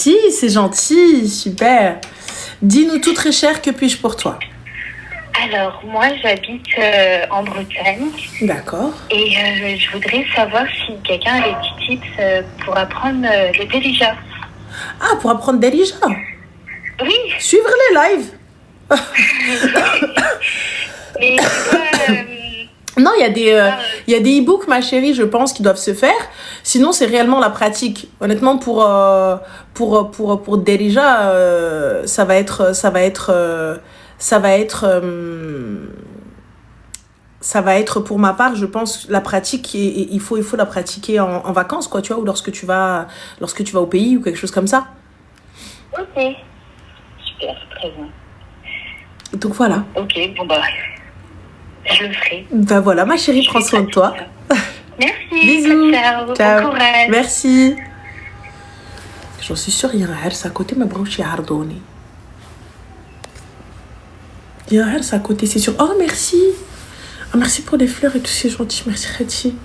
Merci, c'est gentil, super. Dis-nous tout très cher, que puis-je pour toi? Alors, moi, j'habite en Bretagne. D'accord. Et je voudrais savoir si quelqu'un a des petits tips pour apprendre le Derija. Ah, pour apprendre Derija? Oui. Suivre les lives. Mais tu vois... Non, il y a des e-books, ma chérie, je pense, qui doivent se faire. Sinon, c'est réellement la pratique. Honnêtement, pour Derija, ça va être pour ma part, je pense, la pratique, et il faut la pratiquer en vacances, quoi, tu vois, ou lorsque tu vas au pays ou quelque chose comme ça. Ok. Super, très bien. Donc voilà. Ok, bon bah, je le ferai. Ben voilà, ma chérie, prends soin de toi. Merci. Bisous. Ciao. Ciao. Bon courage. Merci. J'en suis sûre, il y a un hers à côté, ma branche est hardonnée. Il y a un hers à côté, c'est sûr. Oh, merci. Oh, merci pour les fleurs et tout, c'est gentil. Merci, Khati.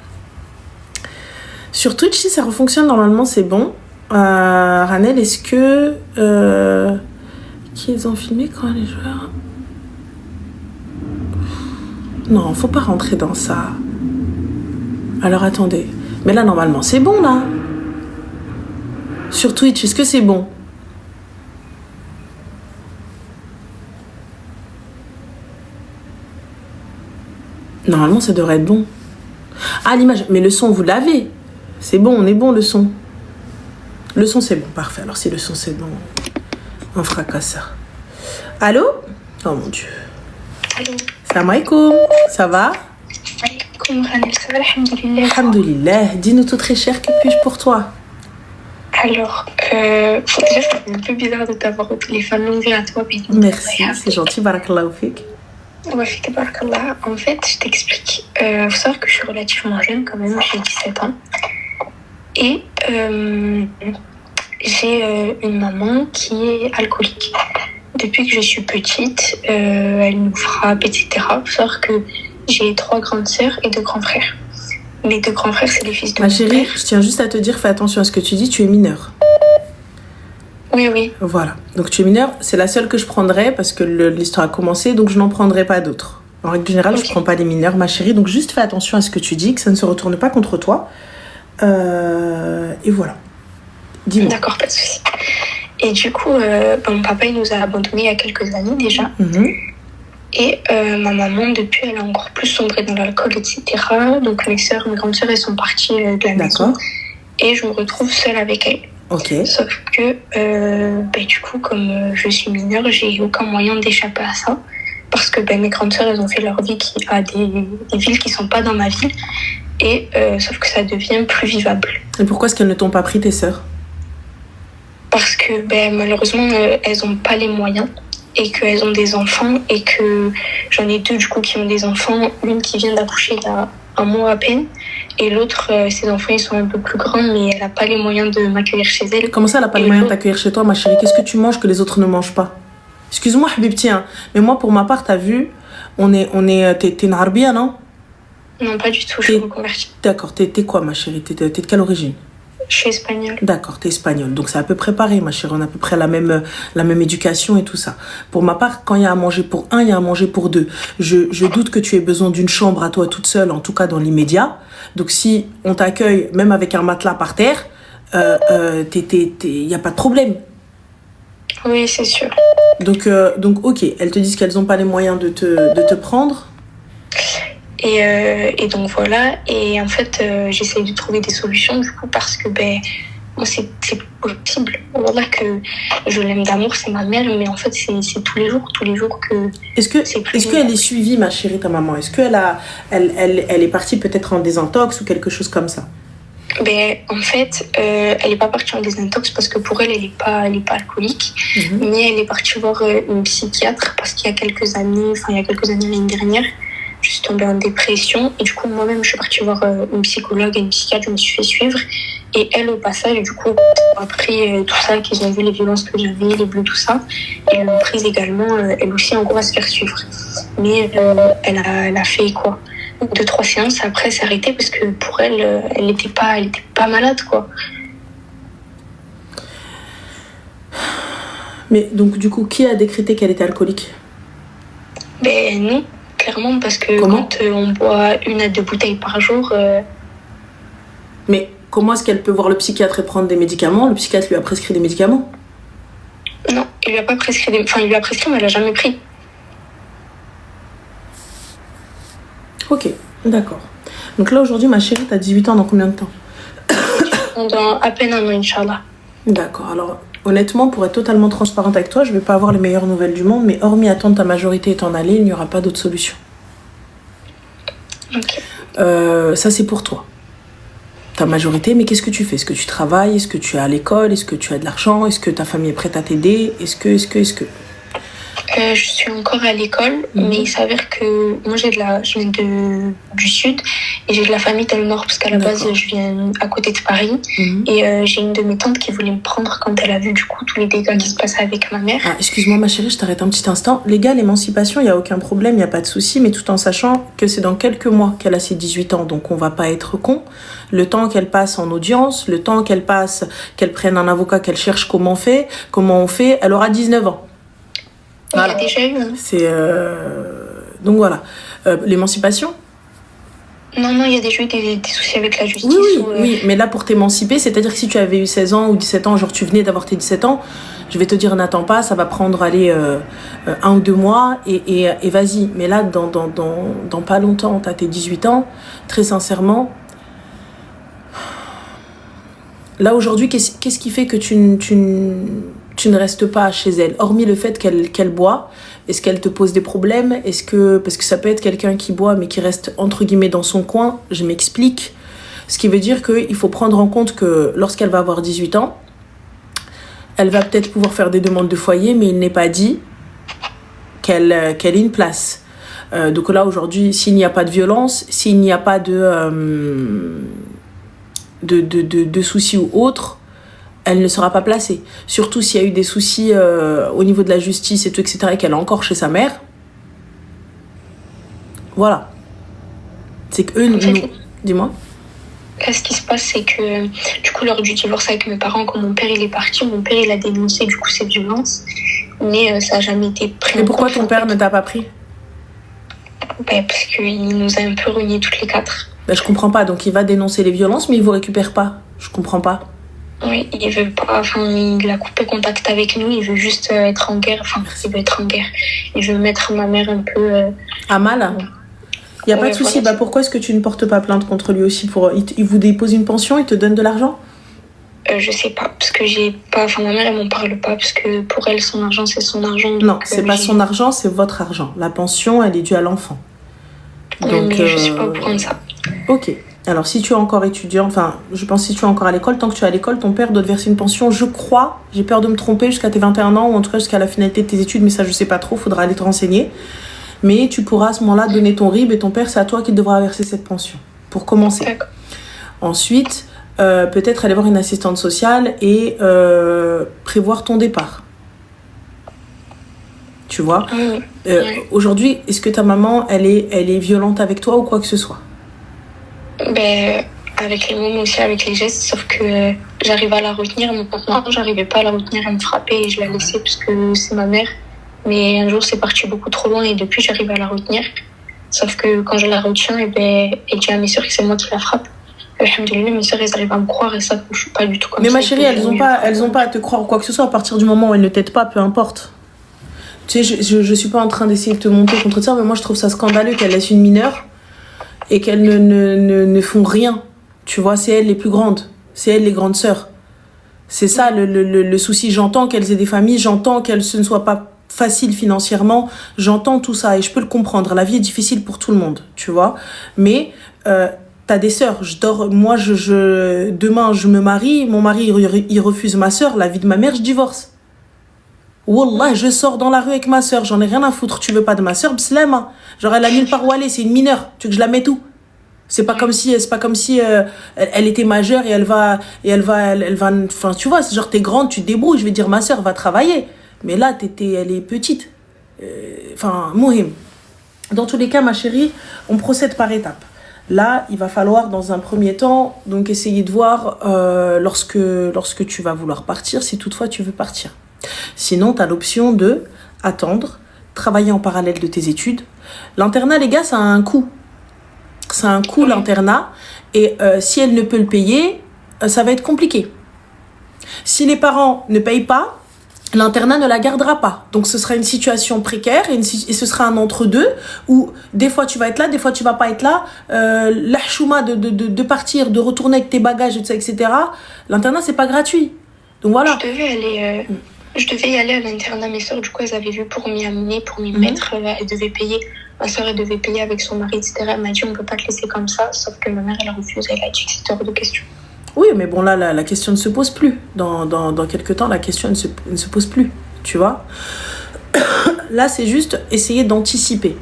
Sur Twitch, si ça refonctionne, normalement, c'est bon. Ranel, est-ce que... qui ils ont filmé quand les joueurs... Non, faut pas rentrer dans ça. Alors, attendez. Mais là, normalement, c'est bon, là. Sur Twitch, est-ce que c'est bon? Normalement, ça devrait être bon. Ah, l'image. Mais le son, vous l'avez. C'est bon, on est bon, le son. Le son, c'est bon. Parfait. Alors, si le son, c'est bon, on fera qu'à ça. Allô? Oh, mon Dieu. Allô. Salam alaikum. Ça va? Alaikum, Ranel, ça va, alhamdoulilah. Alhamdoulilah. Dis-nous tout très cher, que puis-je pour toi? Alors, déjà, c'est un peu bizarre de t'avoir au téléphone. Longue vie à toi, puis merci, c'est gentil. Barakallahu fik. Ouais, fik barakallah. En fait, je t'explique. Faut savoir que je suis relativement jeune quand même, j'ai 17 ans. Et j'ai une maman qui est alcoolique. Depuis que je suis petite, elle nous frappe, etc. Faut savoir que j'ai 3 grandes sœurs et 2 grands frères. Mes 2 grands frères, c'est les fils de ma mon chérie, père. je tiens juste à te dire, fais attention à ce que tu dis, tu es mineure. Oui, oui. Voilà, donc tu es mineure, c'est la seule que je prendrai parce que l'histoire a commencé, donc je n'en prendrai pas d'autres. En règle générale, okay. Je ne prends pas des mineurs, ma chérie, donc juste fais attention à ce que tu dis, que ça ne se retourne pas contre toi. Et voilà. Dis-moi. D'accord, pas de souci. Et du coup, mon papa, il nous a abandonnés il y a quelques années déjà. Et ma maman, depuis, elle a encore plus sombré dans l'alcool, etc. Donc mes grandes sœurs, elles sont parties de la maison. Et je me retrouve seule avec elle. Okay. Sauf que, du coup, comme je suis mineure, j'ai aucun moyen d'échapper à ça. Parce que mes grandes sœurs, elles ont fait leur vie à des villes qui ne sont pas dans ma ville. Et sauf que ça devient plus vivable. Et pourquoi est-ce qu'elles ne t'ont pas pris, tes sœurs? Parce que malheureusement, elles n'ont pas les moyens. Et qu'elles ont des enfants. Et que j'en ai 2 du coup qui ont des enfants. Une qui vient d'accoucher il y a 1 mois à peine. Et l'autre, ses enfants, ils sont un peu plus grands, mais elle n'a pas les moyens de m'accueillir chez elle. Comment ça, elle n'a pas les moyens de t'accueillir chez toi, ma chérie? Qu'est-ce que tu manges que les autres ne mangent pas? Excuse-moi, Habibti, hein, mais moi, pour ma part, t'as vu, t'es une Arbia, non? Non, pas du tout, je suis reconvertie. D'accord, t'es quoi, ma chérie? T'es de quelle origine? Je suis espagnole. D'accord, t'es espagnole. Donc, c'est à peu près pareil, ma chérie. On a à peu près la même éducation et tout ça. Pour ma part, quand il y a à manger pour 1, il y a à manger pour 2. Je doute que tu aies besoin d'une chambre à toi toute seule, en tout cas dans l'immédiat. Donc, si on t'accueille, même avec un matelas par terre, y a pas de problème. Oui, c'est sûr. Donc, ok. Elles te disent qu'elles n'ont pas les moyens de te prendre. Et donc voilà, et en fait j'essaye de trouver des solutions du coup parce que moi c'est possible. Voilà que je l'aime d'amour, c'est ma mère, mais en fait c'est tous les jours que est-ce qu'elle est suivie, ma chérie, ta maman? Est-ce qu'elle elle est partie peut-être en désintox ou quelque chose comme ça? En fait, elle n'est pas partie en désintox parce que pour elle, elle est pas alcoolique. Mais elle est partie voir une psychiatre parce qu'il y a quelques années l'année dernière, je suis tombée en dépression. Et du coup, moi-même, je suis partie voir une psychologue et une psychiatre, je me suis fait suivre. Et elle, au passage, du coup, après tout ça, qu'ils ont vu les violences que j'avais, les bleus, tout ça, et elles m'ont prise également, elle aussi, en gros, à se faire suivre. Mais elle a fait quoi? 2-3 séances, après elle s'est arrêtée parce que pour elle, elle était pas malade, quoi. Mais donc, du coup, qui a décrété qu'elle était alcoolique? Ben non, clairement, parce que Comment? quand on boit 1 à 2 bouteilles par jour, Mais comment est-ce qu'elle peut voir le psychiatre et prendre des médicaments? Le psychiatre lui a prescrit des médicaments? non, il lui a pas prescrit enfin, il lui a prescrit, mais elle a jamais pris. Ok, d'accord. Donc là, aujourd'hui, ma chérie, t'as 18 ans dans combien de temps? Dans à peine 1 an, Inch'Allah. D'accord. Alors, honnêtement, pour être totalement transparente avec toi, je vais pas avoir les meilleures nouvelles du monde, mais hormis attendre ta majorité et t'en aller, il n'y aura pas d'autre solution. Ok. Ça, c'est pour toi. Ta majorité, mais qu'est-ce que tu fais? Est-ce que tu travailles? Est-ce que tu es à l'école? Est-ce que tu as de l'argent? Est-ce que ta famille est prête à t'aider? Est-ce que... Je suis encore à l'école, mais il s'avère que moi je viens du sud et j'ai de la famille dans le nord parce qu'à la base je viens à côté de Paris et j'ai une de mes tantes qui voulait me prendre quand elle a vu du coup tous les dégâts qui se passaient avec ma mère. Ah, excuse-moi ma chérie, je t'arrête un petit instant. Les gars, l'émancipation, il n'y a aucun problème, il n'y a pas de souci, mais tout en sachant que c'est dans quelques mois qu'elle a ses 18 ans, donc on va pas être con. Le temps qu'elle passe en audience, le temps qu'elle passe, qu'elle prenne un avocat, qu'elle cherche comment on fait, elle aura 19 ans. Voilà. Il y a déjà eu. Hein. C'est donc voilà. L'émancipation? Non, il y a déjà eu des soucis avec la justice. Oui, mais là pour t'émanciper, c'est-à-dire que si tu avais eu 16 ans ou 17 ans, genre tu venais d'avoir tes 17 ans, je vais te dire n'attends pas, ça va prendre 1 ou 2 mois et vas-y. Mais là, dans pas longtemps, t'as tes 18 ans, très sincèrement. Là aujourd'hui, qu'est-ce qui fait que tu ne restes pas chez elle, hormis le fait qu'elle boit? Est-ce qu'elle te pose des problèmes? Parce que ça peut être quelqu'un qui boit mais qui reste entre guillemets dans son coin. Je m'explique. Ce qui veut dire qu'il faut prendre en compte que lorsqu'elle va avoir 18 ans, elle va peut-être pouvoir faire des demandes de foyer, mais il n'est pas dit qu'elle ait une place. Donc là aujourd'hui, s'il n'y a pas de violence, s'il n'y a pas de soucis ou autres, elle ne sera pas placée. Surtout s'il y a eu des soucis au niveau de la justice et tout, etc., et qu'elle est encore chez sa mère. Voilà. C'est qu'eux, nous... Dis-moi. Là, ce qui se passe, c'est que, du coup, lors du divorce avec mes parents, quand mon père il est parti, mon père il a dénoncé, du coup, cette violence. Mais ça n'a jamais été pris. Mais pourquoi ton père ne t'a pas pris? Parce qu'il nous a un peu reniés toutes les 4. Je comprends pas. Donc, il va dénoncer les violences, mais il vous récupère pas. Je comprends pas. Oui, il veut pas, il a coupé contact avec nous, il veut juste être en guerre, il veut être en guerre. Il veut mettre ma mère un peu... À mal? Il n'y a pas de souci. Voilà. Pourquoi est-ce que tu ne portes pas plainte contre lui aussi il vous dépose une pension, il te donne de l'argent? Je sais pas, parce que j'ai pas... ma mère, elle m'en parle pas, parce que pour elle, son argent, c'est son argent. Non, c'est pas son argent, c'est votre argent. La pension, elle est due à l'enfant. Donc, je suis pas au courant de ça. Ok. Alors, si tu es encore étudiant, je pense que si tu es encore à l'école, tant que tu es à l'école, ton père doit te verser une pension, je crois, j'ai peur de me tromper, jusqu'à tes 21 ans, ou en tout cas jusqu'à la finalité de tes études, mais ça, je sais pas trop, faudra aller te renseigner. Mais tu pourras à ce moment-là donner ton RIB et ton père, c'est à toi qu'il devra verser cette pension, pour commencer. D'accord. Ensuite, peut-être aller voir une assistante sociale et prévoir ton départ. Tu vois? Aujourd'hui, est-ce que ta maman, elle est violente avec toi ou quoi que ce soit? Avec les mots, mais aussi avec les gestes, sauf que j'arrive à la retenir. Maintenant, j'arrivais pas à la retenir, elle me frappait et je la laissais parce que c'est ma mère. Mais un jour, c'est parti beaucoup trop loin et depuis, j'arrive à la retenir. Sauf que quand je la retiens, elle dit à mes soeurs que c'est moi qui la frappe. Alhamdoulilah, mes soeurs, elles arrivent à me croire et ça, je suis pas du tout comme ça. Mais ma chérie, elles ont pas à te croire ou quoi que ce soit. À partir du moment où elles ne t'aident pas, peu importe. Tu sais, je suis pas en train d'essayer de te monter contre ça, mais moi, je trouve ça scandaleux qu'elles laissent une mineure et qu'elles ne font rien. Tu vois, c'est elles les plus grandes. C'est elles les grandes sœurs. C'est ça le souci. J'entends qu'elles aient des familles, j'entends qu'elles ne soient pas faciles financièrement, j'entends tout ça et je peux le comprendre. La vie est difficile pour tout le monde, tu vois. Mais t'as des sœurs. Moi, demain, je me marie, mon mari, il refuse ma sœur, la vie de ma mère, je divorce. Wallah, je sors dans la rue avec ma sœur, j'en ai rien à foutre. Tu veux pas de ma sœur, bslema. Genre, elle a nulle part où aller, c'est une mineure. Tu veux que je la mette où? C'est pas comme si elle était majeure et elle va, enfin, tu vois, c'est genre, t'es grande, tu te débrouilles. Je vais dire, ma sœur va travailler. Mais là, elle est petite. Mohim. Dans tous les cas, ma chérie, on procède par étapes. Là, il va falloir, dans un premier temps, donc essayer de voir lorsque tu vas vouloir partir, si toutefois tu veux partir. Sinon, tu as l'option de attendre, travailler en parallèle de tes études. L'internat, les gars, ça a un coût. Ça a un coût, l'internat. Et si elle ne peut le payer, ça va être compliqué. Si les parents ne payent pas, l'internat ne la gardera pas. Donc, ce sera une situation précaire et ce sera un entre-deux où des fois, tu vas être là, des fois, tu vas pas être là. La chouma de partir, de retourner avec tes bagages, etc. L'internat, c'est pas gratuit. Donc, voilà. Je devais y aller à l'internat. Mes soeurs, du coup, elles avaient vu pour m'y amener, pour m'y mettre. Elles devaient payer. Ma soeur, elle devait payer avec son mari, etc. Elle m'a dit, on peut pas te laisser comme ça. Sauf que ma mère, elle a refusé. Elle a dit que c'était hors de question. Oui, mais bon, là, la question ne se pose plus. Dans quelques temps, la question ne se pose plus. Tu vois? Là, c'est juste essayer d'anticiper.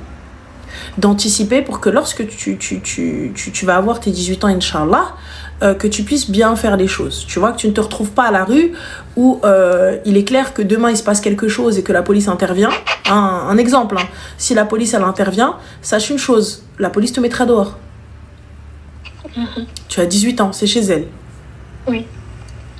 D'anticiper pour que lorsque tu vas avoir tes 18 ans, Inch'Allah, que tu puisses bien faire les choses. Tu vois, que tu ne te retrouves pas à la rue où il est clair que demain, il se passe quelque chose et que la police intervient. Un exemple, hein. Si la police, elle intervient, sache une chose, la police te mettra dehors. Tu as 18 ans, c'est chez elle. Oui.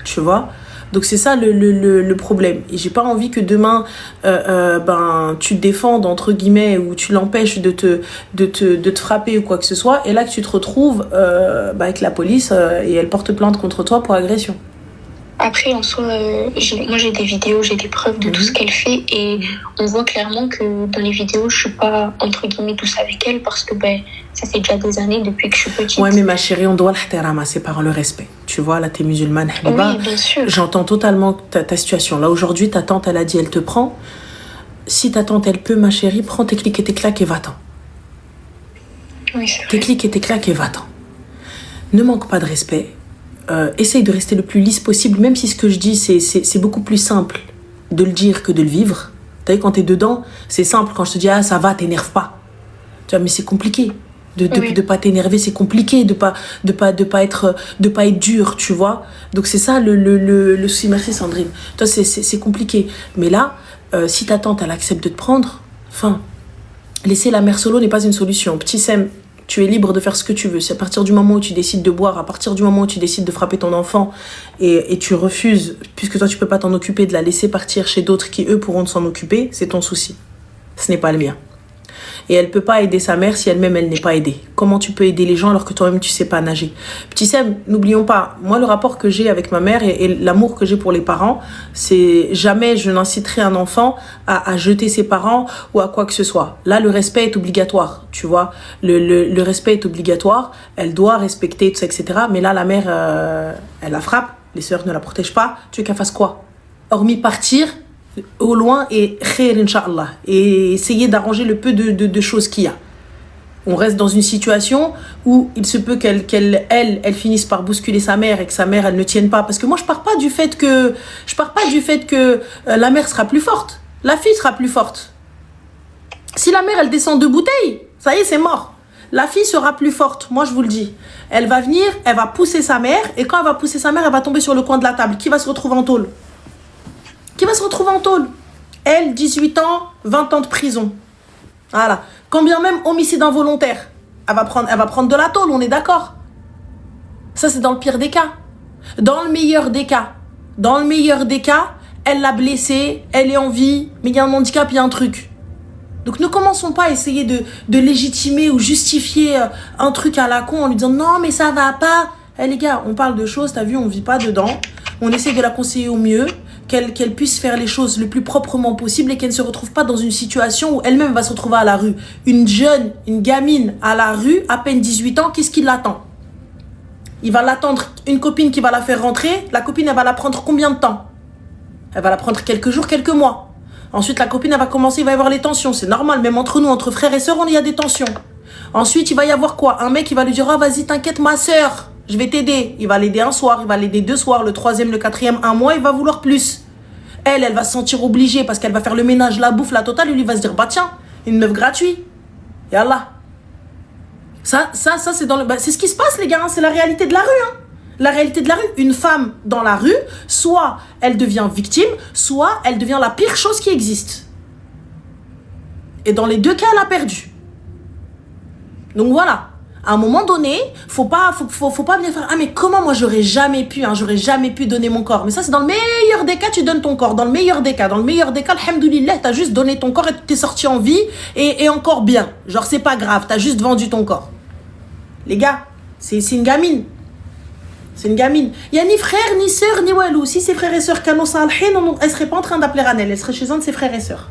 Tu vois? Donc c'est ça le problème. Et j'ai pas envie que demain tu te défendes entre guillemets ou tu l'empêches de te frapper ou quoi que ce soit, et là que tu te retrouves avec la police et elle porte plainte contre toi pour agression. Après, en soi, moi j'ai des vidéos, j'ai des preuves de tout ce qu'elle fait, et on voit clairement que dans les vidéos, je suis pas entre guillemets douce avec elle parce que ça fait déjà des années depuis que je suis petite. Ouais, mais ma chérie, on doit l'ihtirama, c'est par le respect. Tu vois, là, t'es musulmane, Habiba. Oui, bien sûr. J'entends totalement ta situation. Là, aujourd'hui, ta tante, elle a dit, elle te prend. Si ta tante, elle peut, ma chérie, prends tes clics et tes claques et va-t'en. Oui, c'est vrai. Tes clics et tes claques et va-t'en. Ne manque pas de respect. Essaye de rester le plus lisse possible, même si ce que je dis, c'est beaucoup plus simple de le dire que de le vivre. Tu sais, quand t'es dedans, c'est simple. Quand je te dis, ah, ça va, t'énerve pas. Tu vois, mais c'est compliqué. De pas t'énerver, c'est compliqué. De pas être dur, tu vois. Donc, c'est ça le souci. Merci, Sandrine. Toi, c'est compliqué. Mais là, si ta tante, elle accepte de te prendre, laisser la mère solo n'est pas une solution. Petit Sem, tu es libre de faire ce que tu veux. C'est à partir du moment où tu décides de boire, à partir du moment où tu décides de frapper ton enfant et tu refuses, puisque toi tu peux pas t'en occuper, de la laisser partir chez d'autres qui eux pourront s'en occuper, c'est ton souci. Ce n'est pas le mien. Et elle peut pas aider sa mère si elle-même elle n'est pas aidée. Comment tu peux aider les gens alors que toi-même tu sais pas nager? Petit Sem, n'oublions pas, moi le rapport que j'ai avec ma mère et l'amour que j'ai pour les parents, c'est jamais je n'inciterai un enfant à jeter ses parents ou à quoi que ce soit. Là le respect est obligatoire, tu vois. Le respect est obligatoire, elle doit respecter tout ça, etc. Mais là la mère, elle la frappe, les sœurs ne la protègent pas, tu veux qu'elle fasse quoi? Hormis partir au loin et khair, Inch'Allah, et essayer d'arranger le peu de choses qu'il y a. On reste dans une situation où il se peut qu'elle finisse par bousculer sa mère et que sa mère, elle ne tienne pas. Parce que moi, je pars pas du fait que la mère sera plus forte. La fille sera plus forte. Si la mère, elle descend 2 bouteilles, ça y est, c'est mort. La fille sera plus forte, moi je vous le dis. Elle va venir, elle va pousser sa mère, et quand elle va pousser sa mère, elle va tomber sur le coin de la table. Qui va se retrouver en tôle? Qui va se retrouver en tôle? Elle, 18 ans, 20 ans de prison. Voilà. Quand bien même homicide involontaire, elle va prendre de la tôle, on est d'accord. Ça, c'est dans le pire des cas. Dans le meilleur des cas, elle l'a blessée, elle est en vie, mais il y a un handicap, il y a un truc. Donc ne commençons pas à essayer de légitimer ou justifier un truc à la con en lui disant non mais ça va pas. Les gars, on parle de choses, t'as vu, on vit pas dedans. On essaie de la conseiller au mieux, qu'elle puisse faire les choses le plus proprement possible et qu'elle ne se retrouve pas dans une situation où elle-même va se retrouver à la rue. Une gamine à la rue, à peine 18 ans, qu'est-ce qui l'attend? Il va l'attendre une copine qui va la faire rentrer. La copine, elle va la prendre combien de temps? Elle va la prendre quelques jours, quelques mois. Ensuite, la copine, elle va commencer, il va y avoir les tensions. C'est normal, même entre nous, entre frères et sœurs, il y a des tensions. Ensuite, il va y avoir quoi? Un mec, il va lui dire, ah, vas-y, t'inquiète, ma sœur, je vais t'aider. Il va l'aider un soir, il va l'aider 2 soirs, le 3e, le 4e, 1 mois, il va vouloir plus. Elle va se sentir obligée parce qu'elle va faire le ménage, la bouffe, la totale, et lui va se dire, bah tiens, une meuf gratuite. Et Allah. Ça, c'est dans le... c'est ce qui se passe, les gars, hein, c'est la réalité de la rue, hein. La réalité de la rue, une femme dans la rue, soit elle devient victime, soit elle devient la pire chose qui existe. Et dans les 2 cas, elle a perdu. Donc voilà. À un moment donné, faut pas venir faire, ah, mais comment moi j'aurais jamais pu donner mon corps. Mais ça, c'est dans le meilleur des cas, tu donnes ton corps. Dans le meilleur des cas, alhamdoulilah, t'as juste donné ton corps et t'es sorti en vie et encore bien. Genre, c'est pas grave, t'as juste vendu ton corps. Les gars, c'est une gamine. C'est une gamine. Il y a ni frère, ni sœur, ni walou. Si ses frères et sœurs canon salhin, elle serait pas en train d'appeler Ranel, elle serait chez un de ses frères et sœurs.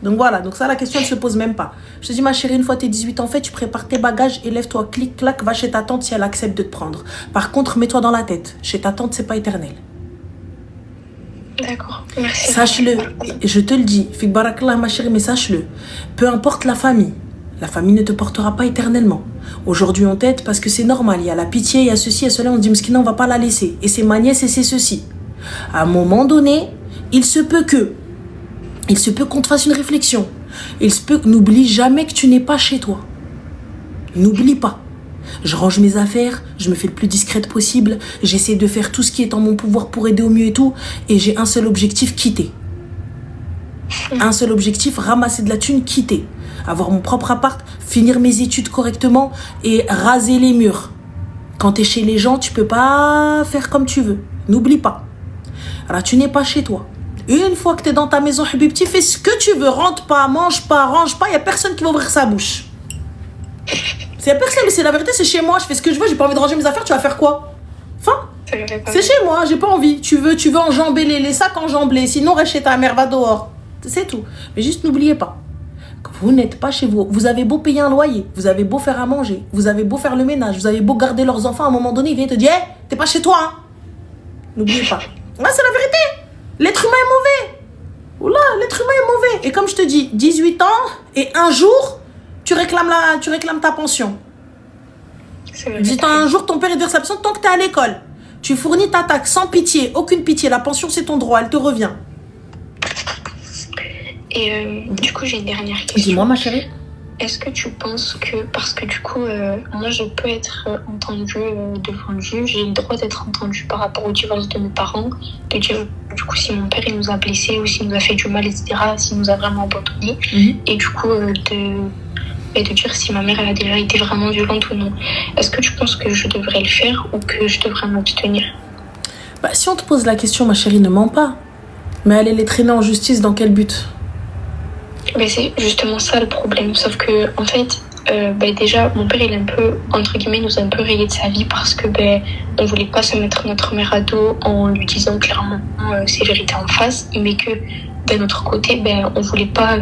Donc voilà, donc ça la question elle se pose même pas. Je te dis ma chérie, une fois t'es 18 ans fait, tu prépares tes bagages et lève-toi, clic, clac, va chez ta tante si elle accepte de te prendre. Par contre, mets-toi dans la tête, chez ta tante c'est pas éternel. D'accord, merci. Sache-le, je te le dis, fik barakallah ma chérie, mais sache-le, peu importe la famille ne te portera pas éternellement. Aujourd'hui on t'aide parce que c'est normal, il y a la pitié, il y a ceci et cela, on dit Mskina on va pas la laisser. Et c'est ma nièce et c'est ceci. À un moment donné, il se peut qu'on te fasse une réflexion. Il se peut que n'oublie jamais que tu n'es pas chez toi. N'oublie pas. Je range mes affaires, je me fais le plus discrète possible, j'essaie de faire tout ce qui est en mon pouvoir pour aider au mieux et tout, et j'ai un seul objectif, quitter. Un seul objectif, ramasser de la thune, quitter. Avoir mon propre appart, finir mes études correctement et raser les murs. Quand t'es chez les gens, tu peux pas faire comme tu veux. N'oublie pas. Alors, tu n'es pas chez toi. Une fois que t'es dans ta maison, Habibti, fais ce que tu veux. Rentre pas, mange pas, range pas. Il y a personne qui va ouvrir sa bouche. C'est personne, mais c'est la vérité, c'est chez moi. Je fais ce que je veux, j'ai pas envie de ranger mes affaires. Tu vas faire quoi? Enfin, c'est chez moi, j'ai pas envie. Tu veux enjamber les sacs enjambés. Sinon, reste chez ta mère, va dehors. C'est tout. Mais juste n'oubliez pas. Vous n'êtes pas chez vous. Vous avez beau payer un loyer, vous avez beau faire à manger, vous avez beau faire le ménage, vous avez beau garder leurs enfants, à un moment donné, ils viennent te dire hey, t'es pas chez toi. Hein. N'oubliez pas. Là, c'est la vérité. L'être humain est mauvais. Oula, l'être humain est mauvais. Et comme je te dis, 18 ans et un jour, tu réclames ta pension. 18 ans, un jour, ton père verse sa pension tant que t'es à l'école. Tu fournis ta taxe sans pitié, aucune pitié. La pension, c'est ton droit, elle te revient. Et du coup, j'ai une dernière question. Dis-moi, ma chérie. Est-ce que tu penses que, parce que du coup, moi, je peux être entendue devant le juge, j'ai le droit d'être entendue par rapport au divorce de mes parents, de dire, du coup, si mon père, il nous a blessés ou s'il nous a fait du mal, etc., s'il nous a vraiment abandonnés, et du coup, de dire si ma mère, elle a déjà été vraiment violente ou non. Est-ce que tu penses que je devrais le faire ou que je devrais m'abstenir? Bah, si on te pose la question, ma chérie, ne mens pas. Mais aller les traîner en justice, dans quel but? Ben c'est justement ça le problème, sauf que en fait, déjà mon père il est un peu, entre guillemets, nous a un peu rayé de sa vie parce que on voulait pas se mettre notre mère à dos en lui disant clairement ses vérités en face, mais que d'un autre côté, on voulait pas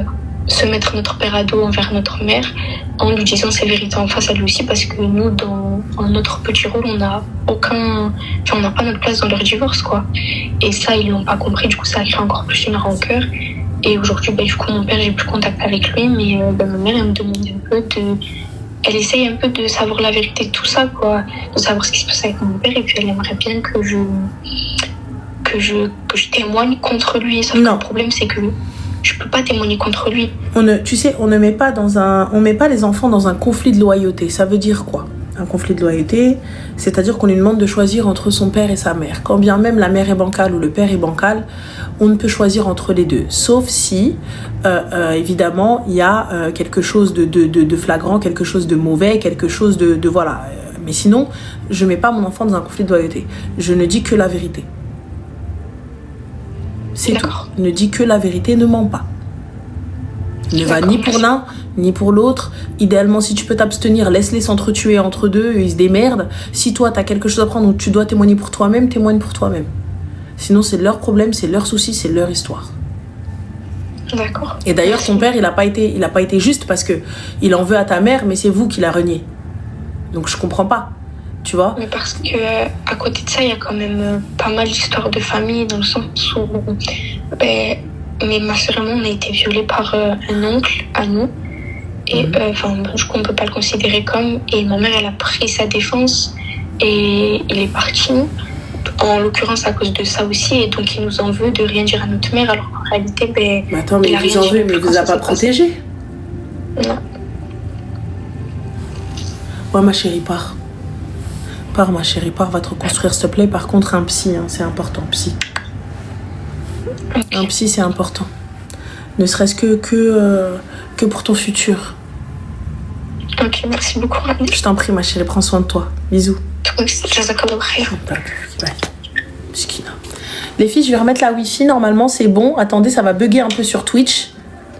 se mettre notre père à dos envers notre mère en lui disant ses vérités en face à lui aussi, parce que nous dans notre petit rôle on n'a pas notre place dans leur divorce quoi. Et ça ils l'ont pas compris, du coup ça a créé encore plus une rancœur. Et aujourd'hui, du coup, mon père, j'ai plus contact avec lui, mais ma mère, elle me demande un peu elle essaye un peu de savoir la vérité de tout ça, quoi, de savoir ce qui se passe avec mon père, et puis elle aimerait bien que je témoigne contre lui. Sauf que le problème, c'est que je peux pas témoigner contre lui. On ne met pas les enfants dans un conflit de loyauté. Ça veut dire quoi? Un conflit de loyauté, c'est-à-dire qu'on lui demande de choisir entre son père et sa mère. Quand bien même la mère est bancale ou le père est bancal, on ne peut choisir entre les deux. Sauf si, évidemment, il y a quelque chose de flagrant, quelque chose de mauvais, quelque chose de voilà. Mais sinon, je ne mets pas mon enfant dans un conflit de loyauté. Je ne dis que la vérité. C'est tout. Ne dis que la vérité, ne mens pas. Ne va ni pour l'un, ni pour l'autre. Idéalement, si tu peux t'abstenir, laisse-les s'entretuer entre deux, ils se démerdent. Si toi, tu as quelque chose à prendre ou tu dois témoigner pour toi-même, témoigne pour toi-même. Sinon, c'est leur problème, c'est leur souci, c'est leur histoire. D'accord. Et d'ailleurs, ton père, il a pas été juste parce que il en veut à ta mère, mais c'est vous qui l'a renié. Donc, je comprends pas. Tu vois? Mais parce que à côté de ça, il y a quand même pas mal d'histoires de famille, dans le sens où mais ma soeur et moi, on a été violés par un oncle à nous. Et du coup, on ne peut pas le considérer comme. Et ma mère, elle a pris sa défense et il est parti. En l'occurrence, à cause de ça aussi. Et donc, il nous en veut de rien dire à notre mère. Alors qu'en réalité, mais attends, mais il vous en veut, mais il vous a pas protégé? Non. Ouais, ma chérie, pars. Pars, ma chérie, pars, va te reconstruire, s'il te plaît. Par contre, un psy, hein, c'est important, psy. Okay. Un psy, c'est important. Ne serait-ce que pour ton futur. Ok, merci beaucoup, Rani. Je t'en prie, ma chérie, prends soin de toi. Bisous. Toi aussi, jazakallah khair. Bye. Miskina. Les filles, je vais remettre la Wi-Fi. Normalement, c'est bon. Attendez, ça va bugger un peu sur Twitch.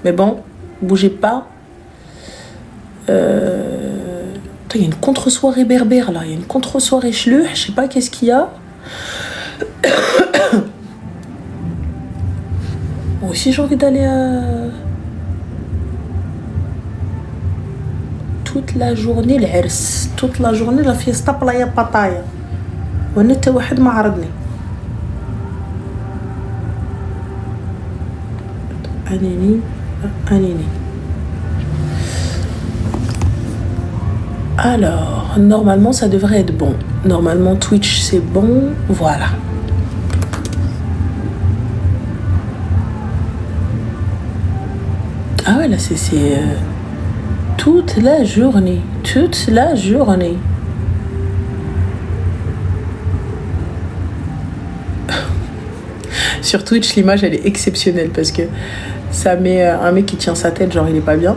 Mais bon, bougez pas. Il y a une contre-soirée berbère, là. Il y a une contre-soirée chelou. Je sais pas qu'est-ce qu'il y a. Moi aussi, j'ai envie d'aller à... toute la journée العرس toute la journée la fiesta playa pataya وانا حتى واحد ما عرضني انيني alors normalement ça devrait être bon, normalement Twitch c'est bon, voilà. Ah ouais, là c'est toute la journée. Sur Twitch, l'image, elle est exceptionnelle parce que ça met un mec qui tient sa tête, genre il est pas bien.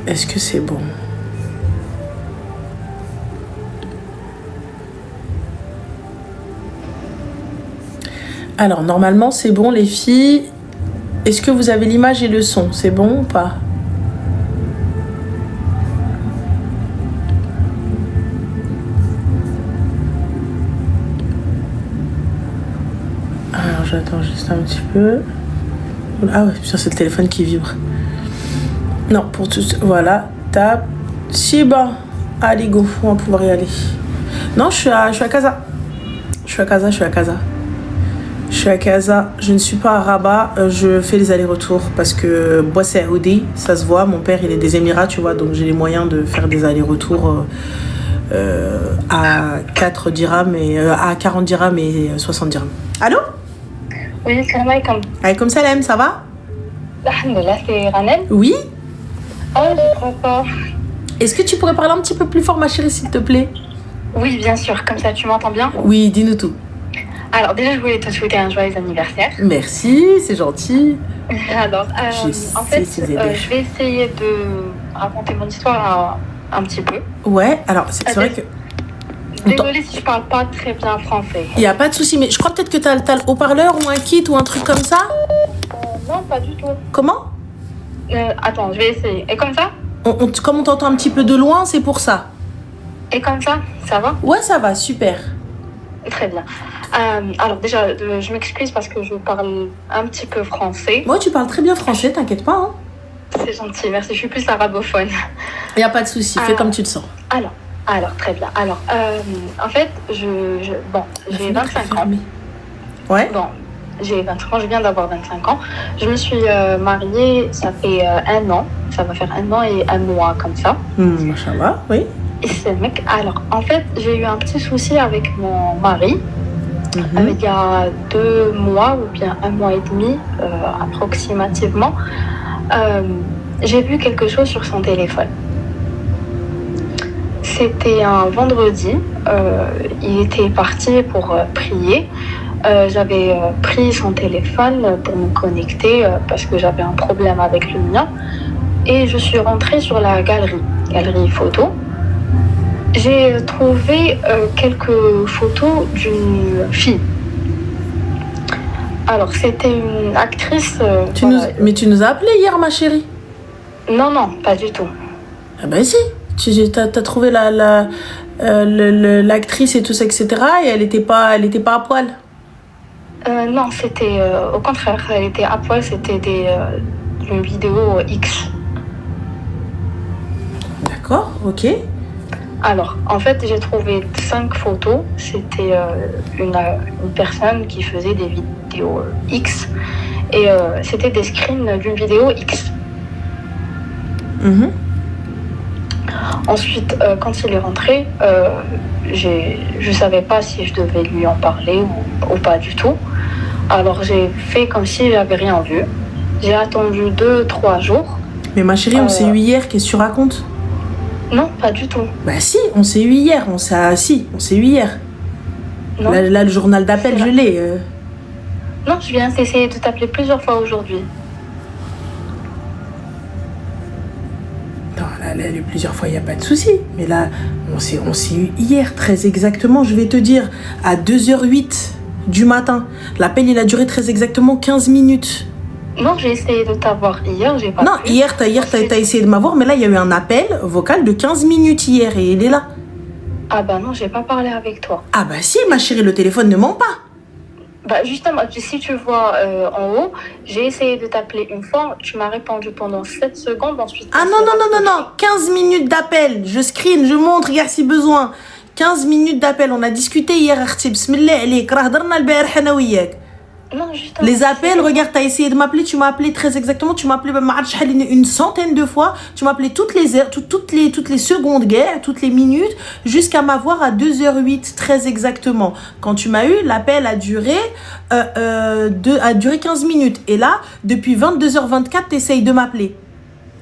Est-ce que c'est bon? Alors, normalement, c'est bon, les filles. Est-ce que vous avez l'image et le son? C'est bon ou pas? Alors, j'attends juste un petit peu. Ah ouais, putain, c'est le téléphone qui vibre. Non, pour tout... Voilà, tape. Si, bon. Allez, go, on va pouvoir y aller. Non, je suis à Casa. Je suis à Casa, je ne suis pas à Rabat, je fais les allers-retours parce que Bois Saoudi, ça se voit, mon père il est des Émirats, tu vois, donc j'ai les moyens de faire des allers-retours à 4 dirhams et à 40 dirhams et 60 dirhams. Allô? Oui, salam alaikum. Alaykoum salam, ça va? Alhamdulillah, c'est Ranel. Oui? Oh, je trop fort. Est-ce que tu pourrais parler un petit peu plus fort, ma chérie, s'il te plaît? Oui, bien sûr, comme ça tu m'entends bien? Oui, dis-nous tout. Alors déjà, je voulais te souhaiter un joyeux anniversaire. Merci, c'est gentil. Alors, en fait, je vais essayer de raconter mon histoire un petit peu. Ouais, alors c'est vrai que... Désolée si je parle pas très bien français. Il n'y a pas de souci, mais je crois peut-être que t'as le haut-parleur ou un kit ou un truc comme ça. Non, pas du tout. Comment? Attends, je vais essayer. Et comme ça? Comme on t'entend un petit peu de loin, c'est pour ça. Et comme ça va? Ouais, ça va, super. Très bien. Alors déjà, je m'excuse parce que je parle un petit peu français. Moi, tu parles très bien français, t'inquiète pas. Hein. C'est gentil, merci. Je suis plus arabophone. Il n'y a pas de souci, fais comme tu le sens. Alors, très bien. Alors, en fait, j'ai 25 ans. Ouais. Bon, j'ai 25 ans, je viens d'avoir 25 ans. Je me suis mariée, ça fait 1 an. Ça va faire 1 an et 1 mois comme ça. Machallah, oui. Et c'est le mec. Alors, en fait, j'ai eu un petit souci avec mon mari. Il y a 2 mois ou bien 1 mois et demi approximativement, j'ai vu quelque chose sur son téléphone. C'était un vendredi, il était parti pour prier. J'avais pris son téléphone pour me connecter parce que j'avais un problème avec le mien et je suis rentrée sur la galerie photo. J'ai trouvé quelques photos d'une fille. Alors, c'était une actrice... Mais tu nous as appelé hier, ma chérie? Non, pas du tout. Ah ben si, t'as trouvé l'actrice et tout ça, etc. Et elle était pas à poil? Non, c'était... au contraire, elle était à poil, c'était une vidéo X. D'accord, ok. Alors, en fait, j'ai trouvé 5 photos. C'était une personne qui faisait des vidéos X. Et c'était des screens d'une vidéo X. Ensuite, quand il est rentré, je ne savais pas si je devais lui en parler ou pas du tout. Alors, j'ai fait comme si j'avais rien vu. J'ai attendu 2-3 jours. Mais ma chérie, on s'est eu hier, qu'est-ce que tu racontes? Non, pas du tout. Bah si, on s'est eu hier. On s'est eu hier. Non. Là, le journal d'appel, je l'ai. Non, je viens d'essayer de t'appeler plusieurs fois aujourd'hui. plusieurs fois, il n'y a pas de souci. Mais là, on s'est eu hier, très exactement, je vais te dire, à 2h08 du matin. L'appel, il a duré très exactement 15 minutes. Non, j'ai essayé de t'avoir hier, j'ai pas Non, pu. hier, t'as essayé de m'avoir, mais là, il y a eu un appel vocal de 15 minutes hier et il est là. Ah bah non, j'ai pas parlé avec toi. Ah bah si, ma chérie, le téléphone ne ment pas. Bah justement, si tu vois en haut, j'ai essayé de t'appeler une fois, tu m'as répondu pendant 7 secondes, ensuite... Ah non, 15 minutes d'appel, je screen, je montre, regarde si besoin. 15 minutes d'appel, on a discuté hier, Arti, bismillah alik, rah darna al-barih ana wiyak. Non, justement... Les appels, regarde, t'as essayé de m'appeler, tu m'as appelé très exactement, tu m'as appelé une centaine de fois, tu m'as appelé toutes les heures, toutes les secondes guerres, toutes les minutes, jusqu'à m'avoir à 2h08, très exactement. Quand tu m'as eu, l'appel a duré 15 minutes. Et là, depuis 22h24, t'essayes de m'appeler.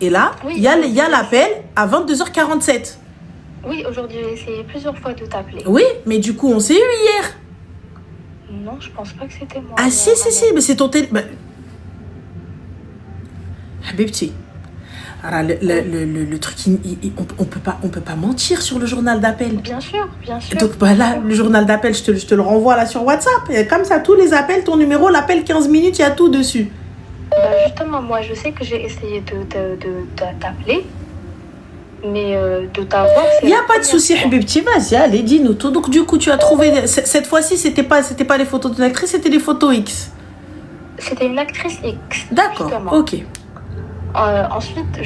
Et là, Oui, il y a l'appel à 22h47. Oui, aujourd'hui, j'ai essayé plusieurs fois de t'appeler. Oui, mais du coup, on s'est eu hier. Non, je pense pas que c'était moi. Ah si, mais c'est ton téléphone. Habibti. Alors, le truc, on peut pas mentir sur le journal d'appel. Bien sûr. Donc bah là, le journal d'appel, je te le renvoie là sur WhatsApp. Et comme ça, tous les appels, ton numéro, l'appel 15 minutes, il y a tout dessus. Bah justement, moi, je sais que j'ai essayé de t'appeler. Mais de t'avoir... Il n'y a pas de souci, Habibti, vas-y, allez, dis-nous tout. Donc du coup, tu as trouvé... Cette fois-ci, c'était pas les photos d'une actrice, c'était des photos X. C'était une actrice X. D'accord, justement. ok. Ensuite,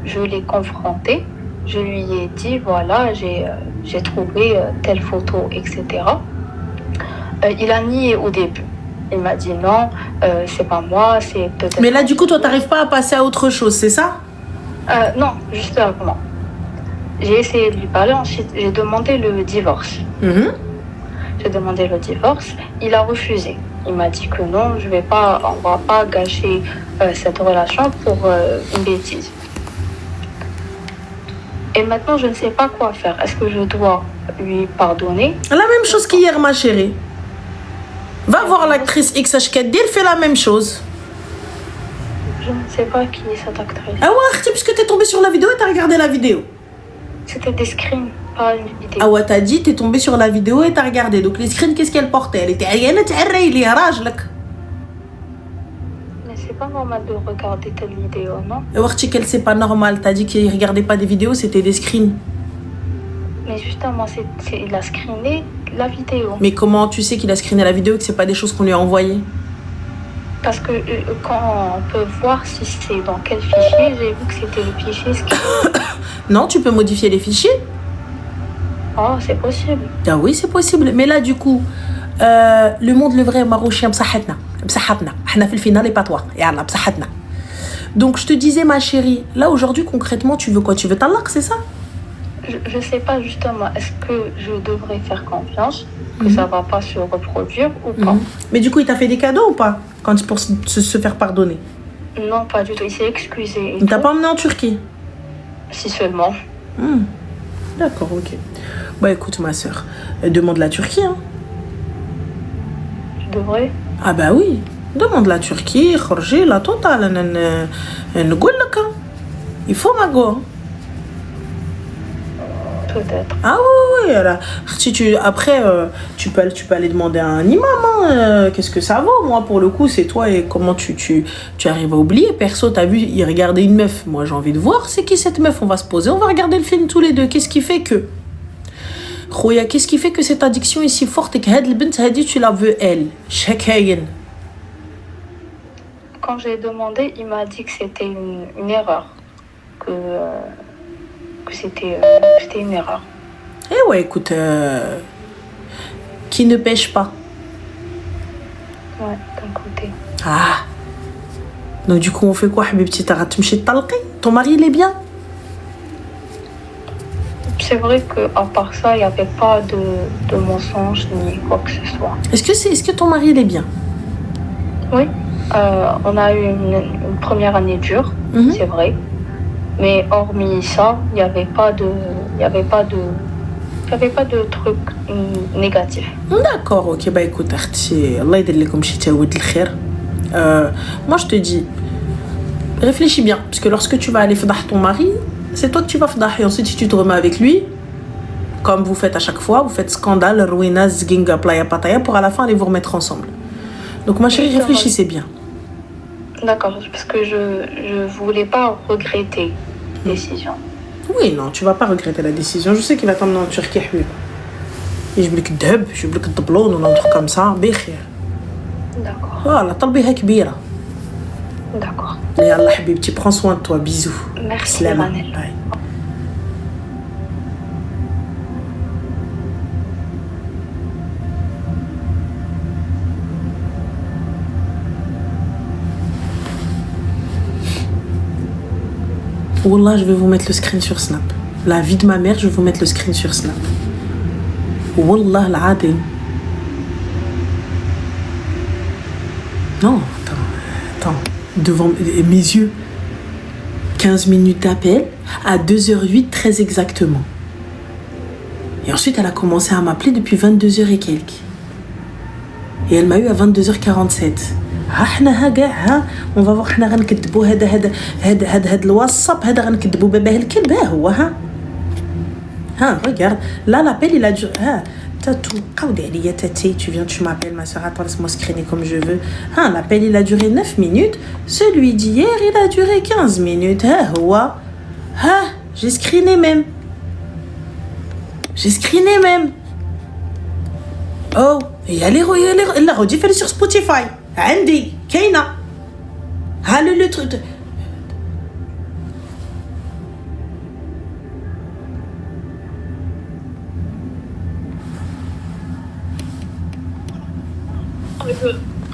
je l'ai confrontée. Je lui ai dit, voilà, j'ai trouvé telle photo, etc. Il a nié au début. Il m'a dit non, c'est pas moi, c'est peut-être... Mais là, du coup, toi, t'arrives pas à passer à autre chose, c'est ça? Non, justement. J'ai essayé de lui parler, ensuite j'ai demandé le divorce. J'ai demandé le divorce, il a refusé. Il m'a dit que non, on va pas gâcher cette relation pour une bêtise. Et maintenant, je ne sais pas quoi faire. Est-ce que je dois lui pardonner? La même chose qu'hier, ma chérie. Va voir l'actrice X Ashkadir, fais la même chose. Je ne sais pas qui est cette actrice. Ah ouais, puisque t'es tombée sur la vidéo et t'as regardé la vidéo. C'était des screens, pas une vidéo. Ah ouais, t'as dit, t'es tombée sur la vidéo et t'as regardé. Donc les screens, qu'est-ce qu'elle portait? Elle était عيانة تعري لي راجلك. Mais c'est pas normal de regarder telle vidéo, non? Et voir qu'elle c'est pas normal. T'as dit qu'il regardait pas des vidéos, c'était des screens. Mais justement, il a screené la vidéo. Mais comment tu sais qu'il a screené la vidéo et que c'est pas des choses qu'on lui a envoyées? Parce que quand on peut voir si c'est dans quel fichier, j'ai vu que c'était le fichier. Non, tu peux modifier les fichiers. Oh, c'est possible. Ah oui, c'est possible. Mais là, du coup, le monde le vrai marochien بصحتنا بصحتنا احنا في الفينال et pas toi. يلا بصحتنا. Donc je te disais ma chérie, là aujourd'hui concrètement, tu veux quoi? Tu veux talaq, c'est ça? Je sais pas justement, est-ce que je devrais faire confiance que ça va pas se reproduire ou pas? Mais du coup, il t'a fait des cadeaux ou pas pour se faire pardonner? Non, pas du tout. Il s'est excusé. Il t'a pas emmené en Turquie? Si seulement. D'accord, ok. Bah écoute ma soeur, demande la Turquie. Hein. Je devrais? Ah bah oui, demande la Turquie, خرجي la totale. نقول لك. Il faut ma go. Peut-être. Ah oui. Si après, tu peux aller demander à un imam. Hein, qu'est-ce que ça vaut? Moi, pour le coup, c'est toi et comment tu arrives à oublier. Perso, t'as vu, il regardait une meuf. Moi, j'ai envie de voir c'est qui cette meuf. On va se poser, on va regarder le film tous les deux. Qu'est-ce qui fait que... Khoya, qu'est-ce qui fait que cette addiction est si forte et que Had Bint Hadi, tu la veux elle? Shakayen. Quand j'ai demandé, il m'a dit que c'était une erreur. Que c'était une erreur. Eh ouais, écoute, qui ne pêche pas. Ouais, d'un côté. Ah. Donc du coup, on fait quoi, Habibti? T'as ratumché talqi? Ton mari, il est bien? C'est vrai qu'à part ça, il n'y avait pas de mensonge ni quoi que ce soit. Est-ce que ton mari, il est bien? Oui. On a eu une première année dure, c'est vrai. Mais hormis ça, il n'y avait pas de truc négatif. D'accord, ok. Bah écoute, Allah yadlikum chitaoud l'khair. Moi, je te dis, réfléchis bien. Parce que lorsque tu vas aller fadh ton mari, c'est toi que tu vas fdahi. Ensuite, si tu te remets avec lui, comme vous faites à chaque fois, vous faites scandale, ruina, zginga, playa, pataya, pour à la fin aller vous remettre ensemble. Donc ma chérie, réfléchissez bien. D'accord, parce que je voulais pas regretter la décision. Oui, non, tu vas pas regretter la décision. Je sais qu'il va t'emmener en Turquie, Habib. Et je veux que deb, je veux que diplôme, ou un truc comme ça, بخير. D'accord. Voilà, طلبيها كبيرة. D'accord. Yallah, Habibti, prends soin de toi, bisous. Merci, Slama. Ranel. Bye. Wallah, je vais vous mettre le screen sur Snap. La vie de ma mère, je vais vous mettre le screen sur Snap. Wallah, l'adil. Non, attends. Devant mes yeux. 15 minutes d'appel à 2h08 très exactement. Et ensuite, elle a commencé à m'appeler depuis 22h et quelques. Et elle m'a eu à 22h47. On va voir حنا غنكذبوا هذا الواتساب هذا غنكذبوا باباه الكلب هو ها regarde là l'appel il a duré tatou قاودي عليا تاتي tu viens tu m'appelles ma soeur attends laisse-moi screener comme je veux l'appel il a duré 9 minutes celui d'hier il a duré 15 minutes هو j'ai screené même oh il y a les rediff elle est sur Spotify عندي كاينه le truc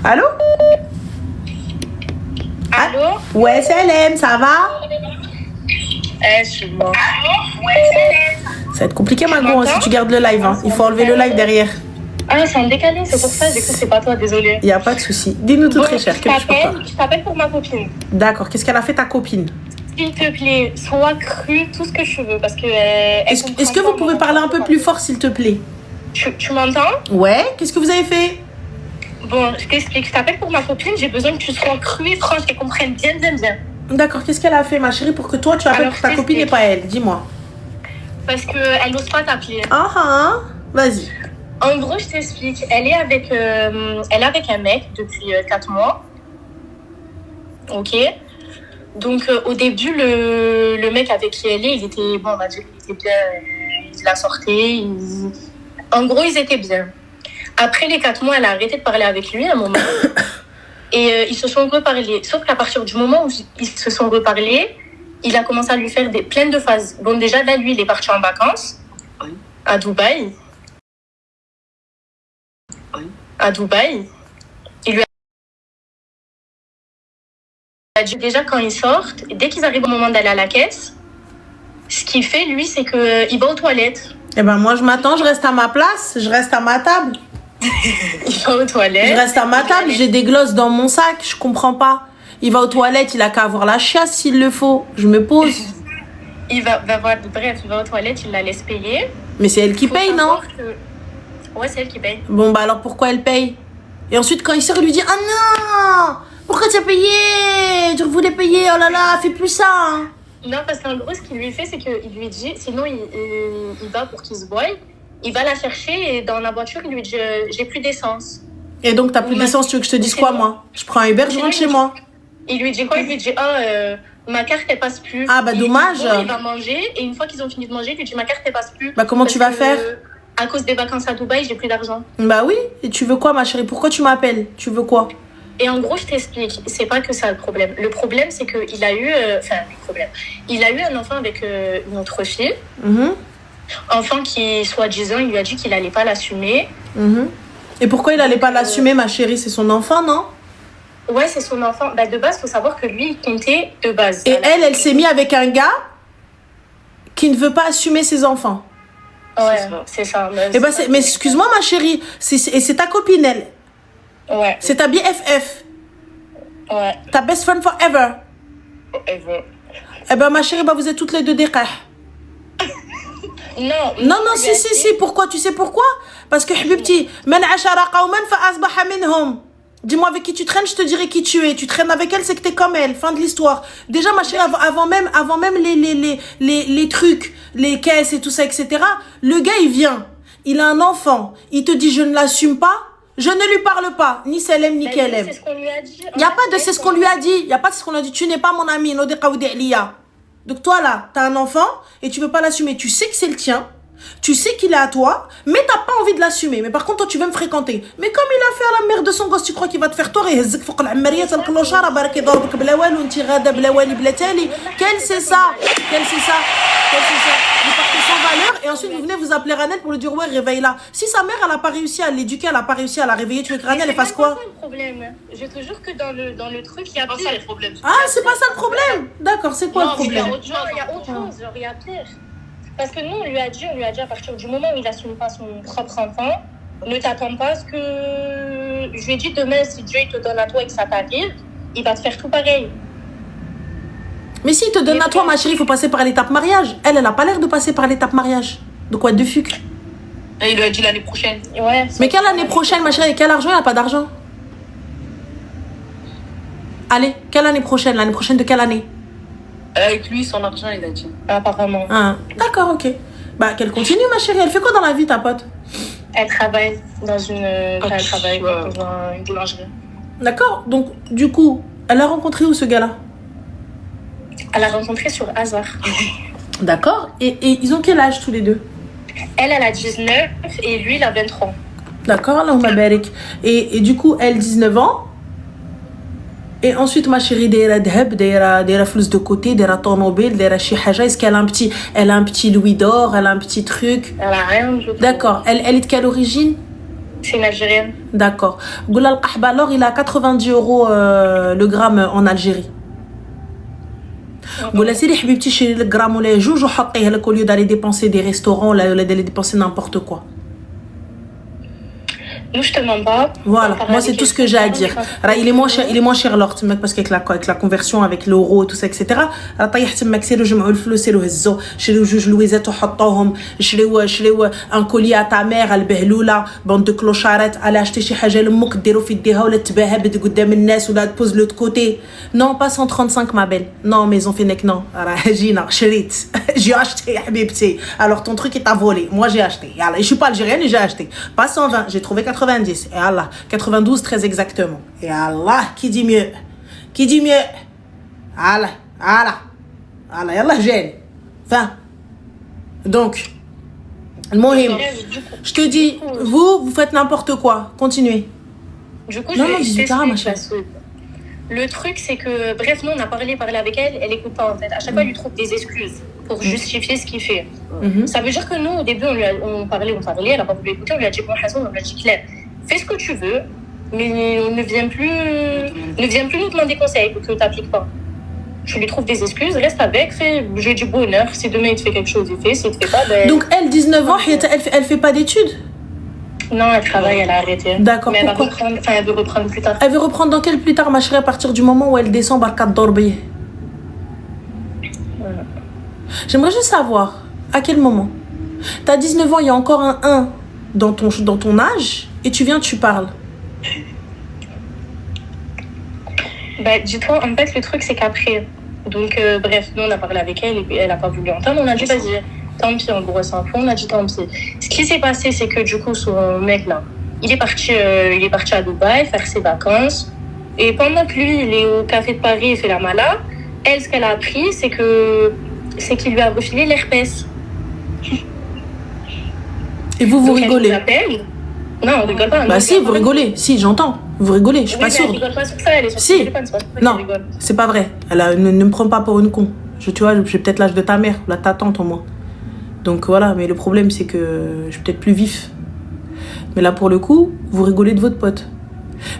Allô? Allô? Ouais, Salem, ça va? Je suis mort. Ça va être compliqué, Magon, si tu gardes le live. Hein. Il faut enlever le live derrière. Ah, c'est en décalé, c'est pour ça, j'ai cru que c'est pas toi, désolée. Il n'y a pas de souci. Dis-nous tout très cher. Je t'appelle pour ma copine. D'accord, qu'est-ce qu'elle a fait ta copine? S'il te plaît, sois cru, tout ce que je veux, parce que... Est-ce que vous pouvez parler un peu plus fort, s'il te plaît? Tu m'entends? Ouais, qu'est-ce que vous avez fait? Bon, je t'explique, je t'appelle pour ma copine, j'ai besoin que tu sois cru et franche, qu'elle comprenne bien. D'accord, qu'est-ce qu'elle a fait, ma chérie, pour que toi, tu appelles pour ta copine et pas elle? Dis-moi. Parce qu'elle n'ose pas t'appeler. Vas-y. En gros, je t'explique. Elle est avec un mec depuis 4 mois. Ok. Donc, au début, le mec avec qui elle est, il était, bon, on va dire, il était bien, il la sortait. En gros, ils étaient bien. Après les 4 mois, elle a arrêté de parler avec lui à un moment. Et ils se sont reparlés. Sauf qu'à partir du moment où ils se sont reparlés, il a commencé à lui faire plein de phases. Bon, déjà, là, lui, il est parti en vacances à Dubaï. Il lui a dit déjà quand ils sortent, dès qu'ils arrivent au moment d'aller à la caisse, ce qu'il fait, lui, c'est qu'il va aux toilettes. Eh ben, moi, je m'attends, je reste à ma place, je reste à ma table. Il va aux toilettes. Je reste à ma table, j'ai des glosses dans mon sac, je comprends pas. Il va aux toilettes, il a qu'à avoir la chiasse s'il le faut. Je me pose. Il va aux toilettes, il la laisse payer. Mais c'est elle qui paye, non? Ouais, c'est elle qui paye. Bon, bah alors pourquoi elle paye? Et ensuite, quand il sort, il lui dit « Ah non! Pourquoi tu as payé? Tu voulais payer, oh là là, fais plus ça! » Non, parce qu'en gros, ce qu'il lui fait, c'est qu'il lui dit, sinon il va pour qu'il se voie, il va la chercher et dans la voiture, il lui dit j'ai plus d'essence. Et donc, t'as plus d'essence, tu veux que je te dise quoi, moi? Je prends un Uber, je rentre chez moi. Il lui dit quoi? Il lui dit ma carte, elle passe plus. Ah, bah dommage. Il va manger et une fois qu'ils ont fini de manger, il lui dit ma carte, elle passe plus. Bah, comment tu vas faire? À cause des vacances à Dubaï, j'ai plus d'argent. Bah oui, et tu veux quoi, ma chérie? Pourquoi tu m'appelles? Tu veux quoi? Et en gros, je t'explique, c'est pas que ça le problème. Le problème, c'est qu'il a eu... il a eu un enfant avec une autre fille. Enfant qui, soi-disant, il lui a dit qu'il allait pas l'assumer. Et pourquoi il allait pas l'assumer, ma chérie? C'est son enfant, non? Ouais, c'est son enfant. Bah, de base, faut savoir que lui, il comptait de base. Et elle s'est mise avec un gars qui ne veut pas assumer ses enfants. Ouais, c'est ça. Mais excuse-moi, ma chérie, c'est ta copine, elle. Ouais. C'est ta BFF. Ouais. Ta best friend forever. Forever. Eh ben, ma chérie, bah, vous êtes toutes les deux des cas. Non, si. Pourquoi? Tu sais pourquoi? Parce que, Habibti, man ashara qawman fa asbaha minhum. Dis-moi avec qui tu traînes, je te dirai qui tu es. Tu traînes avec elle, c'est que t'es comme elle. Fin de l'histoire. Déjà, ma chérie, avant même les trucs, les caisses et tout ça, etc. Le gars, il vient. Il a un enfant. Il te dit, je ne l'assume pas. Je ne lui parle pas. Ni celle aime, ni qu'elle aime. C'est ce qu'on lui a dit. Il n'y a pas de c'est ce qu'on lui a dit. Il n'y a pas de ce qu'on lui a dit. Tu n'es pas mon ami. Donc toi, là, t'as un enfant et tu veux pas l'assumer. Tu sais que c'est le tien. Tu sais qu'il est à toi, mais t'as pas envie de l'assumer. Mais par contre, toi, tu veux me fréquenter. Mais comme il a fait à la mère de son gosse, tu crois qu'il va te faire tort? Quel c'est ça? Quel c'est ça? Vous partez sans valeur et ensuite vous venez vous appeler Ranel pour lui dire ouais, réveille-la. Si sa mère, elle a pas réussi à l'éduquer, elle a pas réussi à la réveiller, tu veux que Ranel elle fasse quoi? C'est pas ça le problème. Je te jure que dans le truc, il y a pas ça le problème. Ah, c'est pas ça le problème. D'accord, c'est quoi le problème? Il y a autre chose, genre il y a pire. Parce que nous, on lui a dit à partir du moment où il n'assume pas son propre enfant, ne t'attends pas à ce que... Je lui ai dit, demain, si Dieu il te donne à toi et que ça t'arrive, il va te faire tout pareil. Mais s'il te donne à toi, ma chérie, il faut passer par l'étape mariage. Elle a pas l'air de passer par l'étape mariage. De quoi de fuck? Et il lui a dit l'année prochaine. Ouais, mais quelle année prochaine, ma chérie? Quel argent? Il n'a pas d'argent. Allez, quelle année prochaine? L'année prochaine de quelle année? Avec lui, son argent, il a dit. Apparemment. Ah, d'accord, ok. Bah, qu'elle continue, ma chérie. Elle fait quoi dans la vie, ta pote? Elle travaille dans une boulangerie. D'accord. Donc, du coup, elle a rencontré où, ce gars-là? Elle l'a rencontré sur hasard. D'accord. Et ils ont quel âge, tous les deux? Elle a 19 et lui, il a 23. D'accord, là, on m'a barik. Et du coup, elle, 19 ans. Et ensuite, ma chérie, d'ailleurs, dheb, d'ailleurs, flous de côté, d'ailleurs, automobile, d'ailleurs, chez Haja. Est-ce qu'elle a un petit louis d'or, elle a un petit truc? Elle a rien du tout. D'accord. Elle est de quelle origine? C'est une Algérienne. D'accord. Goulal Qahba, alors, il a 90 € le gramme en Algérie. Goulal Siri, Habibti, chez le gramme ou les jours, je vais au lieu d'aller dépenser des restaurants, là, d'aller dépenser n'importe quoi. Nous, je te mens pas. Voilà, moi c'est tout ce que j'ai à dire. Il est moins cher l'or, parce qu'avec la conversion avec l'euro et tout ça, etc. طيحت تماك سيروا جمعوا الفلوس سيروا هزوا شريوا جوج لويزات وحطوهم شريوا ان كولي تاع مير البهلوله بون دو كلوشارات على acheter شي حاجه لامك ديروا في يديها ولا تباها قدام الناس ولا تبوز لوت كوتي. Non, pas 135 ma belle. Non, maison Fennec, non. Gina, شريت. J'ai acheté حبيبتي. Alors ton truc est à voler. Moi j'ai acheté. Je suis pas algérienne et j'ai acheté. Pas 120, j'ai trouvé 90. Et Allah, 92 très exactement. Et Allah, qui dit mieux? Qui dit mieux? Allah, yallah gêne. Enfin. Donc, Mohim, je te dis, vous faites n'importe quoi. Continuez. Du coup, je vais le truc, c'est que, bref, nous, on a parlé avec elle, elle écoute pas en fait. À chaque fois, elle lui trouve des excuses pour justifier ce qu'il fait. Ça veut dire que nous, au début, on parlait, elle a pas voulu écouter, on lui a dit, bon, Hassan, on lui a dit, Claire, fais ce que tu veux, mais on ne viens plus nous demander conseil pour que tu n'appliques pas. Tu lui trouves des excuses, reste avec, fais jeu du bonheur. Si demain il te fait quelque chose, il fait. S'il te fait pas, ben... Donc elle, 19 ans, elle fait pas d'études? Non, elle travaille, elle a arrêté. D'accord, mais elle veut reprendre plus tard. Elle veut reprendre dans quel plus tard, ma chérie, à partir du moment où elle descend par 4 d'Orbi? J'aimerais juste savoir, à quel moment? T'as 19 ans, il y a encore un 1 dans ton âge, et tu viens, tu parles. Bah, dis-toi, en fait, le truc, c'est qu'après... Donc, bref, nous, on a parlé avec elle, et puis elle n'a pas voulu entendre. On a dit, vas-y, tant pis, en gros, sans fond. On a dit, tant pis. Ce qui s'est passé, c'est que, du coup, son mec, là, il est parti à Dubaï faire ses vacances. Et pendant que lui, il est au café de Paris, il fait la mala, elle, ce qu'elle a appris, c'est qu'il lui a refilé l'herpès. Et vous rigolez? Non, on rigole pas. Bah si, vous rigolez. Si, j'entends. Vous rigolez, je suis pas sourde. Elle rigole pas sur ça, elle est sur si. téléphone, c'est pas ça non, c'est pas vrai. Ne me prends pas pour une con. Tu vois, j'ai peut-être l'âge de ta mère, ou ta tante au moins. Donc voilà, mais le problème, c'est que je suis peut-être plus vif. Mais là, pour le coup, vous rigolez de votre pote.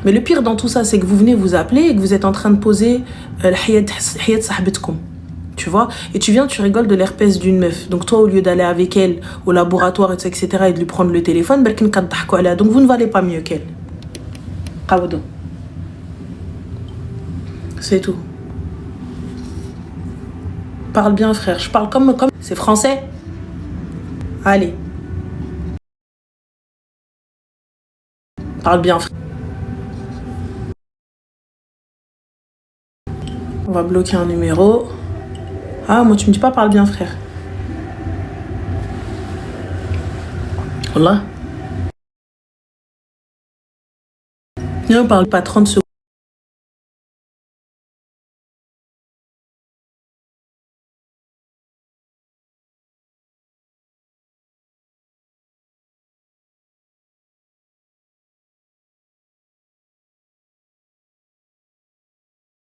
Mais le pire dans tout ça, c'est que vous venez vous appeler et que vous êtes en train de poser l'hiyad sahbetkoum. Tu vois, et tu viens, tu rigoles de l'herpès d'une meuf. Donc toi, au lieu d'aller avec elle au laboratoire, etc., et de lui prendre le téléphone, donc vous ne valez pas mieux qu'elle. C'est tout. Parle bien, frère. Je parle comme... C'est français. Allez. Parle bien, frère. va bloquer un numéro. Ah, moi, tu me dis pas parle bien, frère. Voilà. Viens, on parle pas 30 secondes.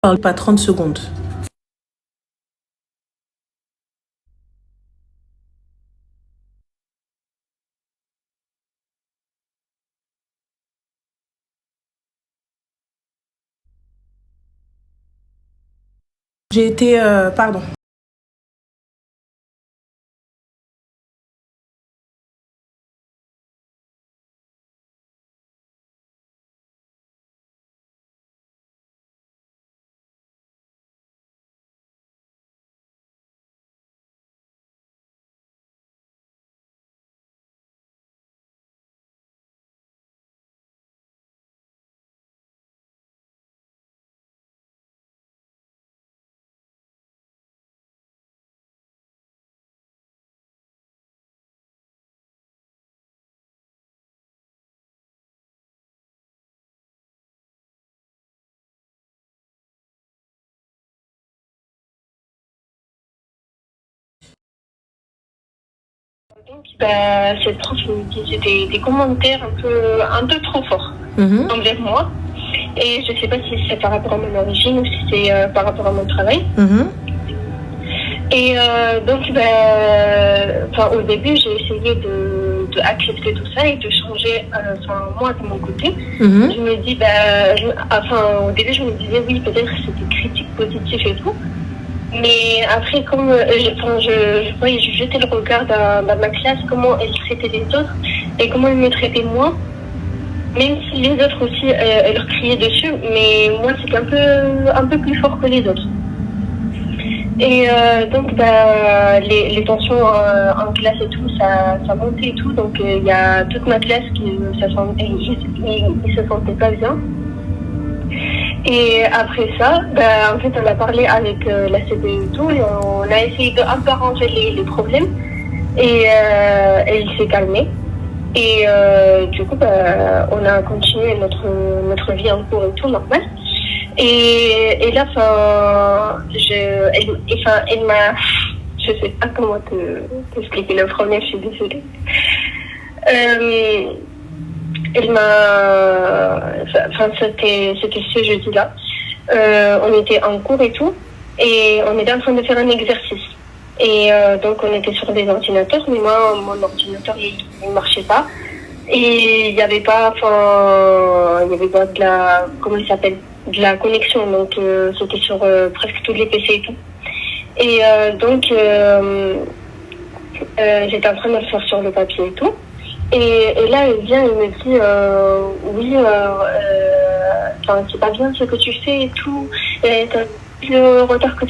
On parle pas 30 secondes. J'ai été... pardon. Donc, cette prof me disait des commentaires un peu trop forts envers moi. Et je ne sais pas si c'est par rapport à mon origine ou si c'est par rapport à mon travail. Et donc, au début, j'ai essayé d'accepter tout ça et de changer moi de mon côté. Je me dis, au début, je me disais, oui, peut-être c'est des critiques positives et tout. Mais après, comme je voyais, je jetais le regard dans ma classe, comment elle traitait les autres et comment elle me traitait moi. Même si les autres aussi, elles leur criaient dessus, mais moi, c'était un peu plus fort que les autres. Et donc, les tensions en classe et tout, ça montait et tout. Donc, il y a toute ma classe qui ne se sentait pas bien. Et après ça, en fait, on a parlé avec la CPE et tout, et on a essayé d'un peu arranger les problèmes. Et il s'est calmé. Et du coup, on a continué notre vie en cours et tout, normal. Et là, elle m'a... Je sais pas comment t'expliquer le problème, je suis désolée. Elle m'a... c'était ce jeudi-là. On était en cours et tout, et on était en train de faire un exercice. Et donc, on était sur des ordinateurs, mais moi, mon ordinateur, il marchait pas. Et il y avait pas de la... Comment il s'appelle? De la connexion. Donc, c'était sur presque tous les PC et tout. Et donc, j'étais en train de le faire sur le papier et tout. Et là, elle vient et me dit oui, c'est pas bien ce que tu fais et tout. Et le retard que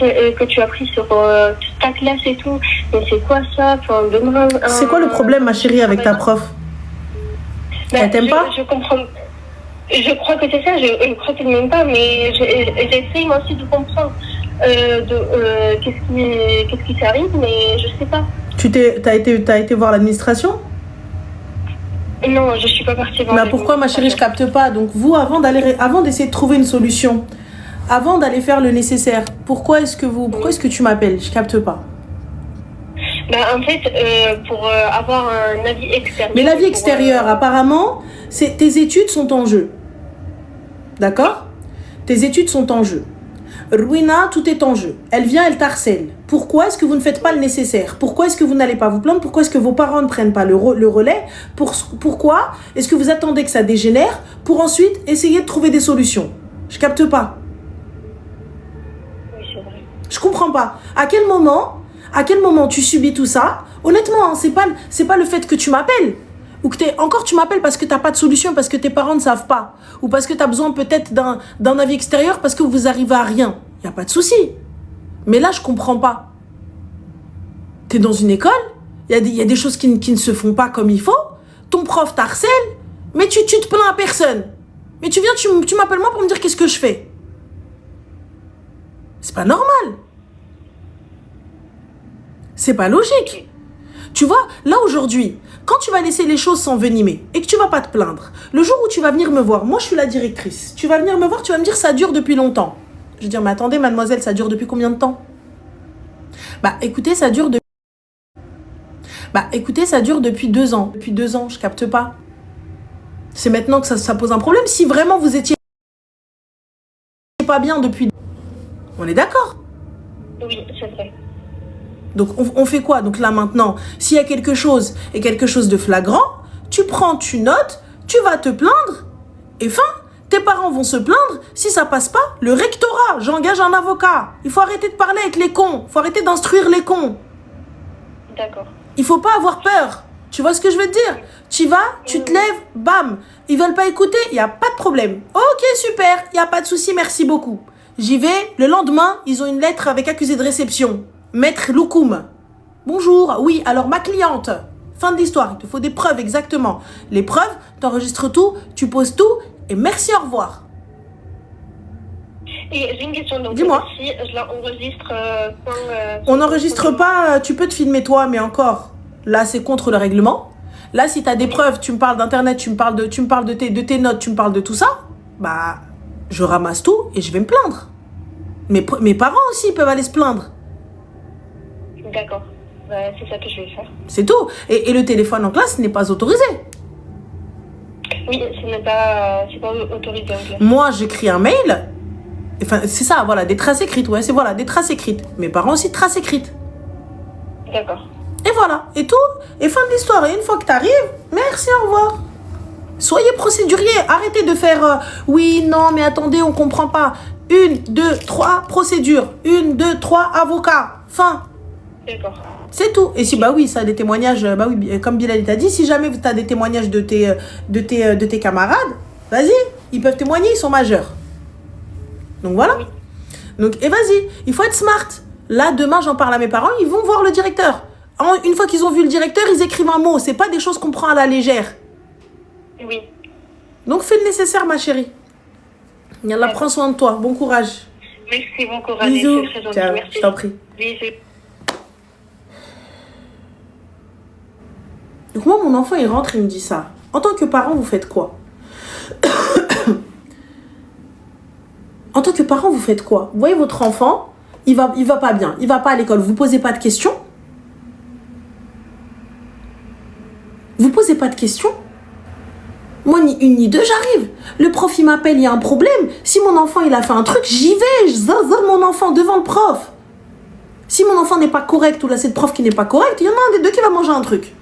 tu as pris sur toute ta classe et tout. Mais c'est quoi ça? Demain, c'est quoi le problème, ma chérie, avec ta prof? Elle t'aime pas? Je comprends. Je crois que c'est ça. Je crois qu'elle m'aime pas, mais j'essaye moi aussi de comprendre qu'est-ce qui s'arrive, mais je sais pas. T'as été voir l'administration? Non, je suis pas partie voir. Mais pourquoi, ma chérie, je capte pas? Donc vous, avant d'essayer de trouver une solution, avant d'aller faire le nécessaire, pourquoi est-ce que tu m'appelles? Je capte pas. En fait, pour avoir un avis extérieur. Mais l'avis extérieur, apparemment, tes études sont en jeu. D'accord? Tes études sont en jeu. Ruina, tout est en jeu. Elle vient, elle t'harcèle. Pourquoi est-ce que vous ne faites pas le nécessaire? Pourquoi est-ce que vous n'allez pas vous plaindre? Pourquoi est-ce que vos parents ne prennent pas le relais? Pourquoi est-ce que vous attendez que ça dégénère pour ensuite essayer de trouver des solutions? Je capte pas. Oui, c'est vrai. Je comprends pas. À quel moment tu subis tout ça? Honnêtement, hein, c'est pas le fait que tu m'appelles. Ou que tu m'appelles parce que tu n'as pas de solution, parce que tes parents ne savent pas. Ou parce que tu as besoin peut-être d'un avis extérieur parce que vous arrivez à rien. Il n'y a pas de souci. Mais là, je comprends pas. Tu es dans une école, il y a des choses qui ne se font pas comme il faut. Ton prof t'harcèle, mais tu te plains à personne. Mais tu m'appelles moi pour me dire qu'est-ce que je fais. C'est pas normal. C'est pas logique. Tu vois, là aujourd'hui, quand tu vas laisser les choses s'envenimer et que tu vas pas te plaindre, le jour où tu vas venir me voir, moi je suis la directrice, tu vas venir me voir, tu vas me dire ça dure depuis longtemps. Je vais dire, mais attendez mademoiselle, ça dure depuis combien de temps? Bah écoutez, ça dure depuis 2 ans. Depuis 2 ans, je capte pas. C'est maintenant que ça pose un problème. Si vraiment vous étiez pas bien depuis... On est d'accord? Oui, c'est vrai. Donc on fait quoi? Donc là maintenant, s'il y a quelque chose et quelque chose de flagrant, tu prends, tu notes, tu vas te plaindre et fin. Tes parents vont se plaindre. Si ça passe pas, le rectorat, j'engage un avocat. Il faut arrêter de parler avec les cons. Il faut arrêter d'instruire les cons. D'accord. Il faut pas avoir peur. Tu vois ce que je veux te dire? Tu vas, tu te lèves, bam. Ils veulent pas écouter, il y a pas de problème. Ok, super, il y a pas de souci, merci beaucoup. J'y vais. Le lendemain, ils ont une lettre avec accusé de réception. Maître Loukoum. Bonjour, oui, alors ma cliente. Fin de l'histoire, il te faut des preuves exactement. Les preuves, t'enregistres tout, tu poses tout et merci, au revoir. Et j'ai une question. Donc, dis-moi. Si je l'enregistre On n'enregistre pas, tu peux te filmer toi, mais encore, là c'est contre le règlement. Là, si tu as des preuves, tu me parles d'internet, tu me parles de tes notes, tu me parles de tout ça, bah, je ramasse tout et je vais me plaindre. Mes parents aussi peuvent aller se plaindre. D'accord. C'est ça que je vais faire. C'est tout. Et le téléphone en classe n'est pas autorisé. Oui, c'est pas autorisé en classe. Moi, j'écris un mail. Enfin, c'est ça, voilà, des traces écrites. Ouais, c'est voilà, des traces écrites. Mes parents aussi, traces écrites. D'accord. Et voilà, et tout. Et fin de l'histoire. Et une fois que t'arrives, merci, au revoir. Soyez procédurier. Arrêtez de faire oui, non, mais attendez, on comprend pas. 1, 2, 3 procédures. 1, 2, 3 avocats. Fin. D'accord. C'est tout. Et si, bah oui, ça a des témoignages, bah oui, comme Bilal t'a dit, si jamais tu as des témoignages de tes camarades, vas-y, ils peuvent témoigner, ils sont majeurs. Donc voilà. Oui. Donc, et vas-y, il faut être smart. Là, demain, j'en parle à mes parents, ils vont voir le directeur. Une fois qu'ils ont vu le directeur, ils écrivent un mot. C'est pas des choses qu'on prend à la légère. Oui. Donc, fais le nécessaire, ma chérie. Yallah, prends soin de toi. Bon courage. Merci, bon courage. Bisous. C'est très gentil. Ciao, Merci. je t'en prie. Bisous. Donc moi, mon enfant, il rentre, il me dit ça. En tant que parent, vous faites quoi? En tant que parent, vous faites quoi? Vous voyez votre enfant, il va pas bien, il va pas à l'école, vous posez pas de questions? Vous posez pas de questions? Moi, ni une ni deux, j'arrive. Le prof, il m'appelle, il y a un problème. Si mon enfant, il a fait un truc, j'y vais, je zazole mon enfant devant le prof. Si mon enfant n'est pas correct ou là, c'est le prof qui n'est pas correct, il y en a un des deux qui va manger un truc.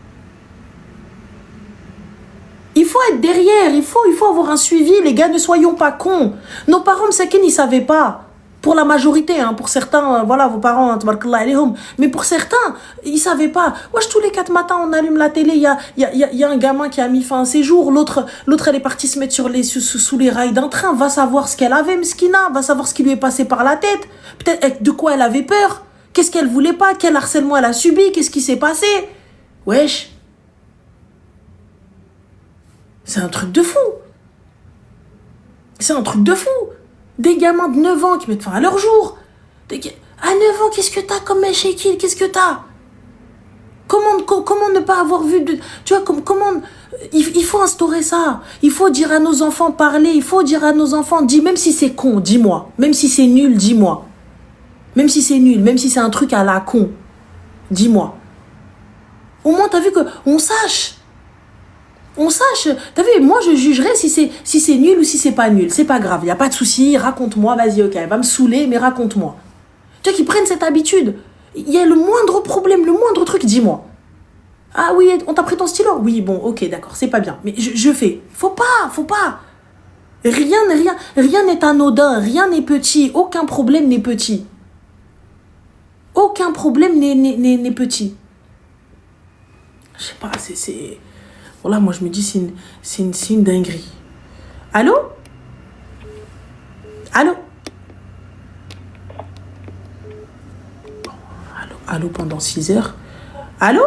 Il faut être derrière, il faut avoir un suivi, les gars, ne soyons pas cons. Nos parents, Msakin, ils savaient pas. Pour la majorité, hein, pour certains, voilà, vos parents, tabarakallah alayhum. Mais pour certains, ils savaient pas. Wesh, tous les 4 matins, on allume la télé, il y a un gamin qui a mis fin à ses jours, l'autre, elle est partie se mettre sous les rails d'un train, va savoir ce qu'elle avait, Mskina, va savoir ce qui lui est passé par la tête. Peut-être de quoi elle avait peur. Qu'est-ce qu'elle voulait pas, quel harcèlement elle a subi, qu'est-ce qui s'est passé. Wesh. C'est un truc de fou. C'est un truc de fou. Des gamins de 9 ans qui mettent fin à leur jour. À 9 ans, qu'est-ce que t'as comme Shekil? Qu'est-ce que t'as? Comment ne pas avoir vu de... Tu vois, comment... Il faut instaurer ça. Il faut dire à nos enfants, parler. Il faut dire à nos enfants, dis, même si c'est con, dis-moi. Même si c'est nul, dis-moi. Même si c'est nul, même si c'est un truc à la con, dis-moi. Au moins, t'as vu qu'on sache. On sache, t'as vu, moi je jugerai si c'est nul ou si c'est pas nul. C'est pas grave, il n'y a pas de souci, raconte-moi, vas-y, ok, elle va me saouler, mais raconte-moi. Tu vois qu'ils prennent cette habitude. Il y a le moindre problème, le moindre truc, dis-moi. Ah oui, on t'a pris ton stylo? Oui, bon, ok, d'accord, c'est pas bien. Mais je fais. Faut pas. Rien n'est anodin, rien n'est petit, aucun problème n'est petit. Aucun problème n'est petit. Je sais pas, c'est... Voilà, moi je me dis c'est une dinguerie. Allô? Allô pendant 6 heures. Allô?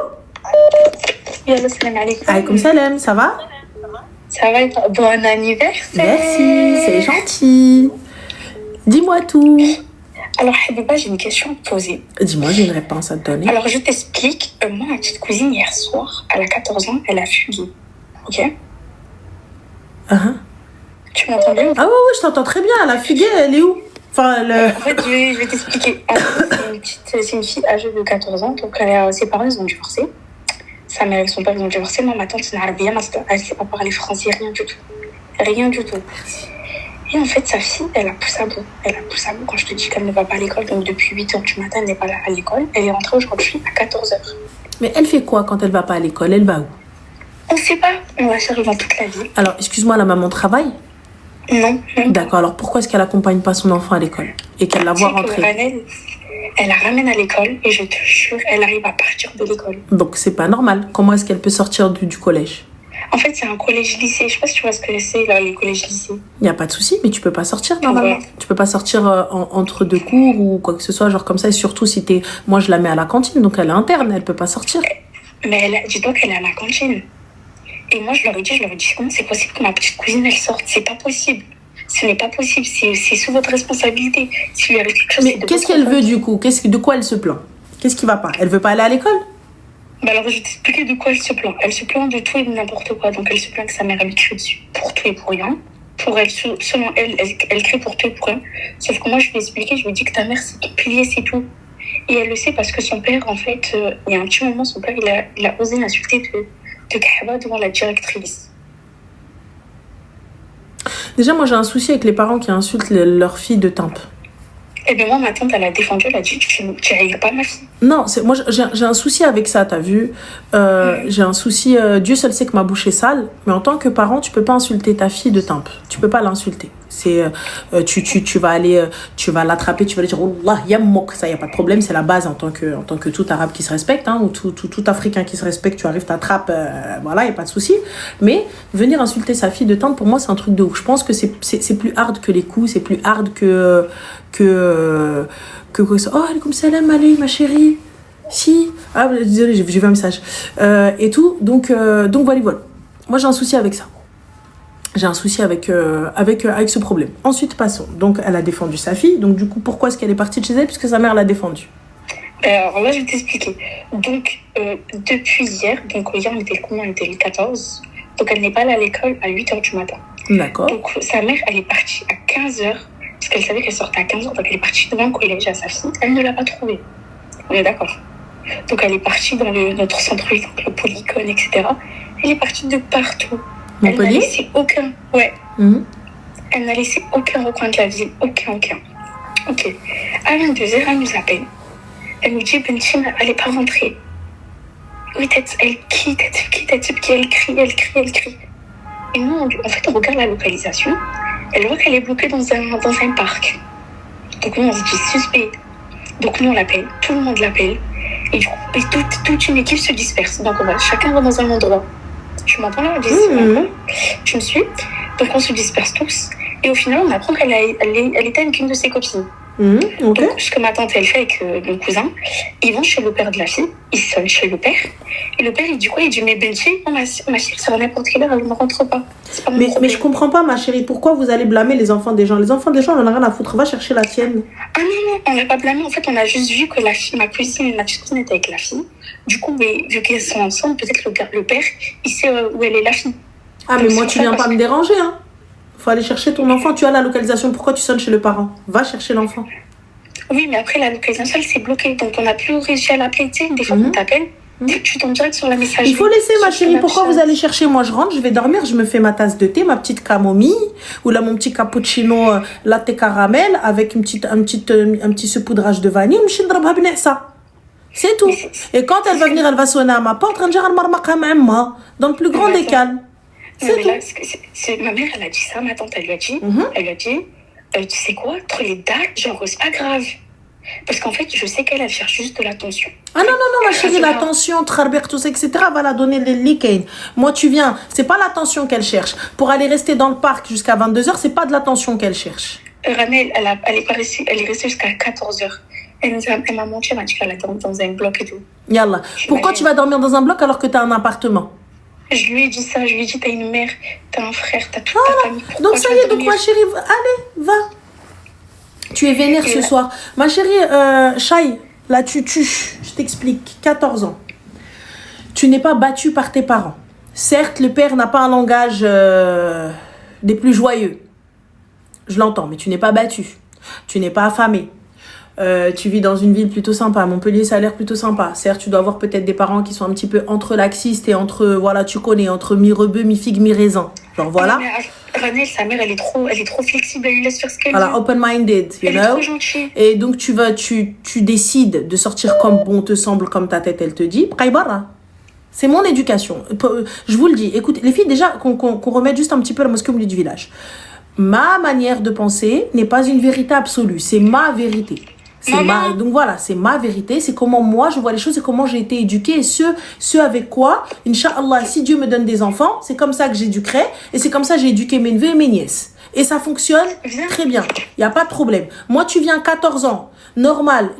Salam alaikum. Alaykoum salam, ça va? Ça va, bon anniversaire. Merci, c'est gentil. Dis-moi tout. Alors, Habiba, j'ai une question à te poser. Dis-moi, j'ai une réponse à te donner. Alors, je t'explique. Moi, ma petite cousine, hier soir, elle a 14 ans, elle a fugué. Ok? Tu m'entends bien? Ah oui, je t'entends très bien. Elle a fugué, elle est où? Enfin, En fait, je vais t'expliquer. En fait, c'est une fille âgée de 14 ans, donc ses parents, ils ont divorcé. Sa mère et son père, ils ont divorcé. Moi, ma tante, c'est une arabienne, elle ne sait pas parler français, rien du tout. Rien du tout. Et en fait, sa fille, elle a poussé à bout. Elle a poussé à bout quand je te dis qu'elle ne va pas à l'école. Donc, depuis 8h du matin, elle n'est pas là à l'école. Elle est rentrée aujourd'hui à 14h. Mais elle fait quoi quand elle va pas à l'école? Elle va où? On ne sait pas. On va chercher dans toute la ville. Alors, excuse-moi, la maman travaille? Non. D'accord, alors pourquoi est-ce qu'elle accompagne pas son enfant à l'école et qu'elle la voit rentrer? Elle la ramène à l'école et je te jure, elle arrive à partir de l'école. Donc, c'est pas normal. Comment est-ce qu'elle peut sortir du collège? En fait, c'est un collège-lycée. Je sais pas si tu vois ce que c'est, là, les collèges-lycées. Il n'y a pas de souci, mais tu peux pas sortir normalement. Ouais. Tu peux pas sortir entre deux cours ou quoi que ce soit, genre comme ça. Et surtout, si t'es... Moi, je la mets à la cantine, donc elle est interne, elle peut pas sortir. Mais dis-toi qu'elle est à la cantine. Et moi, je leur ai dit, comment c'est possible que ma petite cousine, elle sorte? C'est pas possible. Ce n'est pas possible. C'est sous votre responsabilité. Si lui arrive quelque chose, mais qu'est-ce qu'elle veut du coup? De quoi elle se plaint? Qu'est-ce qui va pas? Elle veut pas aller à l'école? Bah alors, je vais t'expliquer de quoi elle se plaint. Elle se plaint de tout et de n'importe quoi. Donc, elle se plaint que sa mère, elle crie dessus pour tout et pour rien. Pour elle, selon elle crie pour tout et pour rien. Sauf que moi, je lui ai expliqué, je lui ai dit que ta mère, c'est ton pilier, c'est tout. Et elle le sait parce que son père, en fait, il y a un petit moment, son père, il a osé l'insulter de Kahaba devant la directrice. Déjà, moi, j'ai un souci avec les parents qui insultent leur fille de timpe. Eh bien, moi, ma tante, elle a défendu, elle a dit, tu n'ailles pas ma fille. Non, moi, j'ai un souci avec ça, t'as vu. J'ai un souci, Dieu seul sait que ma bouche est sale, mais en tant que parent, tu peux pas insulter ta fille de timpe. Tu peux pas l'insulter. C'est, tu vas aller, tu vas l'attraper, tu vas lui dire, Wallah, yammok, ça, y a pas de problème, c'est la base en tant que tout arabe qui se respecte, hein, ou tout africain qui se respecte, tu arrives, t'attrapes, voilà, y a pas de souci. Mais venir insulter sa fille de timpe, pour moi, c'est un truc de ouf. Je pense que c'est plus hard que les coups, c'est plus hard que oh, alaikum salam, allez, ma chérie. Si. Ah, désolé, j'ai vu un message. Et tout. Donc voilà. Moi, j'ai un souci avec ça. J'ai un souci avec ce problème. Ensuite, passons. Donc, elle a défendu sa fille. Donc, du coup, pourquoi est-ce qu'elle est partie de chez elle? Puisque sa mère l'a défendue. Alors là, je vais t'expliquer. Donc, depuis hier, on était combien? On était le 14. Donc, elle n'est pas allée à l'école à 8h du matin. D'accord. Donc, sa mère, elle est partie à 15h. Parce qu'elle savait qu'elle sortait à 15h. Donc, elle est partie devant le collège à sa fille. Elle ne l'a pas trouvée. On est d'accord. Donc, elle est partie dans notre centre-ville, le Polycon, etc. Elle est partie de partout. Elle n'a laissé aucun... Ouais. Elle n'a laissé aucun recoin de la ville. Aucun. Ok. À 22h, elle nous appelle. Elle nous dit, Benchim, elle n'est pas rentrée. Oui, elle qui elle crie. Et nous, en fait, on regarde la localisation. Elle voit qu'elle est bloquée dans un parc. Donc, nous, on se dit suspect. Donc, nous, on l'appelle. Tout le monde l'appelle. Et du coup, toute une équipe se disperse. Donc, chacun va dans un endroit. Tu m'entends là? Tu me suis? Donc, on se disperse tous. Et au final, on apprend qu'elle était avec une de ses copines. Okay. Donc, ce que ma tante, elle fait avec mon cousin, ils vont chez le père de la fille. Ils sonnent chez le père. Et le père, il dit quoi? Il dit, mais Benchi, ma chérie, ça va n'importe quelle heure, elle ne rentre pas. Mais je comprends pas, ma chérie. Pourquoi vous allez blâmer les enfants des gens? Les enfants des gens, on en a rien à foutre. Va chercher la tienne. Ah non, on l'a pas blâmé. En fait, on a juste vu que ma petite cousine était avec la fille. Du coup, vu qu'elles sont ensemble, peut-être le père, il sait où elle est la fille. Ah, mais moi, tu viens pas me déranger, hein. Faut aller chercher ton enfant. Tu as la localisation. Pourquoi tu sonnes chez le parent? Va chercher l'enfant. Oui, mais après, la localisation, elle s'est bloquée. Donc, on n'a plus réussi à l'appeler. Tu sais, des fois, on t'appelle, tu tombes direct sur la messagerie. Il faut laisser, ma chérie. Pourquoi vous allez chercher? Moi, je rentre, je vais dormir, je me fais ma tasse de thé, ma petite camomille, ou là, mon petit cappuccino latte caramel, avec un petit saupoudrage de vanille. C'est tout. Et quand elle va venir, elle va sonner à ma porte, dans le plus grand des calmes. C'est tout. Là, ma mère, elle a dit ça, ma tante, elle lui a dit, tu sais quoi, entre les dates, genre, c'est pas grave. Parce qu'en fait, je sais qu'elle cherche juste de l'attention. Ah non, ma chérie, l'attention, Trarbertus, etc., va la donner les likain. Moi, tu viens, c'est pas l'attention qu'elle cherche. Pour aller rester dans le parc jusqu'à 22h, c'est pas de l'attention qu'elle cherche. Ranel, elle est restée jusqu'à 14h. Elle m'a menti, elle m'a dit qu'elle a dormi dans un bloc et tout. Yallah. Pourquoi tu vas dormir dans un bloc alors que t'as un appartement? Je lui ai dit ça, je lui ai dit, t'as une mère, t'as un frère, t'as toute ta famille. Donc ça y est, donc ma chérie, allez, va. Tu es vénère Et ce là- soir. Ma chérie, Chai, là je t'explique, 14 ans. Tu n'es pas battue par tes parents. Certes, le père n'a pas un langage des plus joyeux. Je l'entends, mais tu n'es pas battue. Tu n'es pas affamée. Tu vis dans une ville plutôt sympa. Montpellier, ça a l'air plutôt sympa. Certes, tu dois avoir peut-être des parents qui sont un petit peu entre laxistes et entre, voilà, tu connais, entre mi-rebeu, mi-figue, mi-raisin. Genre, voilà. Ranel, sa mère, elle est trop flexible, elle lui laisse faire ce qu'elle Voilà, veut. open-minded, you Elle est know. trop gentille. Et donc, tu décides de sortir comme bon te semble, comme ta tête, elle te dit. Qaïbara. C'est mon éducation. Je vous le dis. Écoutez, les filles, déjà, qu'on remette juste un petit peu la mosquée au milieu du village. Ma manière de penser n'est pas une vérité absolue. C'est ma vérité. Donc voilà, c'est ma vérité. C'est comment moi, je vois les choses et comment j'ai été éduquée. Et ce avec quoi, Inch'Allah, si Dieu me donne des enfants, c'est comme ça que j'éduquerai. Et c'est comme ça que j'ai éduqué mes neveux et mes nièces. Et ça fonctionne très bien. Il n'y a pas de problème. Moi, tu viens 14 ans, normal,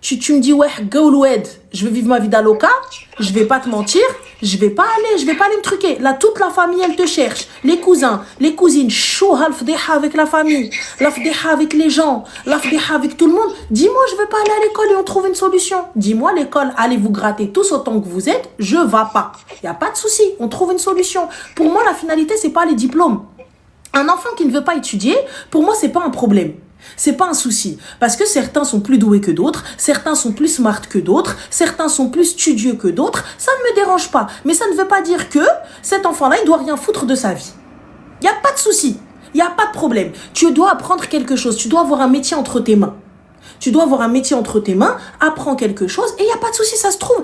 tu me dis, ouais, Gauloued, je veux vivre ma vie d'aloca, je vais pas te mentir, je vais pas aller me truquer. Là, toute la famille, elle te cherche. Les cousins, les cousines, chouha, l'fdeha avec la famille, l'fdeha avec les gens, l'fdeha avec tout le monde. Dis-moi, je veux pas aller à l'école et on trouve une solution. Dis-moi, l'école, allez vous gratter tous autant que vous êtes, je vais pas. Il y a pas de souci, on trouve une solution. Pour moi, la finalité, c'est pas les diplômes. Un enfant qui ne veut pas étudier, pour moi, c'est pas un problème. C'est pas un souci. Parce que certains sont plus doués que d'autres, certains sont plus smart que d'autres, certains sont plus studieux que d'autres. Ça ne me dérange pas. Mais ça ne veut pas dire que cet enfant-là, il doit rien foutre de sa vie. Il n'y a pas de souci. Il n'y a pas de problème. Tu dois apprendre quelque chose. Tu dois avoir un métier entre tes mains. Tu dois avoir un métier entre tes mains, apprends quelque chose et il n'y a pas de souci, ça se trouve,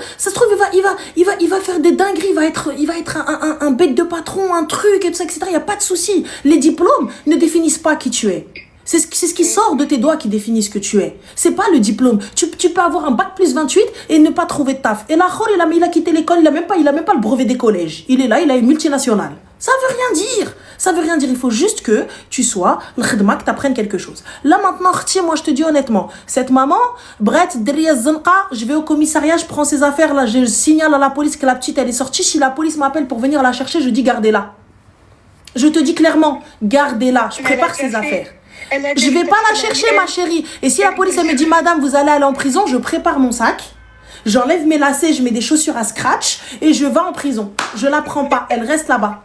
il va faire des dingueries, il va être un bête de patron, un truc, et tout ça, etc. Il n'y a pas de souci. Les diplômes ne définissent pas qui tu es. C'est ce qui sort de tes doigts qui définit ce que tu es. C'est pas le diplôme. Tu peux avoir un bac plus 28 et ne pas trouver de taf. Et là, il a quitté l'école, il a même pas le brevet des collèges. Il est là, il a une multinationale. Ça veut rien dire. Ça veut rien dire. Il faut juste que tu sois, que tu apprennes quelque chose. Là, maintenant, moi, je te dis honnêtement, cette maman, Brett, derrière Zanqa, je vais au commissariat, je prends ses affaires, là, je signale à la police que la petite, elle est sortie. Si la police m'appelle pour venir la chercher, je dis gardez-la. Je te dis clairement, gardez-la. Je prépare ses affaires. Je vais pas la chercher, ma chérie. Et si la police, elle me dit, madame, vous allez aller en prison, je prépare mon sac. J'enlève mes lacets, je mets des chaussures à scratch et je vais en prison. Je la prends pas, elle reste là-bas.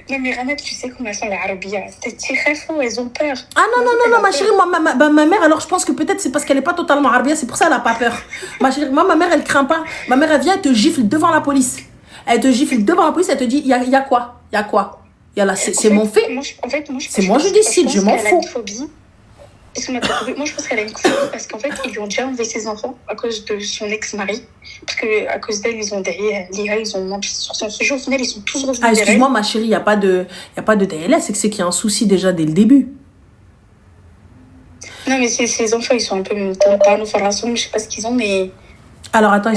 Non, mais Ranat, tu sais comment elles sont les Arabia. C'est très faux, elles ont peur. Ah non, ma chérie, ma mère, alors je pense que peut-être c'est parce qu'elle est pas totalement arabia, c'est pour ça qu'elle a pas peur. Ma chérie, ma mère, elle craint pas. Ma mère, elle vient, elle te gifle devant la police. Elle te gifle devant la police, elle te dit, il y a quoi? Il y a quoi? Il y a là, c'est mon fait. Moi, je décide, je m'en fous. Moi, je pense qu'elle a une phobie parce qu'en fait, ils lui ont déjà enlevé ses enfants à cause de son ex-mari. Parce qu'à cause d'elle, ils ont derrière Léa, ils ont mangé sur son sujet. Au final, ils sont tous revenus. Ah, excuse-moi, ma chérie, il n'y a pas de DLS, c'est qu'il y a un souci déjà dès le début. Non, mais ces enfants, ils sont un peu pas nous faire la somme, je sais pas ce qu'ils ont, mais. Alors attends,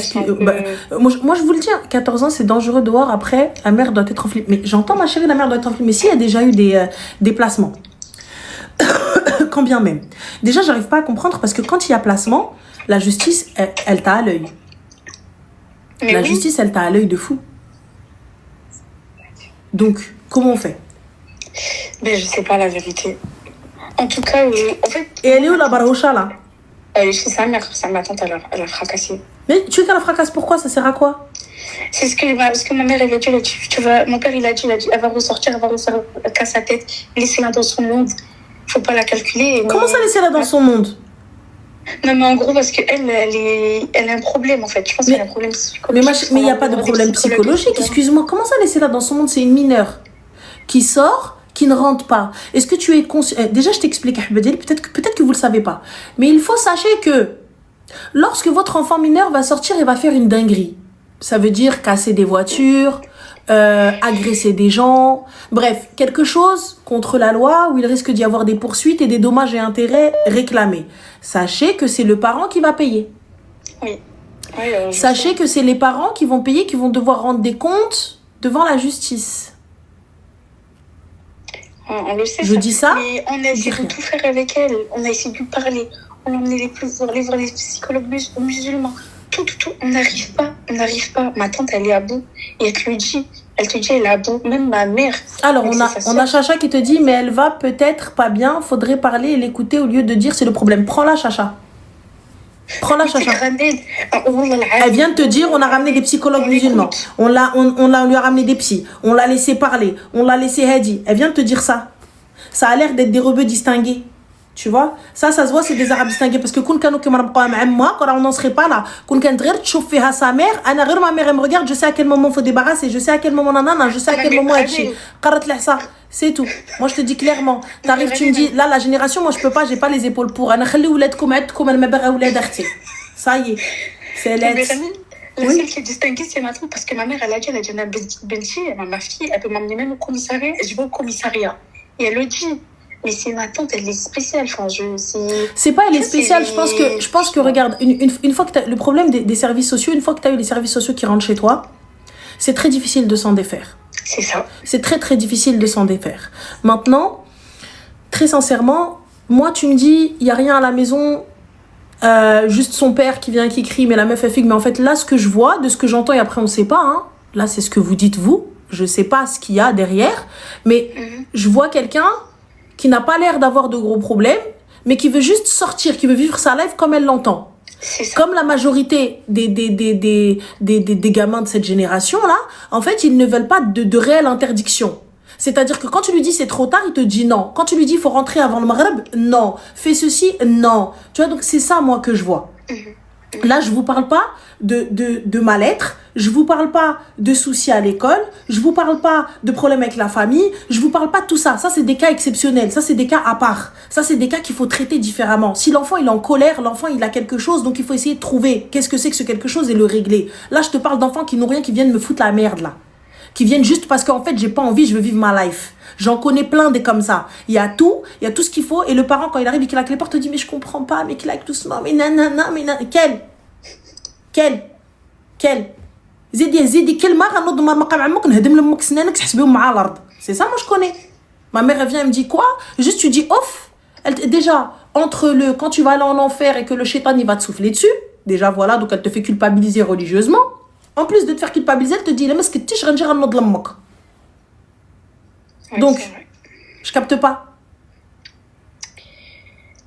moi je vous le dis, 14 ans c'est dangereux dehors, après la mère doit être en flip. Mais j'entends ma chérie, la mère doit être en flip. Mais s'il y a déjà eu des placements, quand bien même. Déjà j'arrive pas à comprendre parce que quand il y a placement, la justice, elle t'a à l'œil. Justice, elle t'a à l'œil de fou. Donc, comment on fait? Mais je sais pas la vérité. En tout cas, en fait... Et elle est où la Barhocha là? Elle est chez sa mère, ma tante, elle a fracassé. Mais tu veux qu'elle la fracasse, pourquoi? Ça sert à quoi? C'est ce que ma mère, elle a dit, mon père, il a dit, elle va ressortir, elle va refaire qu'à sa tête, laissez-la dans son monde, faut pas la calculer. Comment ça, laisser-la dans son monde? Non, mais en gros, parce qu'elle, elle a un problème, en fait. Je pense qu'elle a un problème psychologique. Mais il n'y a pas de problème psychologique, excuse-moi. Comment ça, laisser-la dans son monde? C'est une mineure qui sort, qui ne rentre pas. Est-ce que tu es conscient? Déjà, je t'explique, peut-être que vous ne le savez pas. Mais il faut sachez que lorsque votre enfant mineur va sortir et va faire une dinguerie, ça veut dire casser des voitures, agresser des gens, bref, quelque chose contre la loi où il risque d'y avoir des poursuites et des dommages et intérêts réclamés. Sachez que c'est le parent qui va payer. Oui. Sachez que c'est les parents qui vont payer, qui vont devoir rendre des comptes devant la justice. On le sait. Je dis ça. Mais on a essayé de tout faire avec elle. On a essayé de lui parler. On a emmené voir les psychologues musulmans. Tout. On n'arrive pas. Ma tante, elle est à bout. Et elle lui dit, Elle te dit, elle a bon, même ma mère. Alors, mais on c'est a, sa on sœur. a Chacha qui te dit, mais elle va peut-être pas bien, faudrait parler et l'écouter au lieu de dire c'est le problème. Prends-la, Chacha. Prends-la, Mais tu sais, Chacha. Granel, oh, wallah Elle vient de te al-azim, dire, on a ramené des psychologues on musulmans. l'écoute. On lui a ramené des psys. On l'a laissé parler. On l'a laissé hadi. Elle vient de te dire ça. Ça a l'air d'être des rebeux distingués. Tu vois, ça se voit, c'est des arabes distingués. Parce que quand on n'en serait pas là, quand on sa mère, ma mère, elle me regarde, je sais à quel moment il faut débarrasser, je sais à quel moment nanana, je sais à quel moment elle chie. C'est tout. Moi, je te dis clairement. T'arrives, tu me dis, là, la génération, moi, je peux pas, j'ai pas les épaules pour. Ça y est. C'est Mais l'aide. Granel, la Oui. seule qui est distinguée, c'est ma tante, parce que ma mère, elle a dit, Benti, ma fille, elle peut m'emmener même au commissariat, je vais au commissariat. Et elle le dit. Mais c'est ma tante, elle est spéciale. Enfin, C'est pas, elle est Ça, spéciale. c'est- Je pense que regarde, une fois que t'as le problème des services sociaux, une fois que tu as eu les services sociaux qui rentrent chez toi, c'est très difficile de s'en défaire. C'est ça. C'est très très difficile de s'en défaire. Maintenant, très sincèrement, moi tu me dis, il y a rien à la maison, juste son père qui vient qui crie, mais la meuf elle figue. Mais en fait là, ce que je vois, de ce que j'entends et après on sait pas. Hein, là c'est ce que vous dites vous. Je sais pas ce qu'il y a derrière, mais je vois quelqu'un qui n'a pas l'air d'avoir de gros problèmes, mais qui veut juste sortir, qui veut vivre sa life comme elle l'entend. C'est ça. Comme la majorité des gamins de cette génération-là, en fait, ils ne veulent pas de réelle interdiction. C'est-à-dire que quand tu lui dis c'est trop tard, il te dit non. Quand tu lui dis il faut rentrer avant le maghreb, non. Fais ceci, non. Tu vois, donc c'est ça, moi, que je vois. Là, je vous parle pas de mal-être, je vous parle pas de soucis à l'école, je vous parle pas de problèmes avec la famille, je vous parle pas de tout ça. Ça, c'est des cas exceptionnels, ça, c'est des cas à part. Ça, c'est des cas qu'il faut traiter différemment. Si l'enfant, il est en colère, l'enfant, il a quelque chose, donc il faut essayer de trouver qu'est-ce que c'est que ce quelque chose et le régler. Là, je te parle d'enfants qui n'ont rien, qui viennent me foutre la merde, là. Qui viennent juste parce qu'en fait, j'ai pas envie, je veux vivre ma life. J'en connais plein des comme ça. Il y a tout ce qu'il faut. Et le parent, quand il arrive et qu'il claque les portes, te dit, mais je comprends pas, mais claque doucement, mais nanana, mais nanana. Quel زيدي كل مرة نوض مرمقة عمك نهدم لامك سنانك تحسبيهم مع الارض. C'est ça, moi je connais. Ma mère elle vient, elle me dit quoi? Juste tu dis off. Déjà entre le quand tu vas aller en enfer et que le shaitan il va te souffler dessus, déjà voilà, donc elle te fait culpabiliser religieusement. En plus de te faire culpabiliser, elle te dit la مسكتيش غنجي غنوض لامك. Ouais, Donc c'est vrai. je capte pas.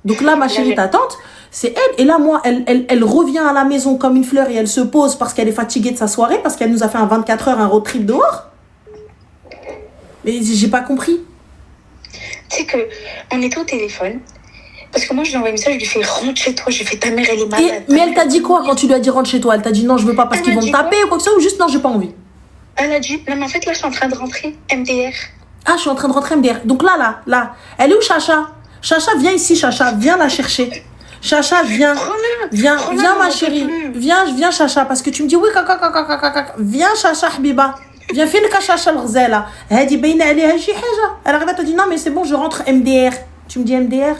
Donc là, ma chérie, ta tante, c'est elle. Et là, moi, elle revient à la maison comme une fleur et elle se pose parce qu'elle est fatiguée de sa soirée, parce qu'elle nous a fait un 24 heures, un road trip dehors. Mais j'ai pas compris. Tu sais qu'on était au téléphone. Parce que moi, je lui ai envoyé un message, je lui ai fait rentre chez toi. J'ai fait ta mère, elle est malade. Mais elle t'a dit quoi quand tu lui as dit rentre chez toi? Elle t'a dit non, je veux pas parce Elle qu'ils m'a vont me dit taper ou quoi que ce soit, ou juste non, j'ai pas envie. Elle a dit, non, mais en fait, là, je suis en train de rentrer. MDR. Ah, je suis en train de rentrer MDR. Donc là. Elle est où, Chacha? Chacha, viens ici, Chacha. Viens la chercher. Chacha, viens. Viens, ma chérie. Viens, Chacha. Parce que tu me dis oui, viens, Chacha, Habiba. Viens, fais-le Chacha, l'ghzala. Hadi, bayna alayha shi haja. Elle arrive à te dire non, mais c'est bon, je rentre MDR. Tu me dis MDR?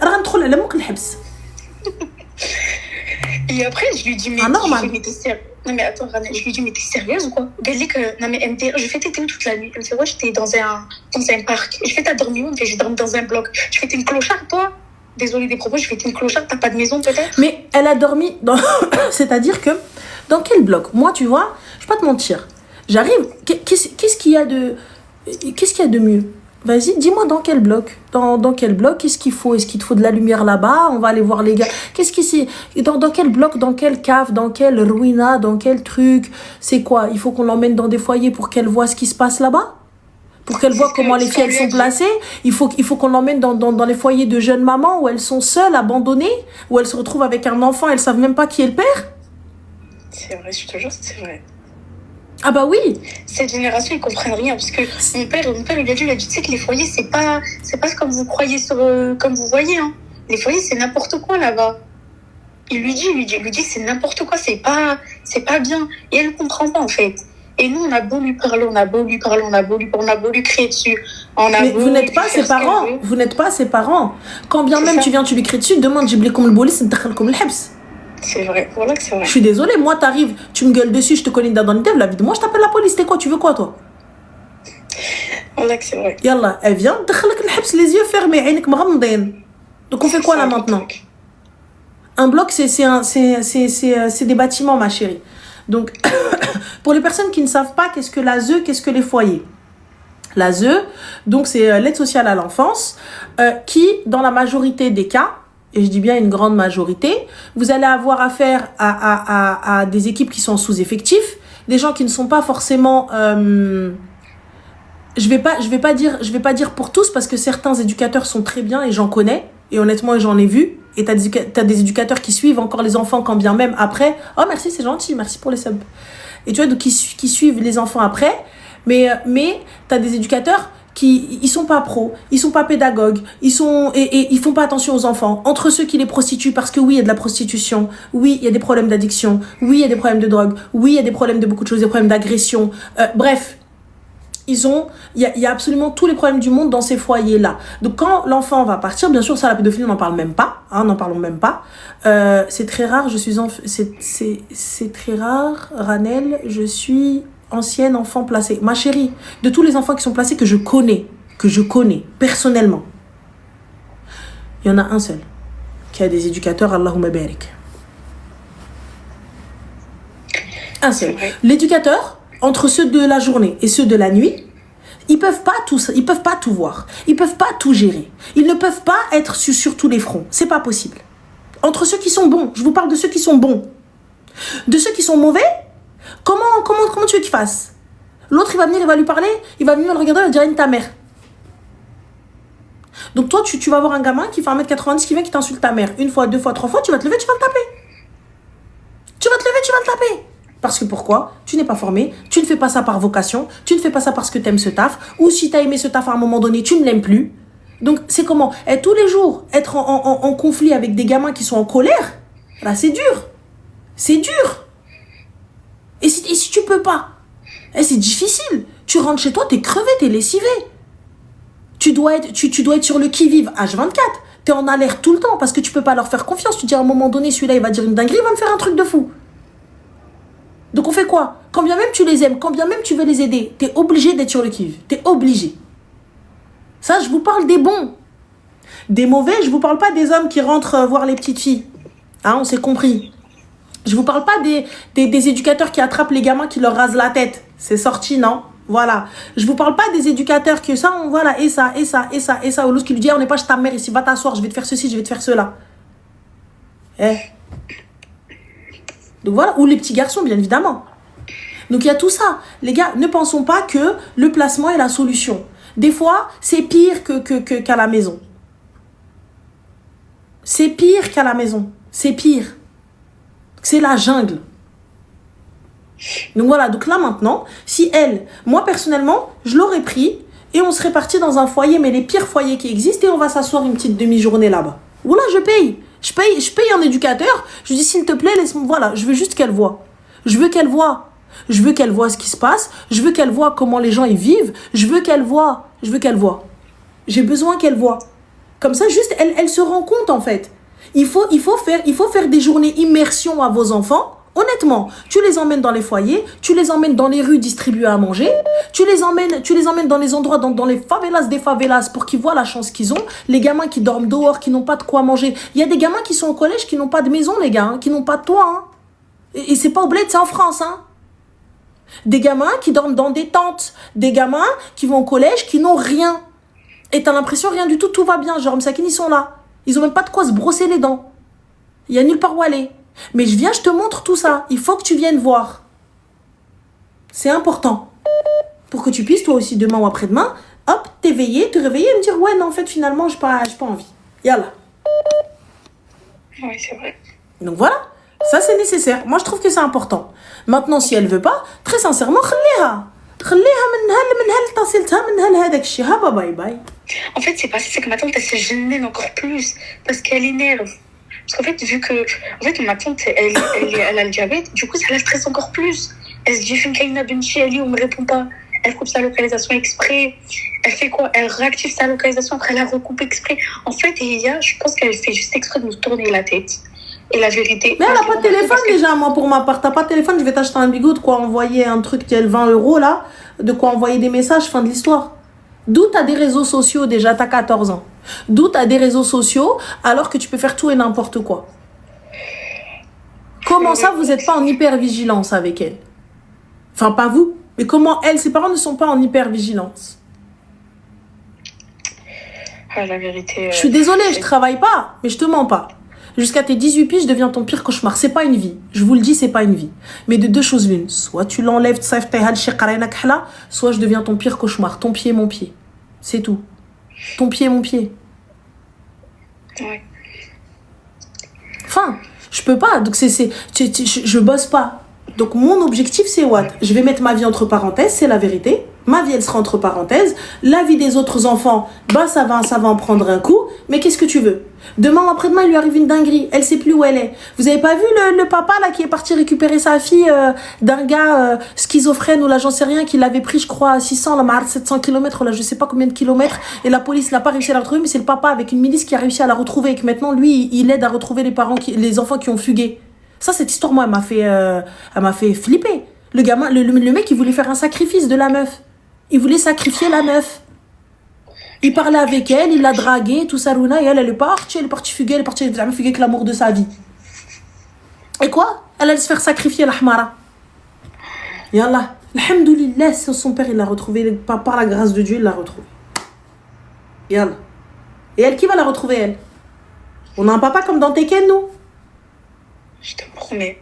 Elle rentre trop, elle aime le habs. Et après, je lui dis, mais, normal. mais t'es sérieuse? Non, mais attends, Rana, je lui dis, mais t'es sérieuse ou quoi? Elle dit que, non, mais MDR, je fais t'étais où toute la nuit? Elle me fait, ouais, j'étais dans un parc. Je fais, t'as dormi où? Je dormi dans un bloc. Je fais, t'es une clocharde, toi? Désolée des propos, je fais, t'es une clocharde, t'as pas de maison peut-être? Mais elle a dormi dans... C'est-à-dire que, dans quel bloc? Moi, tu vois, je vais pas te mentir. J'arrive, qu'est-ce qu'il y a de mieux? Vas-y, dis-moi dans quel bloc? Dans quel bloc? Qu'est-ce qu'il faut? Est-ce qu'il te faut de la lumière là-bas? On va aller voir les gars. Qu'est-ce qui c'est? Dans quel bloc? Dans quelle cave? Dans quelle ruina? Dans quel truc? C'est quoi? Il faut qu'on l'emmène dans des foyers pour qu'elle voit ce qui se passe là-bas? Pour qu'elle voit comment les filles elles sont placées? Il faut qu'on l'emmène dans les foyers de jeunes mamans où elles sont seules, abandonnées, où elles se retrouvent avec un enfant, elles savent même pas qui est le père? C'est vrai, je te jure, c'est vrai. Ah bah oui. Cette génération, ils comprennent rien parce que mon père, il a dit, tu sais que les foyers, c'est pas comme vous croyez comme vous voyez, hein. Les foyers, c'est n'importe quoi là-bas. Il lui dit que c'est n'importe quoi, c'est pas bien. Et elle comprend pas, en fait. Et nous, on a beau lui parler, on a beau lui crier dessus. Mais vous n'êtes pas ses parents. Vous n'êtes pas ses parents. Quand bien même tu lui cries dessus, demande, j'ai comme le police, comme le habs. C'est vrai, voilà que c'est vrai. Je suis désolée, moi t'arrives, tu me gueules dessus, je te connais dans l'idée, la vie de moi, je t'appelle la police, t'es quoi, tu veux quoi toi? Voilà que c'est vrai. Yallah, elle vient, دخلك الحبس les yeux fermés, عينك مغمضين. Donc on fait quoi là maintenant? Un bloc, c'est des bâtiments, ma chérie. Donc Pour les personnes qui ne savent pas qu'est-ce que l'ASE, qu'est-ce que les foyers. L'ASE, donc c'est l'aide sociale à l'enfance, qui, dans la majorité des cas, et je dis bien une grande majorité, vous allez avoir affaire à des équipes qui sont sous-effectifs, des gens qui ne sont pas forcément... je vais pas dire pour tous, parce que certains éducateurs sont très bien, et j'en connais, et honnêtement, j'en ai vu, et t'as des éducateurs qui suivent encore les enfants quand bien même après. Oh, merci, c'est gentil, merci pour les subs. Et tu vois, donc qui suivent les enfants après, mais t'as des éducateurs qui ils sont pas pros, ils sont pas pédagogues, ils font pas attention aux enfants. Entre ceux qui les prostituent, parce que oui, il y a de la prostitution, oui, il y a des problèmes d'addiction, oui, il y a des problèmes de drogue, oui, il y a des problèmes de beaucoup de choses, des problèmes d'agression. Bref, il y a absolument tous les problèmes du monde dans ces foyers-là. Donc quand l'enfant va partir, bien sûr, ça, la pédophilie, on n'en parle même pas, n'en parlons même pas. C'est très rare, c'est très rare, Ranel, je suis ancienne enfant placée. Ma chérie, de tous les enfants qui sont placés que je connais personnellement, il y en a un seul qui a des éducateurs, Allahumma barik. Un seul. L'éducateur, entre ceux de la journée et ceux de la nuit, ils peuvent pas tout voir, ils peuvent pas tout gérer, ils ne peuvent pas être sur tous les fronts, c'est pas possible. Entre ceux qui sont bons, je vous parle de ceux qui sont bons, de ceux qui sont mauvais. Comment tu veux qu'il fasse? L'autre, il va venir, il va lui parler, il va venir le regarder, il va dire ta mère. Donc toi, tu vas avoir un gamin qui fait 1m90 qui vient, qui t'insulte ta mère. Une fois, deux fois, trois fois, tu vas te lever, tu vas le taper. Tu vas te lever, tu vas le taper. Parce que pourquoi? Tu n'es pas formé, tu ne fais pas ça par vocation, tu ne fais pas ça parce que tu aimes ce taf, ou si tu as aimé ce taf à un moment donné, tu ne l'aimes plus. Donc c'est comment? Et tous les jours, être en conflit avec des gamins qui sont en colère, là c'est dur. C'est dur. Et si tu peux pas, c'est difficile. Tu rentres chez toi, t'es crevé, t'es lessivé. Tu dois être sur le qui-vive H24. T'es en alerte tout le temps parce que tu peux pas leur faire confiance. Tu dis à un moment donné, celui-là, il va dire une dinguerie, il va me faire un truc de fou. Donc on fait quoi? Quand bien même tu les aimes, quand bien même tu veux les aider, t'es obligé d'être sur le qui-vive. T'es obligé. Ça, je vous parle des bons. Des mauvais, je vous parle pas des hommes qui rentrent voir les petites filles. On s'est compris. Je vous parle pas des éducateurs qui attrapent les gamins, qui leur rasent la tête. C'est sorti, non? Voilà. Je vous parle pas des éducateurs qui voilà, et ça. Ou l'autre qui lui dit, on n'est pas chez ta mère ici, va t'asseoir, je vais te faire ceci, je vais te faire cela. Donc voilà. Ou les petits garçons, bien évidemment. Donc il y a tout ça. Les gars, ne pensons pas que le placement est la solution. Des fois, c'est pire qu'à la maison. C'est pire qu'à la maison. C'est pire. C'est la jungle. Donc voilà, donc là maintenant, si moi personnellement, je l'aurais pris et on serait parti dans un foyer, mais les pires foyers qui existent, et on va s'asseoir une petite demi-journée là-bas. Oula, je paye un éducateur, je dis s'il te plaît, laisse-moi, voilà, je veux juste qu'elle voie. Je veux qu'elle voie ce qui se passe, je veux qu'elle voie comment les gens y vivent, je veux qu'elle voie. J'ai besoin qu'elle voie. Comme ça, juste, elle se rend compte en fait. Il faut faire des journées immersion à vos enfants. Honnêtement, tu les emmènes dans les foyers, tu les emmènes dans les rues distribuer à manger, tu les emmènes dans les endroits, dans les favelas des favelas pour qu'ils voient la chance qu'ils ont. Les gamins qui dorment dehors, qui n'ont pas de quoi manger. Il y a des gamins qui sont au collège qui n'ont pas de maison, les gars, qui n'ont pas de toit. Et c'est pas au bled, c'est en France. Des gamins qui dorment dans des tentes, des gamins qui vont au collège qui n'ont rien. Et t'as l'impression rien du tout, tout va bien. Genre, Msakin, ils sont là. Ils ont même pas de quoi se brosser les dents. Il y a nulle part où aller. Mais je te montre tout ça. Il faut que tu viennes voir. C'est important. Pour que tu puisses, toi aussi, demain ou après-demain, hop, te réveiller et me dire, ouais, non, en fait, finalement, j'ai pas envie. Yallah. Oui, c'est vrai. Donc voilà. Ça, c'est nécessaire. Moi, je trouve que c'est important. Maintenant, si elle veut pas, très sincèrement, En fait, c'est pas ça, c'est que ma tante, elle se gêne encore plus parce qu'elle énerve. Parce qu'en fait, vu que ma tante, elle a le diabète, du coup, ça la stresse encore plus. Elle se dit, Finkaina Benchi, elle me répond pas. Elle coupe sa localisation exprès. Elle fait quoi? Elle réactive sa localisation, après elle la recoupe exprès. En fait, je pense qu'elle fait juste exprès de nous tourner la tête. Et la vérité... Mais elle n'a pas de téléphone déjà, moi, pour ma part. T'as pas de téléphone, je vais t'acheter un bigot, de quoi envoyer un truc qui est 20 € là, de quoi envoyer des messages, fin de l'histoire. D'où t'as des réseaux sociaux déjà, t'as 14 ans. D'où t'as des réseaux sociaux alors que tu peux faire tout et n'importe quoi. Comment ça, vous n'êtes pas en hyper-vigilance avec elle? Enfin, pas vous. Mais comment elle, ses parents ne sont pas en hypervigilance? Ah, la vérité. Je suis désolée, je travaille pas, mais je te mens pas. Jusqu'à tes 18 piges, je deviens ton pire cauchemar. C'est pas une vie. Je vous le dis, c'est pas une vie. Mais de deux choses l'une. Soit tu l'enlèves, soit je deviens ton pire cauchemar. Ton pied, mon pied. C'est tout. Ton pied, mon pied. Ouais. Enfin, je peux pas. Donc je bosse pas. Donc mon objectif, c'est what? Je vais mettre ma vie entre parenthèses, c'est la vérité. Ma vie, elle sera entre parenthèses. La vie des autres enfants, bah ça va en prendre un coup. Mais qu'est-ce que tu veux? Demain ou après-demain, il lui arrive une dinguerie. Elle sait plus où elle est. Vous avez pas vu le papa là qui est parti récupérer sa fille d'un gars schizophrène ou là j'en sais rien, qui l'avait pris, je crois, à 600, là, 700 km, là je sais pas combien de kilomètres. Et la police n'a pas réussi à la retrouver, mais c'est le papa avec une milice qui a réussi à la retrouver. Et que maintenant, lui, il aide à retrouver les enfants qui ont fugué. Ça, cette histoire, moi, elle m'a fait flipper. Le gamin, le mec, il voulait faire un sacrifice de la meuf. Il voulait sacrifier la meuf. Il parlait avec elle, il l'a draguée, tout ça, Runa, et elle est partie fuguer, elle est partie fuguer avec l'amour de sa vie. Et quoi? Elle allait se faire sacrifier, la Hmara. Yallah. Alhamdoulilah, son père, il l'a retrouvée. Par la grâce de Dieu, il l'a retrouvée. Yallah. Et elle, qui va la retrouver, elle? On a un papa comme dans Tekken, nous? Je te promets.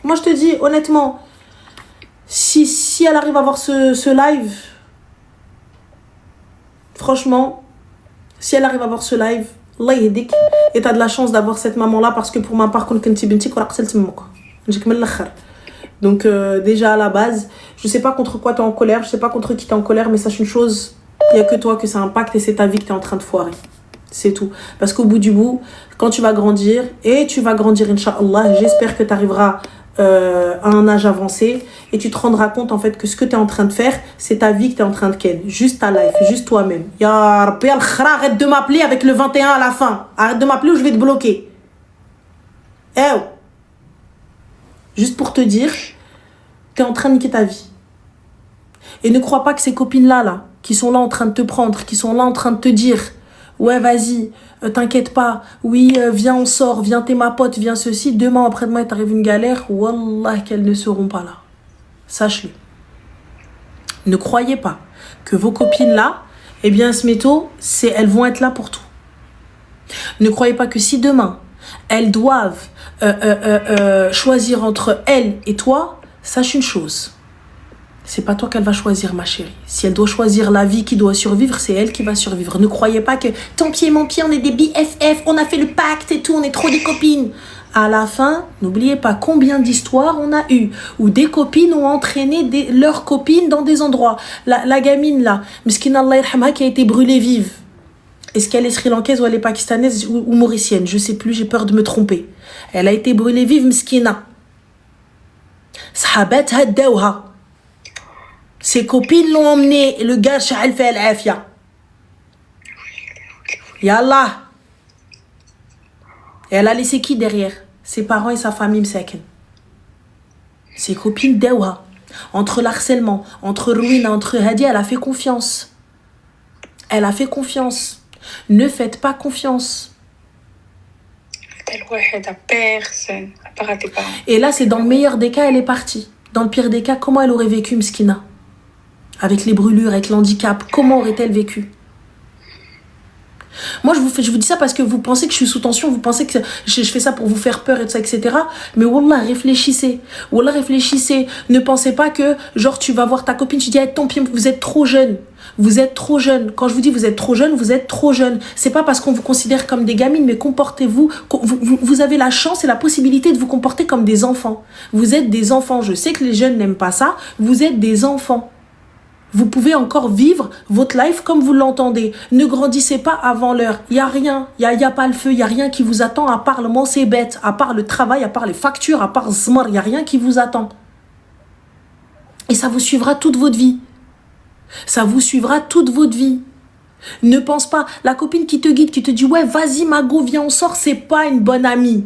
Moi, je te dis, honnêtement, si elle arrive à voir ce live, franchement, si elle arrive à voir ce live, Allah yahdik, et t'as de la chance d'avoir cette maman-là, parce que pour ma part, donc déjà à la base, je sais pas contre quoi t'es en colère, je sais pas contre qui t'es en colère, mais sache une chose, il y a que toi que ça impacte et c'est ta vie que t'es en train de foirer. C'est tout. Parce qu'au bout du bout, quand tu vas grandir, et tu vas grandir, Inch'Allah, j'espère que tu arriveras à un âge avancé et tu te rendras compte en fait que ce que tu es en train de faire, c'est ta vie que tu es en train de ken. Juste ta life, juste toi-même. Ya Rabbi al-Khra, arrête de m'appeler avec le 21 à la fin. Arrête de m'appeler ou je vais te bloquer. Eh oh. Juste pour te dire, tu es en train de niquer ta vie. Et ne crois pas que ces copines-là, qui sont là en train de te prendre, qui sont là en train de te dire ouais, vas-y, t'inquiète pas. Oui, viens, on sort. Viens, t'es ma pote. Viens, ceci. Demain, après-demain, il t'arrive une galère. Wallah, qu'elles ne seront pas là. Sache-le. Ne croyez pas que vos copines-là, eh bien, elles vont être là pour tout. Ne croyez pas que si demain, elles doivent choisir entre elles et toi, sache une chose. C'est pas toi qu'elle va choisir, ma chérie. Si elle doit choisir la vie qui doit survivre, c'est elle qui va survivre. Ne croyez pas que ton pied, mon pied, on est des BFF, on a fait le pacte et tout, on est trop des copines. À la fin, n'oubliez pas combien d'histoires on a eu où des copines ont entraîné leurs copines dans des endroits. La gamine là, Miskin Allah yarhamha, qui a été brûlée vive. Est-ce qu'elle est sri-lankaise ou elle est pakistanaise ou mauricienne? Je sais plus, j'ai peur de me tromper. Elle a été brûlée vive, Miskina. Sahabatha dawha. Ses copines l'ont emmenée et le gars, elle fait l'afia. Yallah. Et elle a laissé qui derrière? Ses parents et sa famille, msaken. Ses copines d'Ewa. Entre l'harcèlement, entre ruine, entre Hadi, elle a fait confiance. Elle a fait confiance. Ne faites pas confiance. Personne, à part à tes parents. Et là, c'est dans le meilleur des cas, elle est partie. Dans le pire des cas, comment elle aurait vécu, Mskina? Avec les brûlures, avec l'handicap, comment aurait-elle vécu? Moi, je vous dis ça parce que vous pensez que je suis sous tension, vous pensez que je fais ça pour vous faire peur, et tout ça, etc. Mais Wallah, réfléchissez. Wallah, réfléchissez. Ne pensez pas que, genre, tu vas voir ta copine, tu dis, hey, ton pied, vous êtes trop jeune. Vous êtes trop jeune. Quand je vous dis vous êtes trop jeune, vous êtes trop jeune. C'est pas parce qu'on vous considère comme des gamines, mais comportez-vous. Vous avez la chance et la possibilité de vous comporter comme des enfants. Vous êtes des enfants. Je sais que les jeunes n'aiment pas ça. Vous êtes des enfants. Vous pouvez encore vivre votre life comme vous l'entendez. Ne grandissez pas avant l'heure. Il n'y a rien. Il y a pas le feu. Il n'y a rien qui vous attend à part le c'est bête, à part le travail, à part les factures, à part Zmar. Il n'y a rien qui vous attend. Et ça vous suivra toute votre vie. Ça vous suivra toute votre vie. Ne pense pas. La copine qui te guide, qui te dit « Ouais, vas-y, Mago, viens, on sort », c'est pas une bonne amie.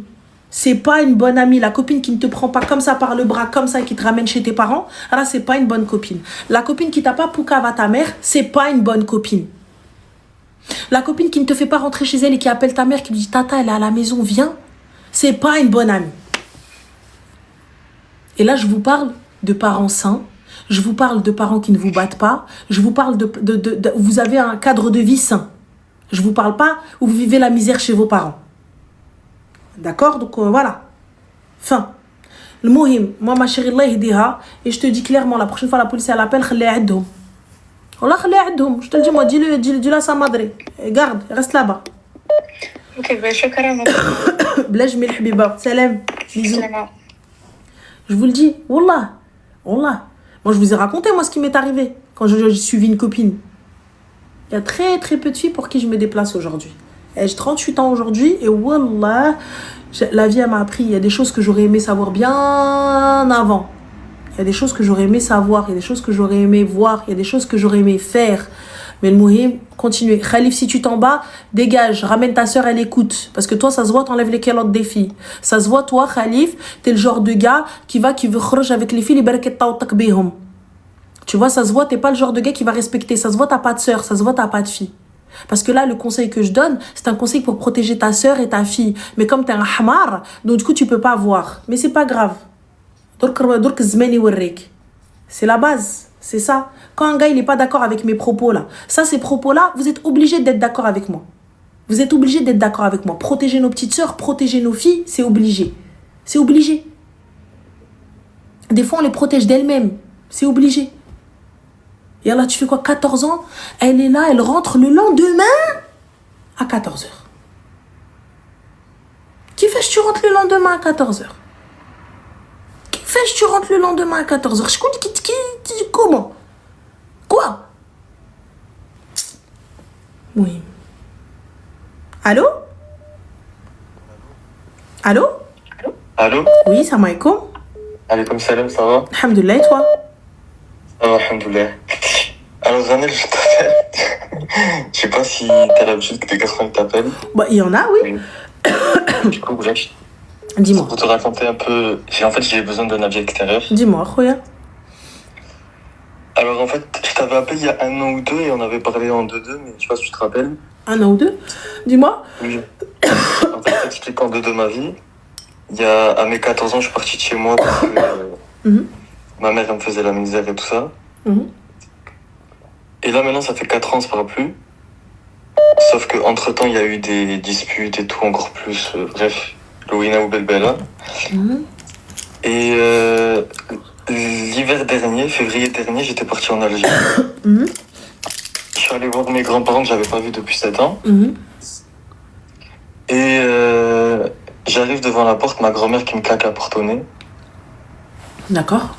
C'est pas une bonne amie. La copine qui ne te prend pas comme ça par le bras, comme ça, et qui te ramène chez tes parents, là, c'est pas une bonne copine. La copine qui t'a pas poucave à ta mère, c'est pas une bonne copine. La copine qui ne te fait pas rentrer chez elle et qui appelle ta mère, qui lui dit « Tata, elle est à la maison, viens », c'est pas une bonne amie. Et là, je vous parle de parents sains, Je vous parle de parents qui ne vous battent pas. Je vous parle vous avez un cadre de vie sain. Je vous parle pas où vous vivez la misère chez vos parents. D'accord? Donc voilà. Fin. Le mohim, moi ma chérie, Allah yahdiha, et je te dis clairement, la prochaine fois la police elle appelle, khali عندهم. Wallah khali عندهم. Je te le dis, moi, dis-le à sa madre. Et garde, reste là-bas. Ok, ben shukran. Blej mil habiba. Salam. Bisous. Salam. Je vous le dis, wallah. Wallah. Moi, je vous ai raconté, moi, ce qui m'est arrivé quand j'ai suivi une copine. Il y a très, très peu de filles pour qui je me déplace aujourd'hui. Et j'ai 38 ans aujourd'hui et wallah, la vie, elle m'a appris. Il y a des choses que j'aurais aimé savoir bien avant. Il y a des choses que j'aurais aimé savoir. Il y a des choses que j'aurais aimé voir. Il y a des choses que j'aurais aimé faire. Mais le mouhim, continuez. Khalif, si tu t'en bats, dégage. Ramène ta soeur, elle écoute. Parce que toi, ça se voit, t'enlèves les calottes des filles. Ça se voit, toi, Khalif, t'es le genre de gars qui veut khrouj avec les filles, tu vois, ça se voit, t'es pas le genre de gars qui va respecter. Ça se voit, t'as pas de soeur. Ça se voit, t'as pas de fille. Parce que là, le conseil que je donne, c'est un conseil pour protéger ta soeur et ta fille. Mais comme t'es un hamar, donc du coup, tu peux pas voir. Mais c'est pas grave. C'est la base. C'est ça. Quand un gars, il est pas d'accord avec mes propos là, ces propos-là, vous êtes obligés d'être d'accord avec moi. Vous êtes obligés d'être d'accord avec moi. Protéger nos petites sœurs, protéger nos filles, c'est obligé. C'est obligé. Des fois, on les protège d'elles-mêmes. C'est obligé. Et là, tu fais quoi? 14 ans, elle est là, elle rentre le lendemain à 14h. Qui fait que tu rentres le lendemain à 14h? Qui fait que tu rentres le lendemain à 14h? Je compte comment? Quoi? Oui. Allô? Allô? Allô? Oui, salam alaikum. Alaikum salam, ça va? Alhamdoulilah, et toi? Ça va, alhamdoulilah. Alors, Zanel, je t'appelle. Je sais pas si t'as l'habitude que tes garçons t'appellent. Bah, il y en a, oui. Du coup, bref. Dis-moi. Pour te raconter un peu, j'ai besoin d'un avis extérieur. Dis-moi, khoya. Alors, en fait, je t'avais appelé il y a 1 an ou 2 et on avait parlé en 2-2, mais je sais pas si tu te rappelles. 1 an ou 2? Dis-moi. Oui. En fait, je t'explique en 2 ma vie. À mes 14 ans, je suis parti de chez moi parce que ma mère, elle me faisait la misère et tout ça. Et là, maintenant, ça fait 4 ans, ça ne parle plus. Sauf qu'entre-temps, il y a eu des disputes et tout, encore plus. Bref, le Wina ou Belbella. Et l'hiver dernier, février dernier, j'étais parti en Algérie. Je suis allé voir mes grands-parents que j'avais pas vus depuis 7 ans. Et j'arrive devant la porte, ma grand-mère qui me claque la porte au nez. D'accord.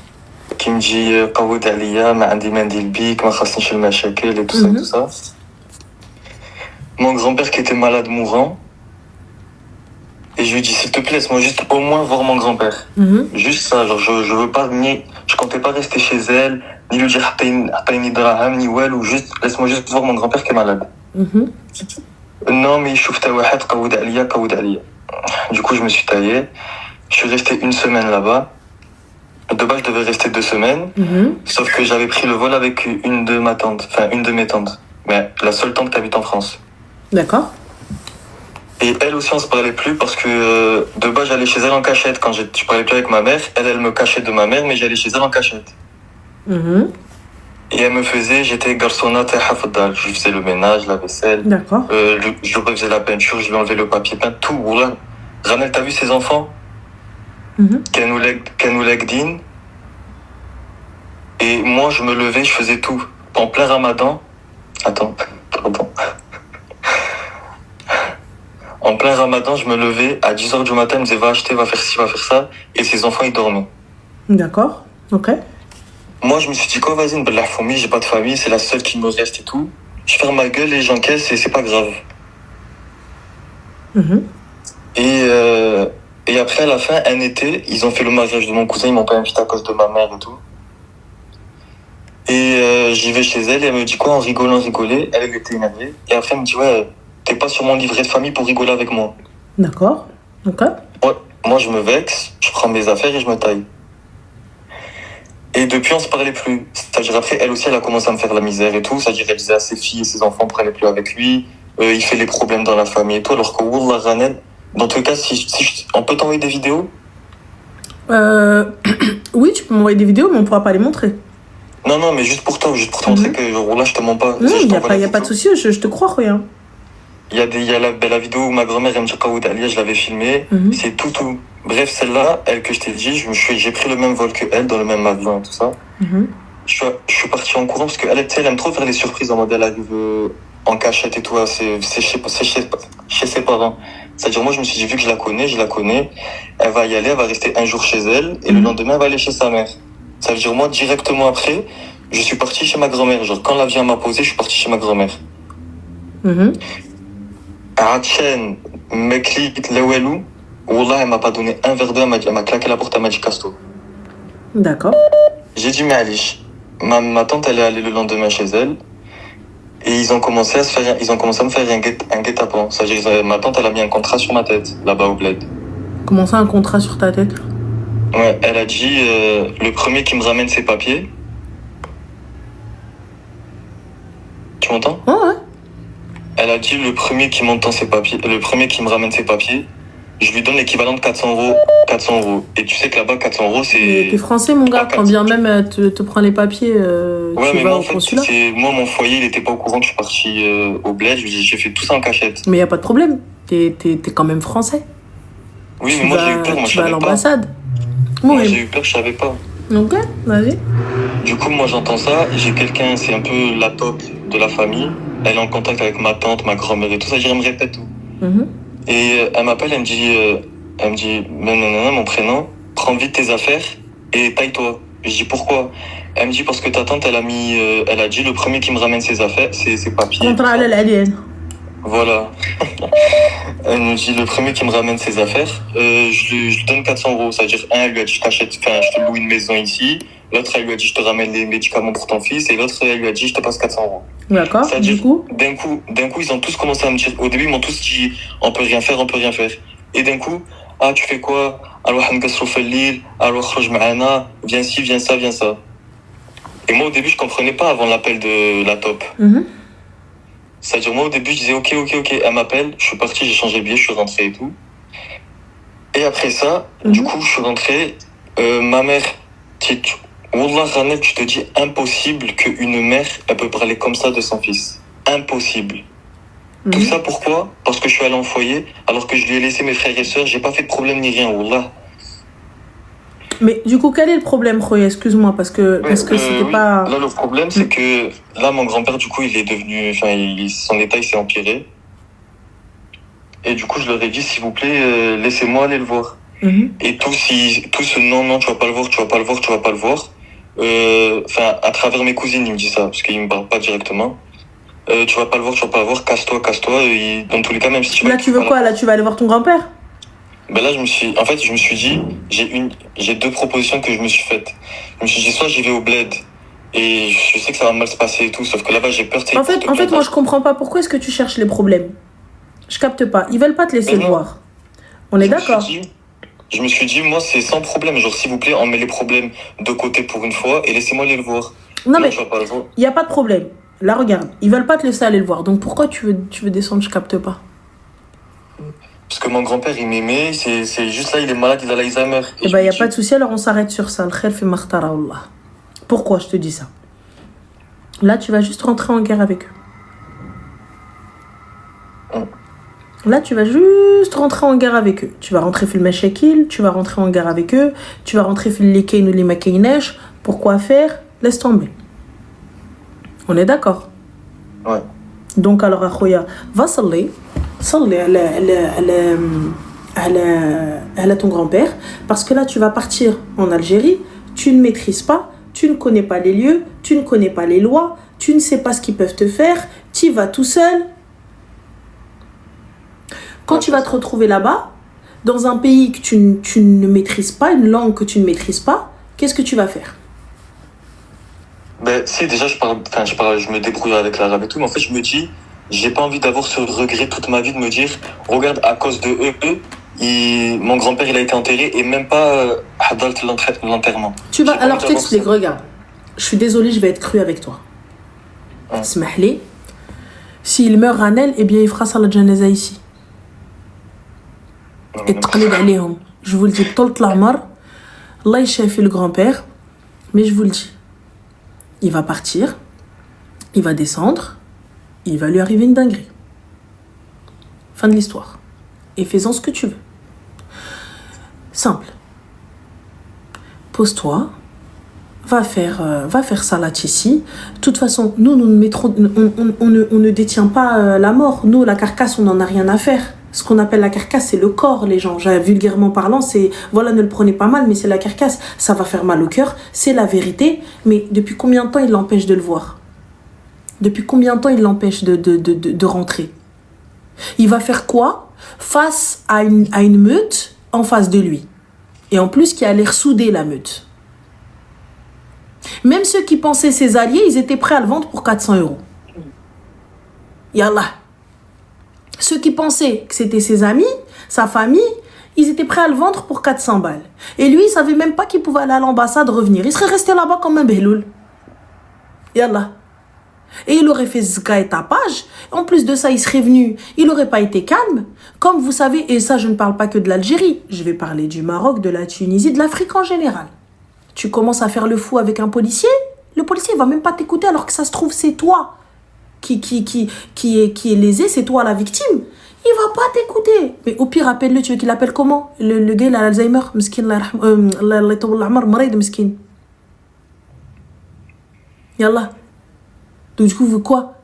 Qui me dit قود عليا ما عندي منديل بيك ما خاصنيش المشاكل et tout ça et tout ça. Mon grand-père qui était malade mourant. Et je lui dis s'il te plaît, laisse-moi juste au moins voir mon grand-père. Juste ça, genre je veux pas je comptais pas rester chez elle, ni lui dire حطيني دراهم ni ou juste laisse-moi juste voir mon grand-père qui est malade. Non mais شفت واحد قود عليا. Du coup je me suis taillé. Je suis resté 1 semaine là-bas. De base, je devais rester 2 semaines. Sauf que j'avais pris le vol avec une de mes tantes. Mais la seule tante qui habite en France. D'accord. Et elle aussi, on se parlait plus parce que de base, j'allais chez elle en cachette. Quand je parlais plus avec ma mère, elle me cachait de ma mère, mais j'allais chez elle en cachette. Et elle me faisait, j'étais garçonnat et hafdal. Je faisais le ménage, la vaisselle. D'accord. Je refaisais la peinture, je lui enlevais le papier peint, tout. Voilà. Ranel, t'as vu ses enfants? Kanoulegdin. Et moi, je me levais, je faisais tout. En plein ramadan. Attends, pardon. En plein ramadan, je me levais à 10h du matin, je me disais va acheter, va faire ci, va faire ça. Et ses enfants, ils dormaient. D'accord, ok. Moi, je me suis dit quoi, vas-y, la famille, j'ai pas de famille, c'est la seule qui me reste et tout. Je ferme ma gueule et j'encaisse et c'est pas grave. Et après, à la fin, un été, ils ont fait le mariage de mon cousin, ils m'ont pas invité à cause de ma mère et tout. Et j'y vais chez elle et elle me dit quoi en rigolant, elle était énervée. Et après, elle me dit ouais, t'es pas sur mon livret de famille pour rigoler avec moi. D'accord, ok. Moi, je me vexe, je prends mes affaires et je me taille. Et depuis, on se parlait plus. C'est-à-dire après, elle aussi, elle a commencé à me faire la misère et tout. C'est-à-dire, elle disait à ses filles et ses enfants, prenaient plus avec lui. Il fait les problèmes dans la famille et tout. Alors que Wallah Ranel, dans tous les cas, on peut t'envoyer des vidéos? Oui, tu peux m'envoyer des vidéos, mais on pourra pas les montrer. Non, mais juste pour toi, juste pour te montrer que genre, là, je te mens pas. Non, Je il n'y a, t'envoie la y a pas de photo. souci, je te crois, rien. Il y a la vidéo où ma grand-mère, elle me dit Kaoud Alia, je l'avais filmée. C'est tout. Bref, celle-là, elle que je t'ai dit, j'ai pris le même vol que elle, dans le même avion et tout ça. Je suis parti en courant parce qu'elle, tu sais, elle aime trop faire les surprises en mode elle arrive en cachette et tout, c'est chez ses parents. C'est-à-dire, moi, je me suis dit, vu que je la connais, elle va y aller, elle va rester un jour chez elle, et le lendemain, elle va aller chez sa mère. Ça veut dire, moi, directement après, je suis parti chez ma grand-mère. Genre, quand l'avion m'a posé, je suis parti chez ma grand-mère. Hatchen, Meklik, Lewelou, Wallah, elle m'a pas donné un verre d'eau, elle m'a claqué la porte, elle m'a dit casse-toi. D'accord. J'ai dit, mais Alish, ma tante, elle est allée le lendemain chez elle. Et ils ont commencé à me faire un guet-apens. C'est-à-dire, ma tante, elle a mis un contrat sur ma tête, là-bas au bled. Comment ça, un contrat sur ta tête? Ouais, elle a dit, le premier qui me ramène ses papiers. Tu m'entends? Ouais. Elle a dit, le premier qui me ramène ses papiers, je lui donne l'équivalent de 400 euros. 400 euros. Et tu sais que là-bas, 400 euros, c'est... Mais t'es français, mon gars, quand bien même te prends les papiers, ouais, tu mais vas moi, au en fait, consulat. moi, mon foyer, il était pas au courant que je suis parti au bled. J'ai fait tout ça en cachette. Mais y a pas de problème, t'es quand même français. Oui, Tu mais moi, vas- j'ai eu peur, moi, je Tu vas à savais pas. l'ambassade. Moi, Oui. j'ai eu peur, je savais pas. Ok, vas-y. Du coup, moi, j'entends ça. J'ai quelqu'un, c'est un peu la top de la famille. Elle est en contact avec ma tante, ma grand-mère et tout ça. Je me répète tout. Et elle m'appelle, elle me dit, non, mon prénom, prends vite tes affaires et taille-toi. Je dis pourquoi? Elle me dit parce que ta tante, elle a dit le premier qui me ramène ses affaires, ses papiers. Contrat à l'alien. Voilà. Elle me dit le premier qui me ramène ses affaires, je lui donne 400 euros. C'est-à-dire, elle lui a dit je te loue une maison ici. L'autre, elle lui a dit je te ramène les médicaments pour ton fils. Et l'autre, elle lui a dit je te passe 400 euros. D'accord, C'est-à-dire, du coup d'un coup, ils ont tous commencé à me dire. Au début, ils m'ont tous dit on peut rien faire. Et d'un coup, ah, tu fais quoi? Alors, alors, viens ci, viens ça. Et moi, au début, je comprenais pas avant l'appel de la top. C'est-à-dire, moi, au début, je disais, ok, elle m'appelle, je suis parti, j'ai changé le billet, je suis rentré et tout. Et après ça, du coup, je suis rentré, ma mère, Wallah, Ranel, tu te dis impossible qu'une mère, elle peut parler comme ça de son fils. Impossible. Tout ça, pourquoi? Parce que je suis allé en foyer, alors que je lui ai laissé mes frères et sœurs, j'ai pas fait de problème ni rien, Wallah. Mais du coup, quel est le problème, Khoya? Excuse-moi, parce que c'était oui. pas... Là, le problème, c'est que là, mon grand-père, du coup, il est devenu... son état, il s'est empiré. Et du coup, je leur ai dit, s'il vous plaît, laissez-moi aller le voir. Et tout ce non, tu vas pas le voir. À travers mes cousines, il me dit ça, parce qu'il me parle pas directement. Tu vas pas le voir, casse-toi. Dans tous les cas, même si tu Là, tu veux quoi? Là, tu vas aller voir ton grand-père? Ben là, je me suis dit, j'ai deux propositions que je me suis faites. Je me suis dit, soit j'y vais au bled, et je sais que ça va mal se passer et tout, sauf que là-bas, j'ai peur. En fait, moi, je comprends pas. Pourquoi est-ce que tu cherches les problèmes? Je capte pas. Ils veulent pas te laisser le voir. On est d'accord? Je me suis dit, moi, c'est sans problème. Genre, s'il vous plaît, on met les problèmes de côté pour une fois, et laissez-moi aller le voir. Non, mais il y a pas de problème. Là, regarde. Ils veulent pas te laisser aller le voir. Donc, pourquoi tu veux descendre? Je capte pas. Parce que mon grand-père, il m'aimait, c'est juste là, il est malade, il a l'Alzheimer. Eh ben, il n'y a pas de souci, alors on s'arrête sur ça. Le khel fait makhtara Allah. Pourquoi je te dis ça? Là, tu vas juste rentrer en guerre avec eux. Là, tu vas juste rentrer en guerre avec eux. Tu vas rentrer fil mashakil, tu vas rentrer en guerre avec eux, tu vas rentrer fil likain ou les makainesh. Pourquoi faire? Laisse tomber. On est d'accord? Ouais. Donc, alors, Akhoya, va saller. Salle à ton grand-père, parce que là tu vas partir en Algérie, tu ne maîtrises pas, tu ne connais pas les lieux, tu ne connais pas les lois, tu ne sais pas ce qu'ils peuvent te faire, tu y vas tout seul. Quand tu vas te retrouver là-bas, dans un pays que tu ne maîtrises pas, une langue que tu ne maîtrises pas, qu'est-ce que tu vas faire? Ben si, déjà je me débrouille avec l'arabe et tout, mais en fait je me dis, j'ai pas envie d'avoir ce regret toute ma vie de me dire, regarde, à cause de eux, mon grand-père il a été enterré et même pas hadalt l'enterrement. Tu vas, alors je t'explique, regarde. Je suis désolée, je vais être crue avec toi. Smahli, s'il meurt Ranel, eh bien il fera ça la janaza ici. Et tqalid alayhum. Je vous le dis, tout l'amar, Allah il chafi le grand-père, mais je vous le dis. il va partir, il va descendre, il va lui arriver une dinguerie. Fin de l'histoire. Et fais-en ce que tu veux. Simple. Pose-toi, va faire salat ici. De toute façon, nous on ne détient pas la mort. Nous, la carcasse, on n'en a rien à faire. Ce qu'on appelle la carcasse, c'est le corps, les gens. Vulgairement parlant, c'est, voilà, ne le prenez pas mal, mais c'est la carcasse. Ça va faire mal au cœur, c'est la vérité. Mais depuis combien de temps il l'empêche de le voir? Depuis combien de temps il l'empêche de rentrer? Il va faire quoi face à une meute en face de lui? Et en plus, qui a l'air soudé, la meute. Même ceux qui pensaient ses alliés, ils étaient prêts à le vendre pour 400 €. Yallah. Ceux qui pensaient que c'était ses amis, sa famille, ils étaient prêts à le vendre pour 400 balles. Et lui, il savait même pas qu'il pouvait aller à l'ambassade, revenir. Il serait resté là-bas comme un behloul. Yallah. Et il aurait fait zga et tapage. En plus de ça, il serait venu. Il n'aurait pas été calme. Comme vous savez, et ça, je ne parle pas que de l'Algérie. Je vais parler du Maroc, de la Tunisie, de l'Afrique en général. Tu commences à faire le fou avec un policier. Le policier ne va même pas t'écouter alors que ça se trouve, c'est toi qui est lésé, c'est toi la victime. Il va pas t'écouter. Mais au pire, appelle-le. Tu veux qu'il appelle comment? Le gars, il a l'Alzheimer. Miskin, miskin. Yallah. Donc du coup, vous quoi?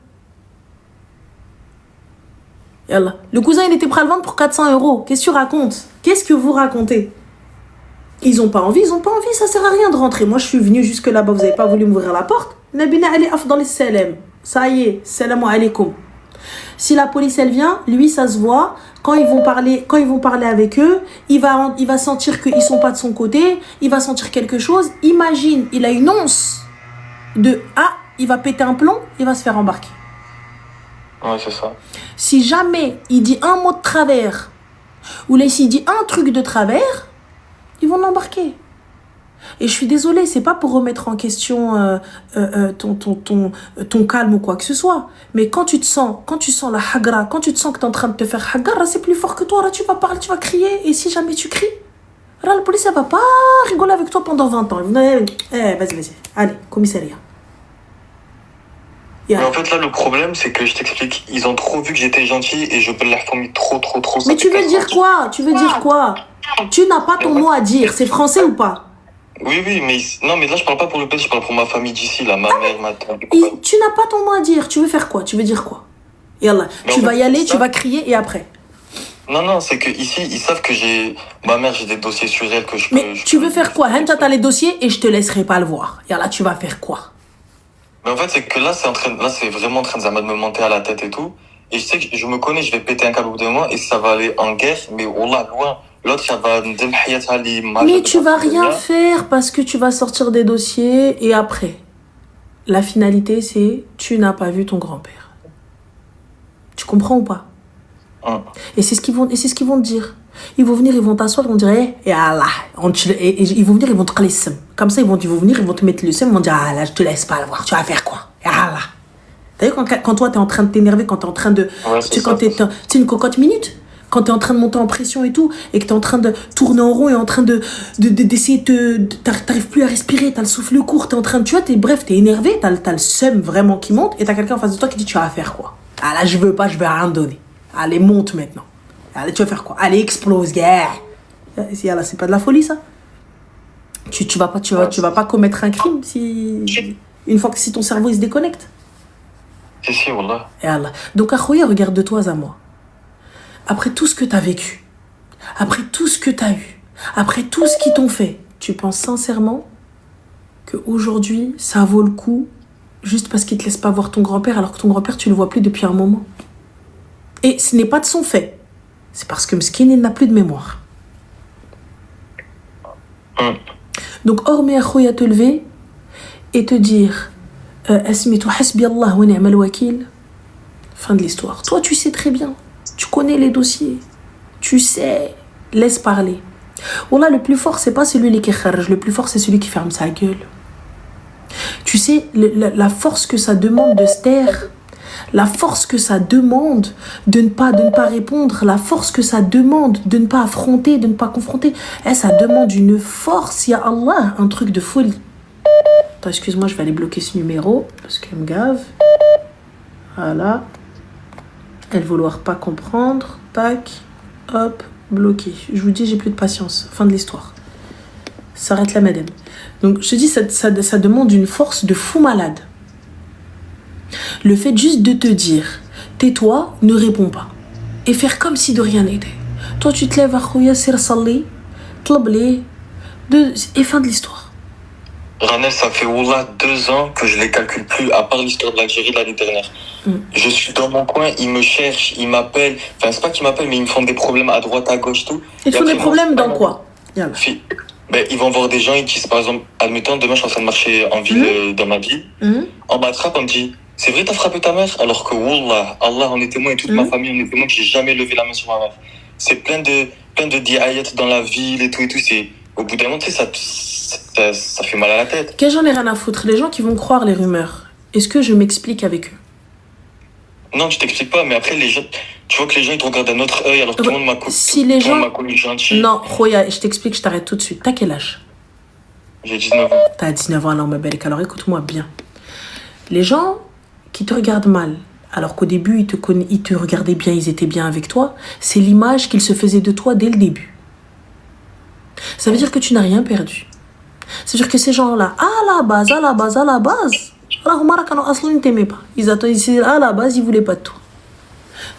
Yallah. Le cousin, il était prêt à le vendre pour 400 €. Qu'est-ce que tu racontes? Qu'est-ce que vous racontez? Ils ont pas envie, ça sert à rien de rentrer. Moi, je suis venue jusque là-bas, vous avez pas voulu m'ouvrir la porte. Nabina ali afdal salam. Ça y est, salam alaykoum. Si la police, elle vient, lui, ça se voit. Quand ils vont parler avec eux, il va sentir qu'ils sont pas de son côté. Il va sentir quelque chose. Imagine, il a une once de il va péter un plomb, il va se faire embarquer. Ouais, c'est ça. Si jamais il dit un mot de travers, ou là, s'il dit un truc de travers, ils vont l'embarquer. Et je suis désolée, c'est pas pour remettre en question ton calme ou quoi que ce soit. Mais quand tu sens la hagra, quand tu te sens que tu es en train de te faire hagra, c'est plus fort que toi. Là, tu vas parler, tu vas crier. Et si jamais tu cries, là, la police, elle va pas rigoler avec toi pendant 20 ans. Vas-y. Allez, commissariat. Mais en fait, là, le problème, c'est que je t'explique, ils ont trop vu que j'étais gentil et je peux leur former trop. Mais tu veux dire quoi? Tu n'as pas ton mot à dire. C'est français ou pas? Oui, mais non, mais là, je parle pas pour le pays, je parle pour ma famille d'ici, là, ma mère, ma tante. Tu n'as pas ton mot à dire. Tu veux faire quoi? Tu veux dire quoi? Yallah. Tu vas y aller, tu vas crier et après. Non, c'est que ici, ils savent que ma mère, j'ai des dossiers sur elle que je peux. Mais tu veux faire quoi? Hein, t'as les dossiers et je te laisserai pas le voir. Yallah, tu vas faire quoi? Mais en fait, c'est que là, c'est vraiment en train de me monter à la tête et tout. Et je sais que je me connais, je vais péter un câble au bout de moi et ça va aller en guerre, mais wallah, loin. L'autre, ça va mais tu vas rien faire parce que tu vas sortir des dossiers et après. La finalité, c'est tu n'as pas vu ton grand-père. Tu comprends ou pas? Et c'est ce qu'ils vont te dire. Ils vont venir, ils vont t'asseoir, ils vont dire Allah. Ils vont venir, ils vont te caler le seum. Comme ça, ils vont venir, ils vont te mettre le seum, ils vont dire Allah, je te laisse pas le voir, tu vas faire quoi? Allah. T'as vu quand toi, t'es en train de t'énerver, quand t'es en train de. Ouais, c'est une cocotte minute. Quand t'es en train de monter en pression et tout, et que t'es en train de tourner en rond et en train d'essayer t'arrives plus à respirer, t'as le souffle court, t'es en train de, tu vois, t'es énervé, t'as le seum vraiment qui monte, et t'as quelqu'un en face de toi qui dit tu vas faire quoi? Ah là, je veux rien donner. Allez, monte maintenant. Allez, tu vas faire quoi? Allez, explose, gars. C'est pas de la folie, ça? Tu vas pas commettre un crime une fois que si ton cerveau il se déconnecte. Si, wallah. Et Allah. Donc, Akhoya, regarde de toi à moi. Après tout ce que t'as vécu, après tout ce que t'as eu, après tout ce qu'ils t'ont fait, tu penses sincèrement qu'aujourd'hui, ça vaut le coup juste parce qu'ils te laissent pas voir ton grand-père alors que ton grand-père, tu le vois plus depuis un moment? Et ce n'est pas de son fait. C'est parce que Mskin, il n'a plus de mémoire. Donc, hormis Akhoya te lever et te dire Asmitu hasbi Allah wa ni'mal wakil. Fin de l'histoire. Toi, tu sais très bien. Tu connais les dossiers. Tu sais. Laisse parler. Wallah, le plus fort, c'est pas celui qui kharj. Le plus fort, c'est celui qui ferme sa gueule. Tu sais, la force que ça demande de se taire, la force que ça demande de ne pas répondre, la force que ça demande de ne pas affronter, de ne pas confronter, ça demande une force, ya Allah, un truc de folie. Attends, excuse-moi, je vais aller bloquer ce numéro parce qu'elle me gave. Voilà. Elle vouloir pas comprendre. Tac. Hop. Bloqué. Je vous dis, j'ai plus de patience. Fin de l'histoire. S'arrête là, madame. Donc, je te dis, ça demande une force de fou malade. Le fait juste de te dire, tais-toi, ne réponds pas. Et faire comme si de rien n'était. Toi, tu te lèves à Khouya, Sir Salli, Tlabli, et fin de l'histoire. Ranel, ça fait Wallah 2 ans que je les calcule plus, à part l'histoire de l'Algérie de l'année dernière. Je suis dans mon coin, ils me cherchent, ils m'appellent. Enfin, c'est pas qu'ils m'appellent, mais ils me font des problèmes à droite, à gauche, tout. Ils font des problèmes dans quoi? Ben, ils vont voir des gens, ils disent par exemple, admettons, demain je suis en train de marcher en ville, dans ma ville. On m'attrape, on me dit, c'est vrai, t'as frappé ta mère? Alors que Wallah, Allah en est témoin et toute ma famille en est témoin que j'ai jamais levé la main sur ma mère. C'est plein de diayat dans la ville et tout. C'est, au bout d'un moment, tu sais, ça fait mal à la tête. Que j'en ai rien à foutre. Les gens qui vont croire les rumeurs, est-ce que je m'explique avec eux? Non, tu t'expliques pas, mais après, les gens, tu vois que les gens, ils te regardent d'un autre œil, alors que tout le monde m'a connu gentil. Non, Khoya, je t'explique, je t'arrête tout de suite. T'as quel âge? J'ai 19 ans. T'as 19 ans, alors ma belle. Alors écoute-moi bien. Les gens qui te regardent mal, alors qu'au début, ils te regardaient bien, ils étaient bien avec toi, c'est l'image qu'ils se faisaient de toi dès le début. Ça veut dire que tu n'as rien perdu. Ça veut dire que ces gens-là, à la base, ils ne t'aimaient pas. Ils attendaient, à la base, ils ne voulaient pas de toi.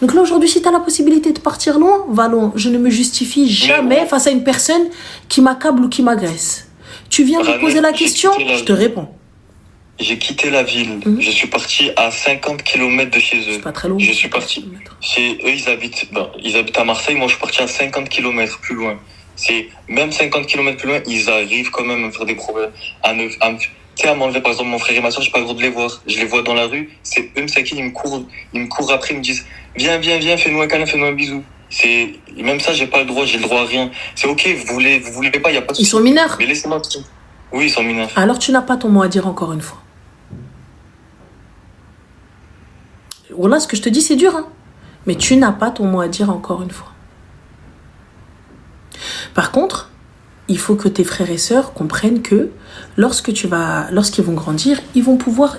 Donc là, aujourd'hui, si tu as la possibilité de partir loin, va loin. Je ne me justifie jamais face à une personne qui m'accable ou qui m'agresse. Tu viens me poser la question, je te réponds. J'ai quitté la ville. Je suis parti à 50 km de chez eux. C'est pas très loin. Je suis parti. Chez eux, ils habitent à Marseille. Moi, je suis parti à 50 km plus loin. C'est même 50 km plus loin, ils arrivent quand même à me faire des problèmes. Tu sais, à m'enlever, par exemple, mon frère et ma soeur, j'ai pas le droit de les voir. Je les vois dans la rue. C'est eux, ils me courent après, ils me disent, viens, fais-nous un câlin, fais-nous un bisou. Même ça, j'ai pas le droit, j'ai le droit à rien. C'est ok, vous voulez pas, y a pas de souci. Ils sont mineurs. Mais laissez-moi. Oui, ils sont mineurs. Alors tu n'as pas ton mot à dire encore une fois. Voilà, ce que je te dis, c'est dur, hein. Mais tu n'as pas ton mot à dire encore une fois. Par contre, il faut que tes frères et sœurs comprennent que lorsqu'ils vont grandir, ils vont pouvoir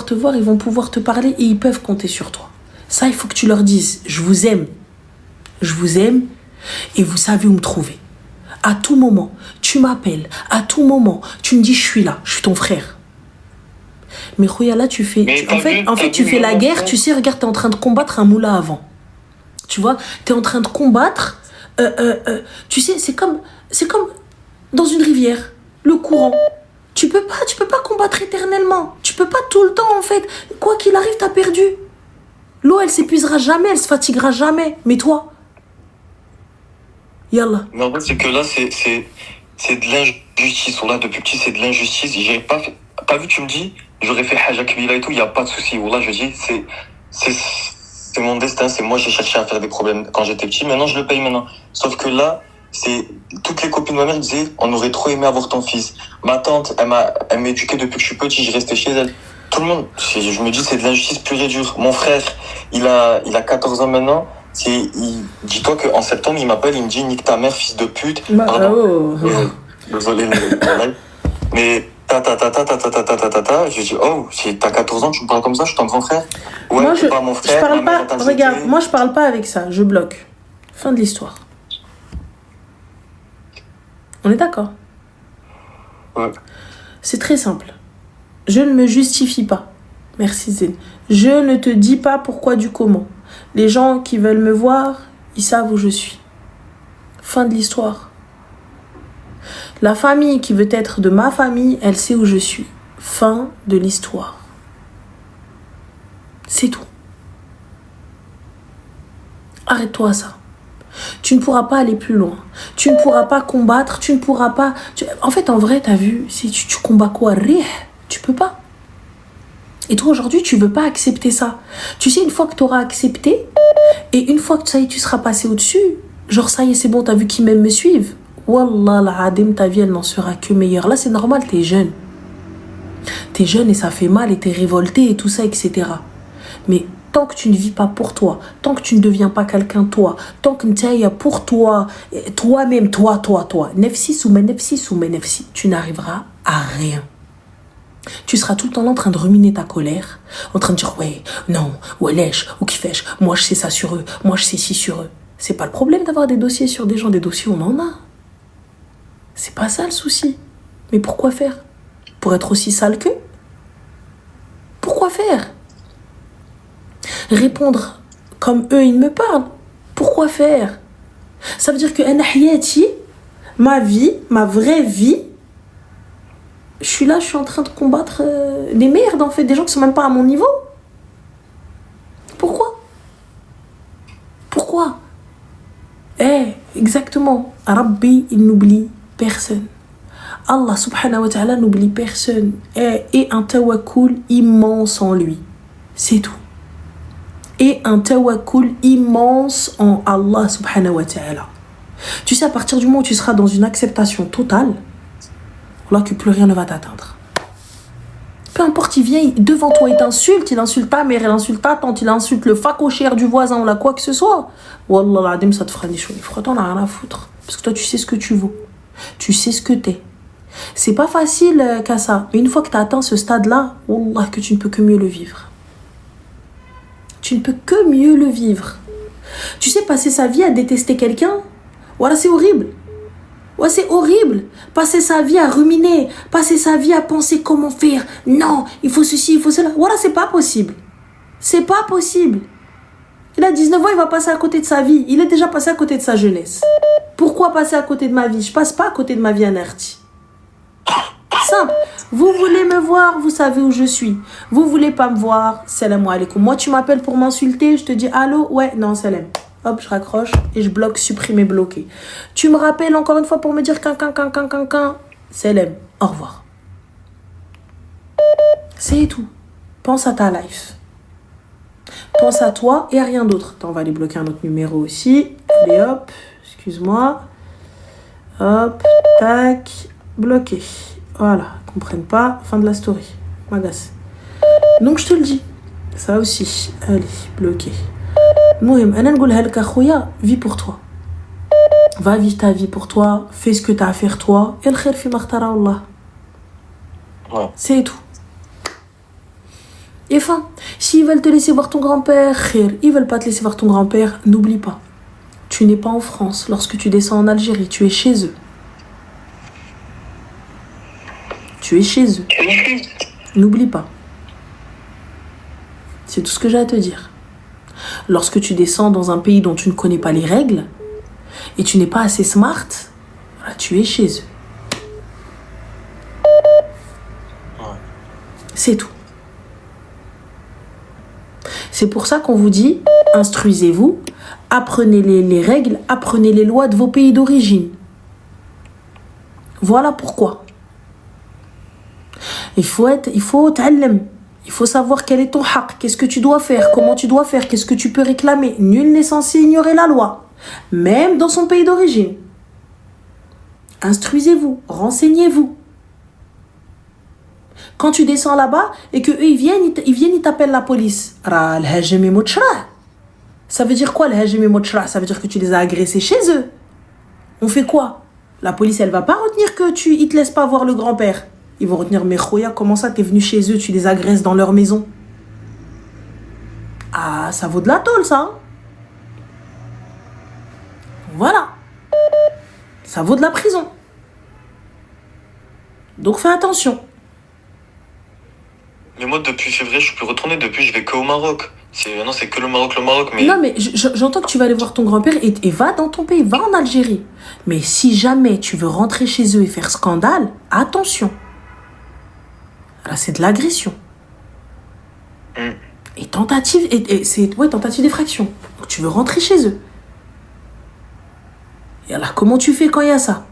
te voir, ils vont pouvoir te parler et ils peuvent compter sur toi. Ça, il faut que tu leur dises, je vous aime et vous savez où me trouver. À tout moment, tu m'appelles, à tout moment, tu me dis, je suis là, je suis ton frère. Mais Khouya, là, tu fais la guerre, tu sais, regarde, t'es en train de combattre un moulin à vent. Tu vois, t'es en train de combattre, tu sais, c'est comme dans une rivière, le courant. Tu peux pas combattre éternellement. Tu peux pas tout le temps, en fait. Quoi qu'il arrive, t'as perdu. L'eau, elle s'épuisera jamais, elle se fatiguera jamais. Mais toi, yallah. Mais en fait, c'est que là, c'est de l'injustice. Là, depuis petit, c'est de l'injustice. J'ai pas vu, tu me dis, j'aurais fait Haja Kbila et tout, il n'y a pas de souci. Là, je dis, c'est mon destin. C'est moi, j'ai cherché à faire des problèmes quand j'étais petit. Maintenant, je le paye maintenant. Sauf que là, toutes les copines de ma mère disaient, on aurait trop aimé avoir ton fils. Ma tante, elle m'a éduqué depuis que je suis petit, je restais chez elle. Tout le monde, je me dis, c'est de l'injustice pure et dure. Mon frère, il a 14 ans maintenant. Dis-toi qu'en septembre, il m'appelle, il me dit, nique ta mère, fils de pute. Pardon. Désolé, mais je dis, oh, t'as 14 ans, tu me parles comme ça, je suis ton grand frère. Ouais, moi, pas mon frère. Je parle pas, regarde, moi, je parle pas avec ça, je bloque. Fin de l'histoire. On est d'accord? Ouais. C'est très simple. Je ne me justifie pas. Merci Zen. Je ne te dis pas pourquoi du comment. Les gens qui veulent me voir, ils savent où je suis. Fin de l'histoire. La famille qui veut être de ma famille, elle sait où je suis. Fin de l'histoire. C'est tout. Arrête-toi à ça. Tu ne pourras pas aller plus loin. Tu ne pourras pas combattre. Tu ne pourras pas... En fait, en vrai, t'as vu, si tu combats quoi? Rih, tu peux pas. Et toi, aujourd'hui, tu veux pas accepter ça. Tu sais, une fois que tu auras accepté, et une fois que ça y est, tu seras passé au-dessus, genre ça y est, c'est bon, t'as vu qui m'aiment me suivent. Wallah, l'adem, ta vie, elle n'en sera que meilleure. Là, c'est normal, t'es jeune. T'es jeune et ça fait mal et t'es révolté et tout ça, etc. Mais tant que tu ne vis pas pour toi, tant que tu ne deviens pas quelqu'un toi, tant que tu es pour toi, toi-même, toi, nefsi sous mes nefsi, tu n'arriveras à rien. Tu seras tout le temps là en train de ruminer ta colère, en train de dire ouais, non, ouais, lèche, ou qui fèche, moi je sais ça sur eux, moi je sais ci sur eux. C'est pas le problème d'avoir des dossiers sur des gens, des dossiers on en a. C'est pas ça le souci. Mais pourquoi faire? Pour être aussi sale qu'eux? Pourquoi faire? Répondre comme eux ils me parlent. Pourquoi faire? Ça veut dire que ma vie, ma vraie vie, je suis là, je suis en train de combattre des merdes en fait, des gens qui sont même pas à mon niveau. Pourquoi? Pourquoi? Exactement. Rabbi, il n'oublie personne. Allah subhanahu wa ta'ala n'oublie personne. Et un tawakkul immense en lui. C'est tout. Et un tawakkul immense en Allah subhanahu wa ta'ala. Tu sais, à partir du moment où tu seras dans une acceptation totale, là que plus rien ne va t'atteindre. Peu importe, il vient devant toi, il insulte ta mère, il insulte ta tante, il insulte le facochère du voisin ou la quoi que ce soit. Wallah l'adem, ça te fera des choses. T'en as rien à foutre. Parce que toi, tu sais ce que tu vaux. Tu sais ce que t'es. C'est pas facile qu'à ça. Mais une fois que t'as atteint ce stade-là, wallah que tu ne peux que mieux le vivre. Tu ne peux que mieux le vivre. Tu sais, passer sa vie à détester quelqu'un, voilà, c'est horrible. Ouais, c'est horrible. Passer sa vie à ruminer, passer sa vie à penser comment faire. Non, il faut ceci, il faut cela. Voilà, c'est pas possible. C'est pas possible. Il a 19 ans, il va passer à côté de sa vie. Il est déjà passé à côté de sa jeunesse. Pourquoi passer à côté de ma vie? Je passe pas à côté de ma vie anertie. Simple. Vous voulez me voir, vous savez où je suis. Vous voulez pas me voir, salam alaikum. Moi, tu m'appelles pour m'insulter, je te dis allô, ouais, non, salam. Hop, je raccroche et je bloque, supprimer, bloquer. Tu me rappelles encore une fois pour me dire salam, au revoir. C'est tout. Pense à ta life. Pense à toi et à rien d'autre. Attends, on va aller bloquer un autre numéro aussi. Allez hop, excuse-moi. Hop, tac, bloqué. Voilà, comprennent pas, fin de la story. M'agace. Donc je te le dis, ça aussi. Allez, bloqué. Mohim, ana nqoulha lak akhoya, vis pour toi. Va vivre ta vie pour toi, fais ce que tu as à faire toi. Et le khair fi ma ikhtara Allah. Ouais. C'est tout. Et fin, s'ils veulent te laisser voir ton grand-père, khair. Ils veulent pas te laisser voir ton grand-père, n'oublie pas. Tu n'es pas en France. Lorsque tu descends en Algérie, tu es chez eux. Tu es chez eux. N'oublie pas. C'est tout ce que j'ai à te dire. Lorsque tu descends dans un pays dont tu ne connais pas les règles et tu n'es pas assez smart, voilà, tu es chez eux. Ouais. C'est tout. C'est pour ça qu'on vous dit, instruisez-vous, apprenez les règles, apprenez les lois de vos pays d'origine. Voilà pourquoi. Il faut ta'allam. Il faut savoir quel est ton haq, qu'est-ce que tu dois faire, comment tu dois faire, qu'est-ce que tu peux réclamer. Nul n'est censé ignorer la loi, même dans son pays d'origine. Instruisez-vous, renseignez-vous. Quand tu descends là-bas et qu'eux ils viennent, ils t'appellent la police. Ça veut dire quoi le hajimi mochra? Ça veut dire que tu les as agressés chez eux. On fait quoi? La police elle va pas retenir que ils te laissent pas voir le grand-père. Ils vont retenir, mais Khoya, comment ça, t'es venu chez eux, tu les agresses dans leur maison? Ah, ça vaut de la tôle, ça. Hein? Voilà. Ça vaut de la prison. Donc fais attention. Mais moi, depuis février, je suis plus retourné. Depuis, je vais que au Maroc. Non, c'est que le Maroc, mais... Non, mais j'entends que tu vas aller voir ton grand-père et va dans ton pays, va en Algérie. Mais si jamais tu veux rentrer chez eux et faire scandale, attention. Là, c'est de l'agression. Et tentative, tentative d'effraction. Donc, tu veux rentrer chez eux. Et alors, comment tu fais quand il y a ça?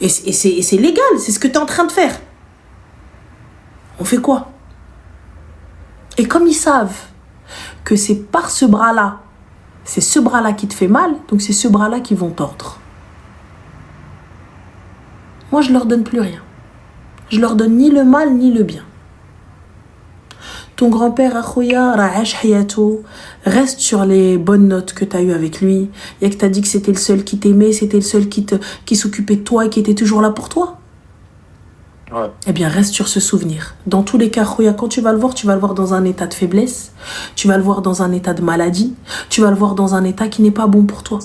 Et c'est légal, c'est ce que tu es en train de faire. On fait quoi? Et comme ils savent que c'est par ce bras-là, c'est ce bras-là qui te fait mal, donc c'est ce bras-là qui vont tordre. Moi, je leur donne plus rien. Je leur donne ni le mal ni le bien. Ton grand-père, Akhoya, Ra'ash Hayato, reste sur les bonnes notes que tu as eues avec lui. Et que tu as dit que c'était le seul qui t'aimait, c'était le seul qui s'occupait de toi et qui était toujours là pour toi. Ouais. Eh bien, reste sur ce souvenir. Dans tous les cas, Khouya, quand tu vas le voir dans un état de faiblesse, tu vas le voir dans un état de maladie, tu vas le voir dans un état qui n'est pas bon pour toi.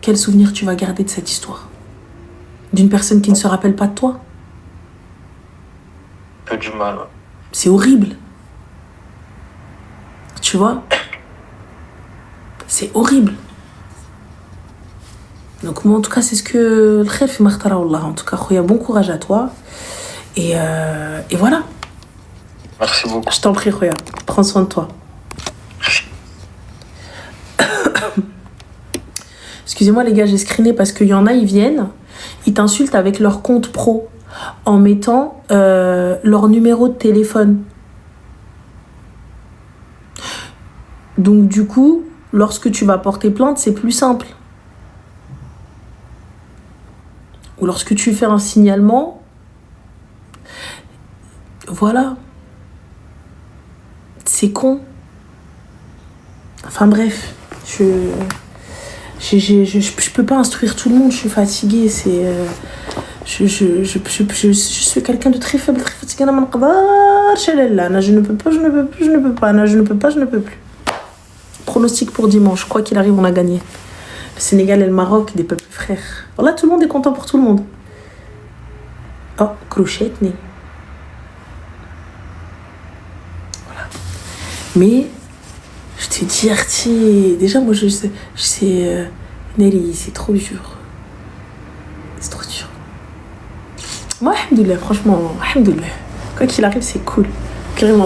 Quel souvenir tu vas garder de cette histoire? D'une personne qui ne se rappelle pas de toi? Un peu du mal. Ouais. C'est horrible. Tu vois? C'est horrible. Donc moi, en tout cas, c'est ce que... le khair fi ma khtara wallah. En tout cas, Khouya, bon courage à toi. Et voilà. Merci beaucoup. Je t'en prie, Khouya. Prends soin de toi. Excusez-moi, les gars, j'ai screené parce qu'il y en a, ils viennent, ils t'insultent avec leur compte pro en mettant leur numéro de téléphone. Donc, du coup, lorsque tu vas porter plainte, c'est plus simple. Ou lorsque tu fais un signalement, voilà. C'est con. Enfin bref, je peux pas instruire tout le monde, je suis fatiguée, c'est je suis quelqu'un de très faible, très fatigué. Je ne peux plus. Pronostic pour dimanche, quoi qu'il arrive, on a gagné. Le Sénégal et le Maroc, des peuples frères. Voilà, tout le monde est content pour tout le monde. Oh, crochet-nez. Voilà. Mais je te dis, Artie, déjà, moi, je sais, Nelly, c'est trop dur. C'est trop dur. Moi, alhamdoulilah, franchement, alhamdoulilah. Quoi qu'il arrive, c'est cool. Carrément.